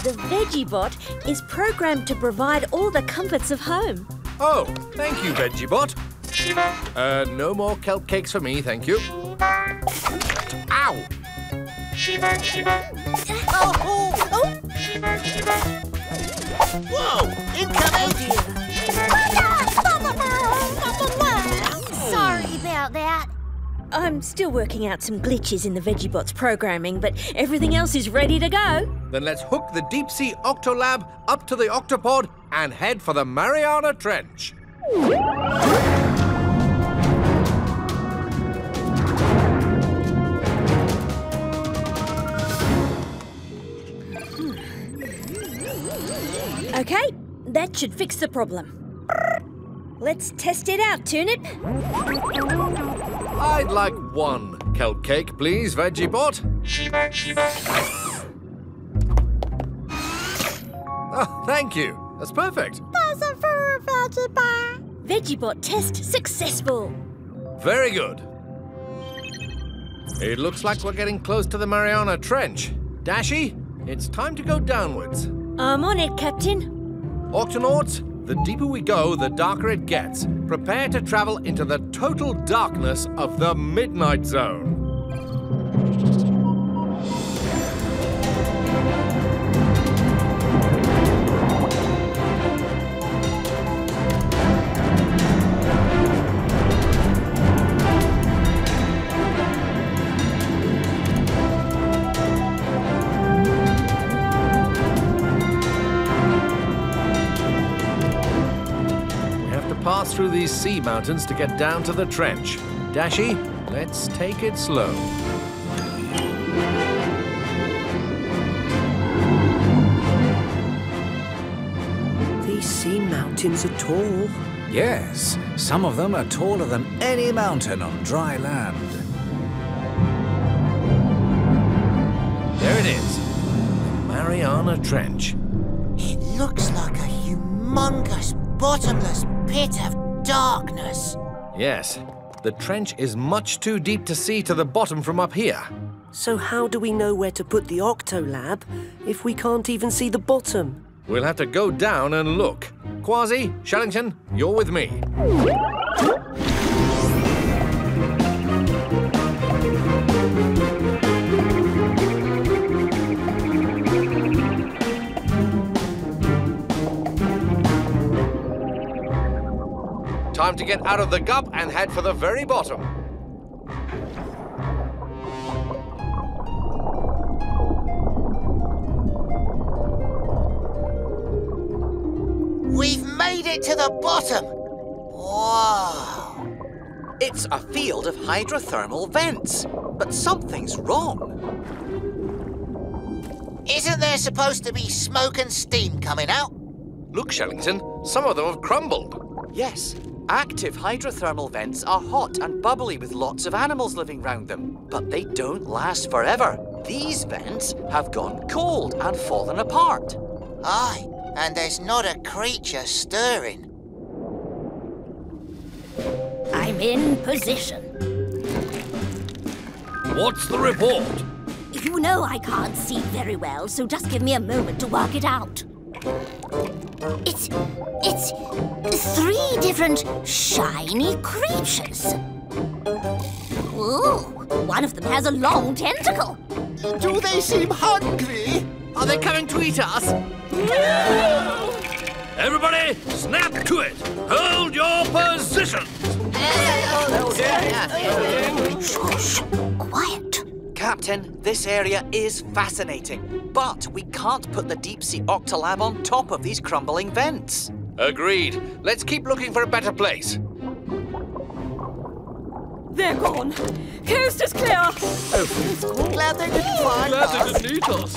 The Veggiebot is programmed to provide all the comforts of home. Oh, thank you, Veggiebot. No more kelp cakes for me, thank you. Ow! Whoa! Incoming! Sorry about that. I'm still working out some glitches in the Veggiebot's programming, but everything else is ready to go. Then let's hook the Deep Sea Octolab up to the Octopod and head for the Mariana Trench. Okay, that should fix the problem. Let's test it out, Tunip. I'd like 1 kelp cake, please, Veggiebot. Oh, thank you. That's perfect. Veggiebot test successful. Very good. It looks like we're getting close to the Mariana Trench. Dashie, it's time to go downwards. I'm on it, Captain. Octonauts, the deeper we go, the darker it gets. Prepare to travel into the total darkness of the Midnight Zone. Pass through these sea mountains to get down to the trench. Dashie, let's take it slow. These sea mountains are tall. Yes, some of them are taller than any mountain on dry land. There it is. The Mariana Trench. It looks like a humongous, bottomless pit of darkness. Yes, the trench is much too deep to see to the bottom from up here. So how do we know where to put the Octolab if we can't even see the bottom? We'll have to go down and look. Kwazii, Shellington, you're with me. Time to get out of the gup and head for the very bottom. We've made it to the bottom. Whoa. It's a field of hydrothermal vents, but something's wrong. Isn't there supposed to be smoke and steam coming out? Look, Shellington, some of them have crumbled. Yes, active hydrothermal vents are hot and bubbly with lots of animals living round them, but they don't last forever. These vents have gone cold and fallen apart. Aye, and there's not a creature stirring. I'm in position. What's the report? You know I can't see very well, so just give me a moment to work it out. It's 3 different shiny creatures. Ooh, one of them has a long tentacle. Do they seem hungry? Are they coming to eat us? Everybody, snap to it. Hold your positions. Quiet. Captain, this area is fascinating, but we can't put the deep-sea Octolab on top of these crumbling vents. Agreed. Let's keep looking for a better place. They're gone. Coast is clear. Glad they didn't find Glad us. they didn't eat us.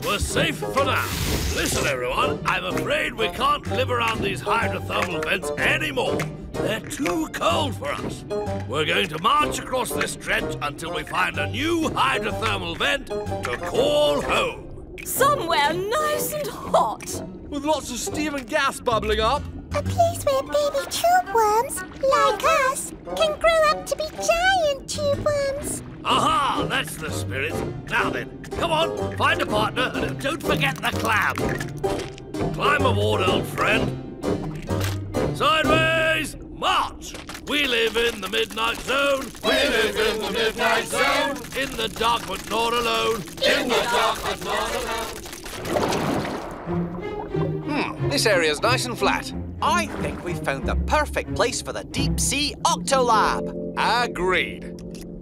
We're safe for now. Listen, everyone, I'm afraid we can't live around these hydrothermal vents anymore. They're too cold for us. We're going to march across this trench until we find a new hydrothermal vent to call home. Somewhere nice and hot. With lots of steam and gas bubbling up. A place where baby tube worms, like us, can grow up to be giant tube worms. Aha! That's the spirit. Now then, come on, find a partner and don't forget the clam. Climb aboard, old friend. Sideways, march! We live in the midnight zone. We live in the midnight zone. In the dark but not alone. In the dark but not alone. This area's nice and flat. I think we've found the perfect place for the deep-sea Octolab. Agreed.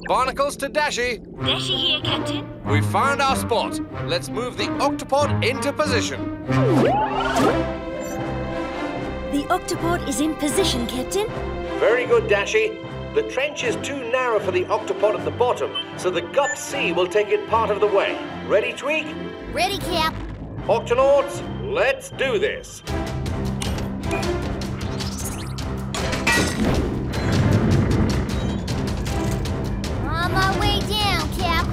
Barnacles to Dashi. Dashi here, Captain. We found our spot. Let's move the Octopod into position. The Octopod is in position, Captain. Very good, Dashi. The trench is too narrow for the Octopod at the bottom, so the Gup Sea will take it part of the way. Ready, Tweak? Ready, Cap. Octonauts, let's do this. On my way down, Cap.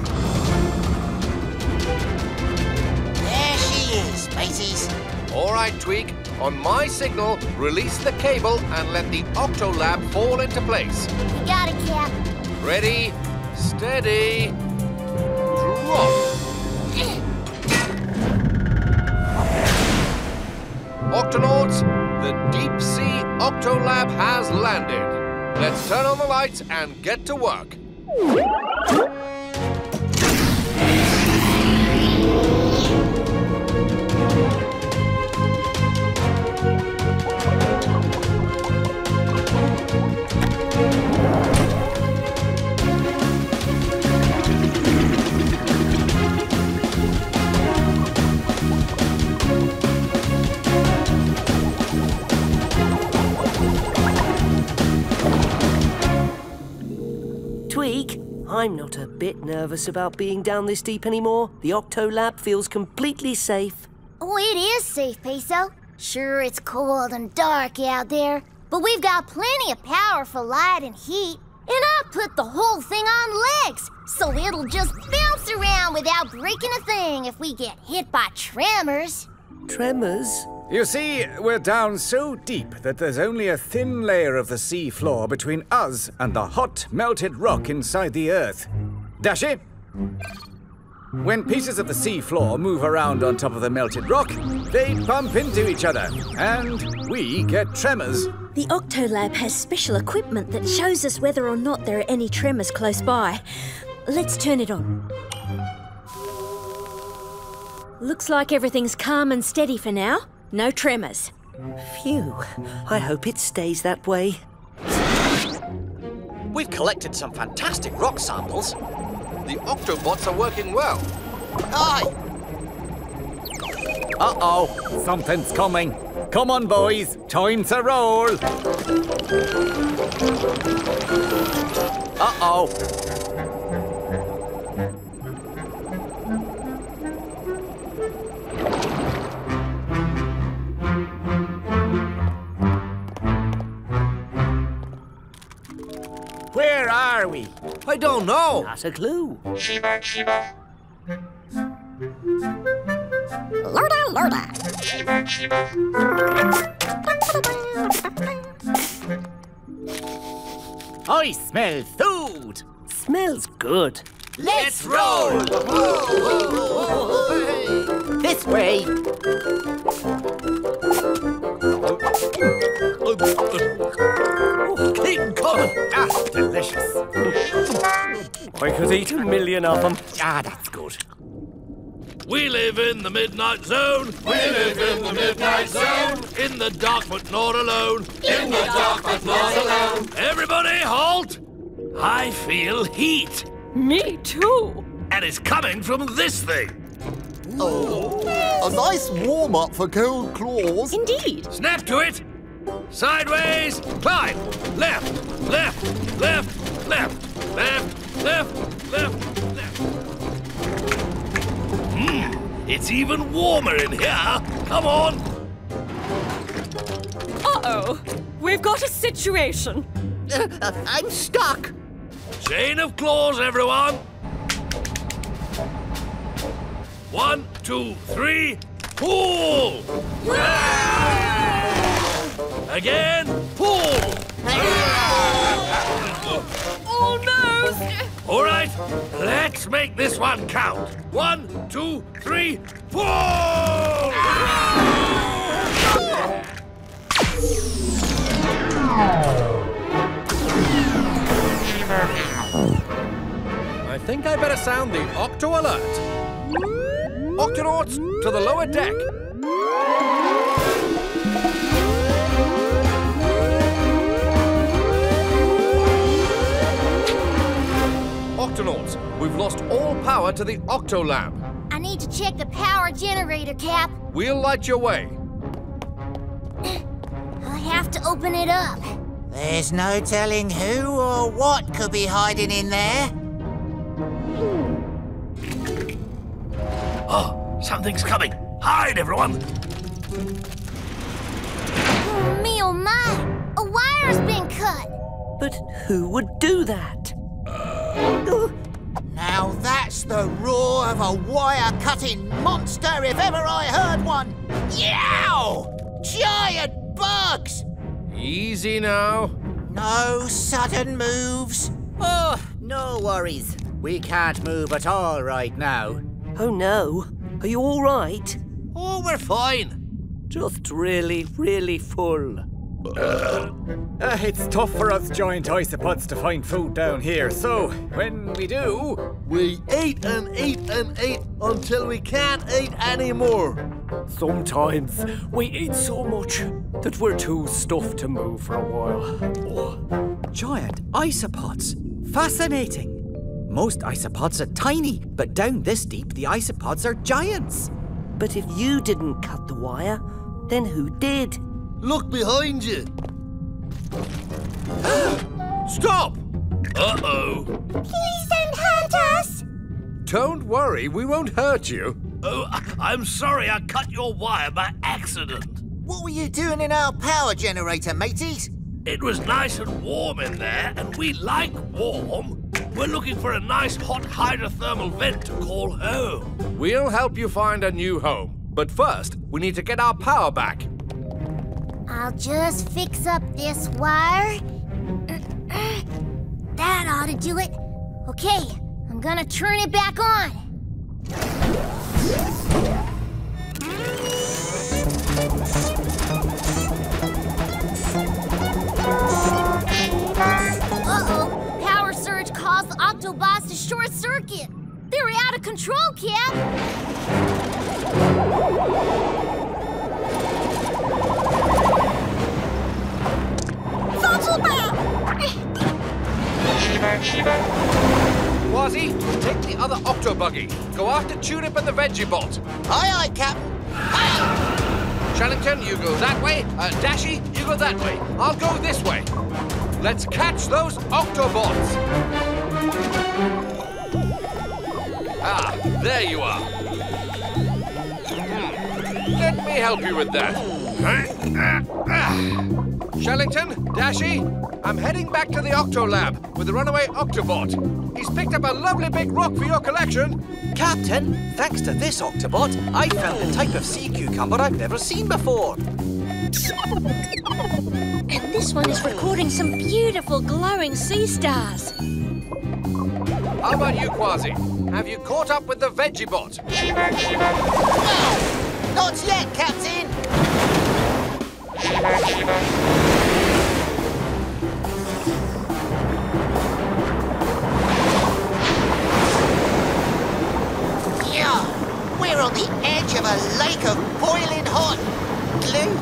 There she is, mateys. All right, Tweak. On my signal, release the cable and let the Octolab fall into place. You got it, Cap. Ready, steady, drop. Octonauts, the deep-sea Octolab has landed. Let's turn on the lights and get to work. Tweak, I'm not a bit nervous about being down this deep anymore. The Octolab feels completely safe. Oh, it is safe, Peso. Sure, it's cold and dark out there, but we've got plenty of power for light and heat. And I put the whole thing on legs, so it'll just bounce around without breaking a thing if we get hit by tremors. Tremors? You see, we're down so deep that there's only a thin layer of the sea floor between us and the hot, melted rock inside the earth. Dashi? When pieces of the sea floor move around on top of the melted rock, they bump into each other, and we get tremors. The Octolab has special equipment that shows us whether or not there are any tremors close by. Let's turn it on. Looks like everything's calm and steady for now. No tremors. Phew. I hope it stays that way. We've collected some fantastic rock samples. The Octobots are working well. Aye! Uh-oh, something's coming. Come on, boys, time to roll. Uh-oh. Where are we? I don't know. Not a clue. Shiba, Shiba. Loda, loda. Shiba, Shiba. I smell food. Smells good. Let's roll. This way. Keep coming. Ah, delicious. I could eat 1,000,000 of them. Ah, that's good. We live in the Midnight Zone. We live in the Midnight Zone. In the dark but not alone. In the dark but not alone. Everybody halt! I feel heat. Me too. And it's coming from this thing. Oh, a nice warm-up for cold claws. Indeed. Snap to it. Sideways. Climb. Left. Left. Left. Left. Left. Left. Left. Left. It's even warmer in here. Come on. Uh-oh. We've got a situation. I'm stuck. Chain of claws, everyone. 1, 2, 3, pull! Again, pull! Oh no! All right, let's make this one count. 1, 2, 3, pull! I think I better sound the Octo Alert. Octonauts, to the lower deck. Octonauts, we've lost all power to the Octolab. I need to check the power generator, Cap. We'll light your way. I have to open it up. There's no telling who or what could be hiding in there. Oh, something's coming. Hide, everyone. Oh, me oh my! A wire's been cut. But who would do that? Now that's the roar of a wire-cutting monster if ever I heard one. Yow! Giant bugs! Easy now. No sudden moves. Oh, no worries. We can't move at all right now. Oh no. Are you all right? Oh, we're fine. Just really, really full. It's tough for us giant isopods to find food down here, so when we do... We eat and eat and eat until we can't eat anymore. Sometimes we eat so much that we're too stuffed to move for a while. Giant isopods. Fascinating. Most isopods are tiny, but down this deep, the isopods are giants. But if you didn't cut the wire, then who did? Look behind you. Stop! Uh-oh. Please don't hurt us. Don't worry, we won't hurt you. Oh, I'm sorry I cut your wire by accident. What were you doing in our power generator, mateys? It was nice and warm in there, and we like warm. We're looking for a nice hot hydrothermal vent to call home. We'll help you find a new home. But first, we need to get our power back. I'll just fix up this wire. That ought to do it. Okay, I'm gonna turn it back on. Uh-oh, power surge caused the Octobots to short circuit. They're out of control, Cap. Kwazii, take the other Octobuggy. Go after Tulip and the Veggie-Bot. Aye, aye, Captain. Shellington, you go that way. Dashy, you go that way. I'll go this way. Let's catch those Octobots. Ah, there you are. Let me help you with that. Shellington, Dashy, I'm heading back to the Octolab with the runaway Octobot. He's picked up a lovely big rock for your collection. Captain, thanks to this Octobot, I found a type of sea cucumber I've never seen before. And this one is recording some beautiful glowing sea stars. How about you, Kwazii? Have you caught up with the Veggie-Bot? Not yet, Captain. Yeah, we're on the edge of a lake of boiling hot glue.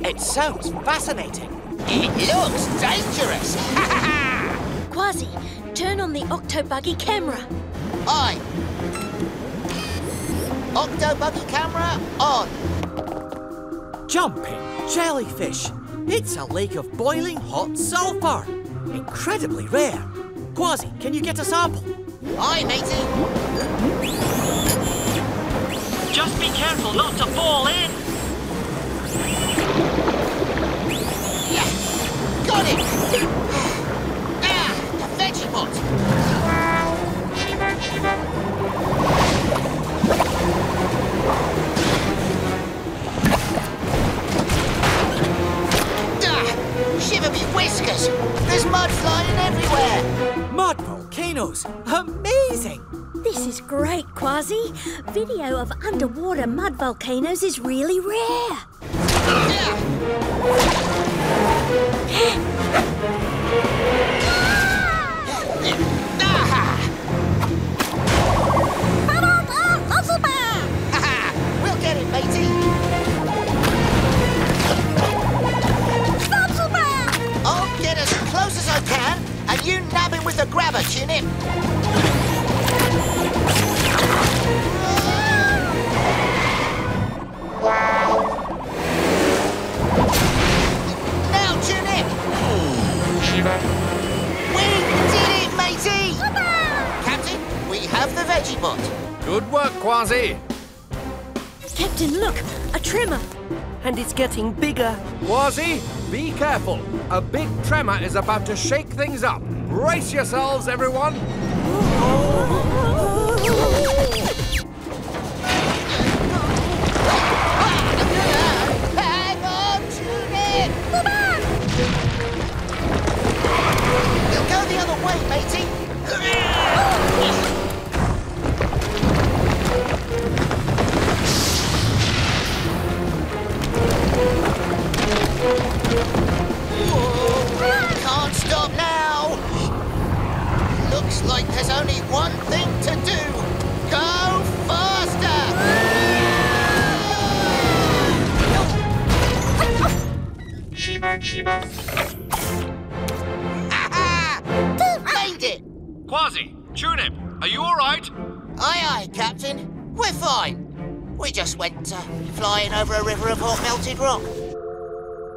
It sounds fascinating. It looks dangerous. Kwazii, turn on the Octobuggy camera. Aye. Octobuggy camera on. Jumping jellyfish. It's a lake of boiling hot sulfur. Incredibly rare. Kwazii, can you get a sample? Aye, matey. Just be careful not to fall in. Yeah, got it. Ah, the Veggie-Bot. Shiver me whiskers! There's mud flying everywhere! Mud volcanoes! Amazing! This is great, Kwazii. Video of underwater mud volcanoes is really rare. We'll get it, matey! I'll get as close as I can, and you nab him with the grabber, Chinip. Now, Chinip! We did it, matey! Captain, we have the Veggie-Bot. Good work, Kwazii. Captain, look, a tremor. And it's getting bigger. Kwazii, be careful. A big tremor is about to shake things up. Brace yourselves, everyone. Hang on, Tulip! We'll go the other way, matey. Can't stop now. Looks like there's only one thing to do. Go faster! Made it! Kwazii, Tulip, are you all right? Aye, aye, Captain. We're fine. We just went flying over a river of hot melted rock.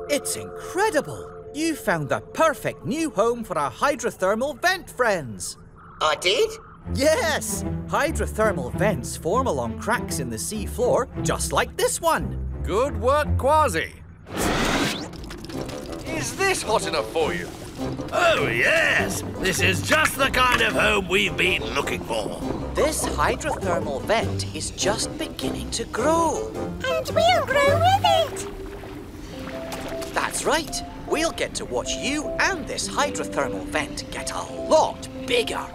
It's incredible. You found the perfect new home for our hydrothermal vent friends. I did? Yes! Hydrothermal vents form along cracks in the sea floor, just like this one. Good work, Kwazii. Is this hot enough for you? Oh, yes. This is just the kind of home we've been looking for. This hydrothermal vent is just beginning to grow. And we'll grow with it. That's right. We'll get to watch you and this hydrothermal vent get a lot bigger.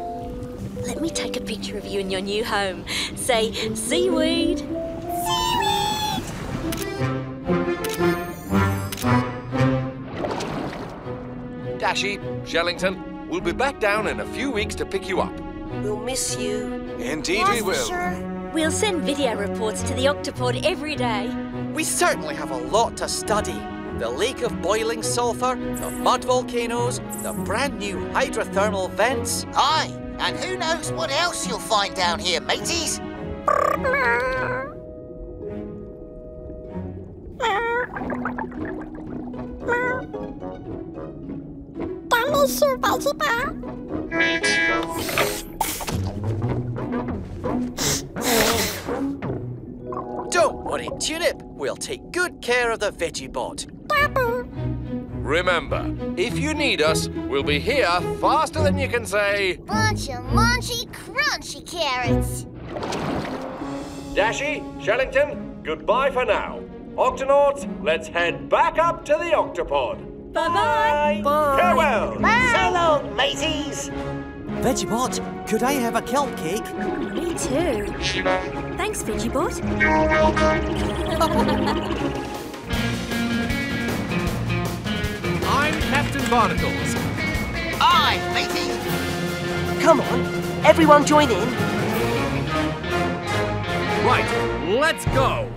Let me take a picture of you in your new home. Say, seaweed. Seaweed! Dashy, Shellington, we'll be back down in a few weeks to pick you up. We'll miss you. Indeed we will. Sure. We'll send video reports to the Octopod every day. We certainly have a lot to study. The lake of boiling sulfur, the mud volcanoes, the brand new hydrothermal vents. Aye, and who knows what else you'll find down here, mateys? Don't worry, Tulip. We'll take good care of the Veggie-Bot. Remember, if you need us, we'll be here faster than you can say... Bunch of munchy, crunchy carrots. Dashy, Shellington, goodbye for now. Octonauts, let's head back up to the Octopod. Bye-bye. Bye. Farewell. So long, mateys. Veggie-Bot, could I have a kelp cake? Me too. Thanks, Veggie-Bot. I'm Captain Barnacles. Aye, mateys. Come on, everyone join in. Right, let's go.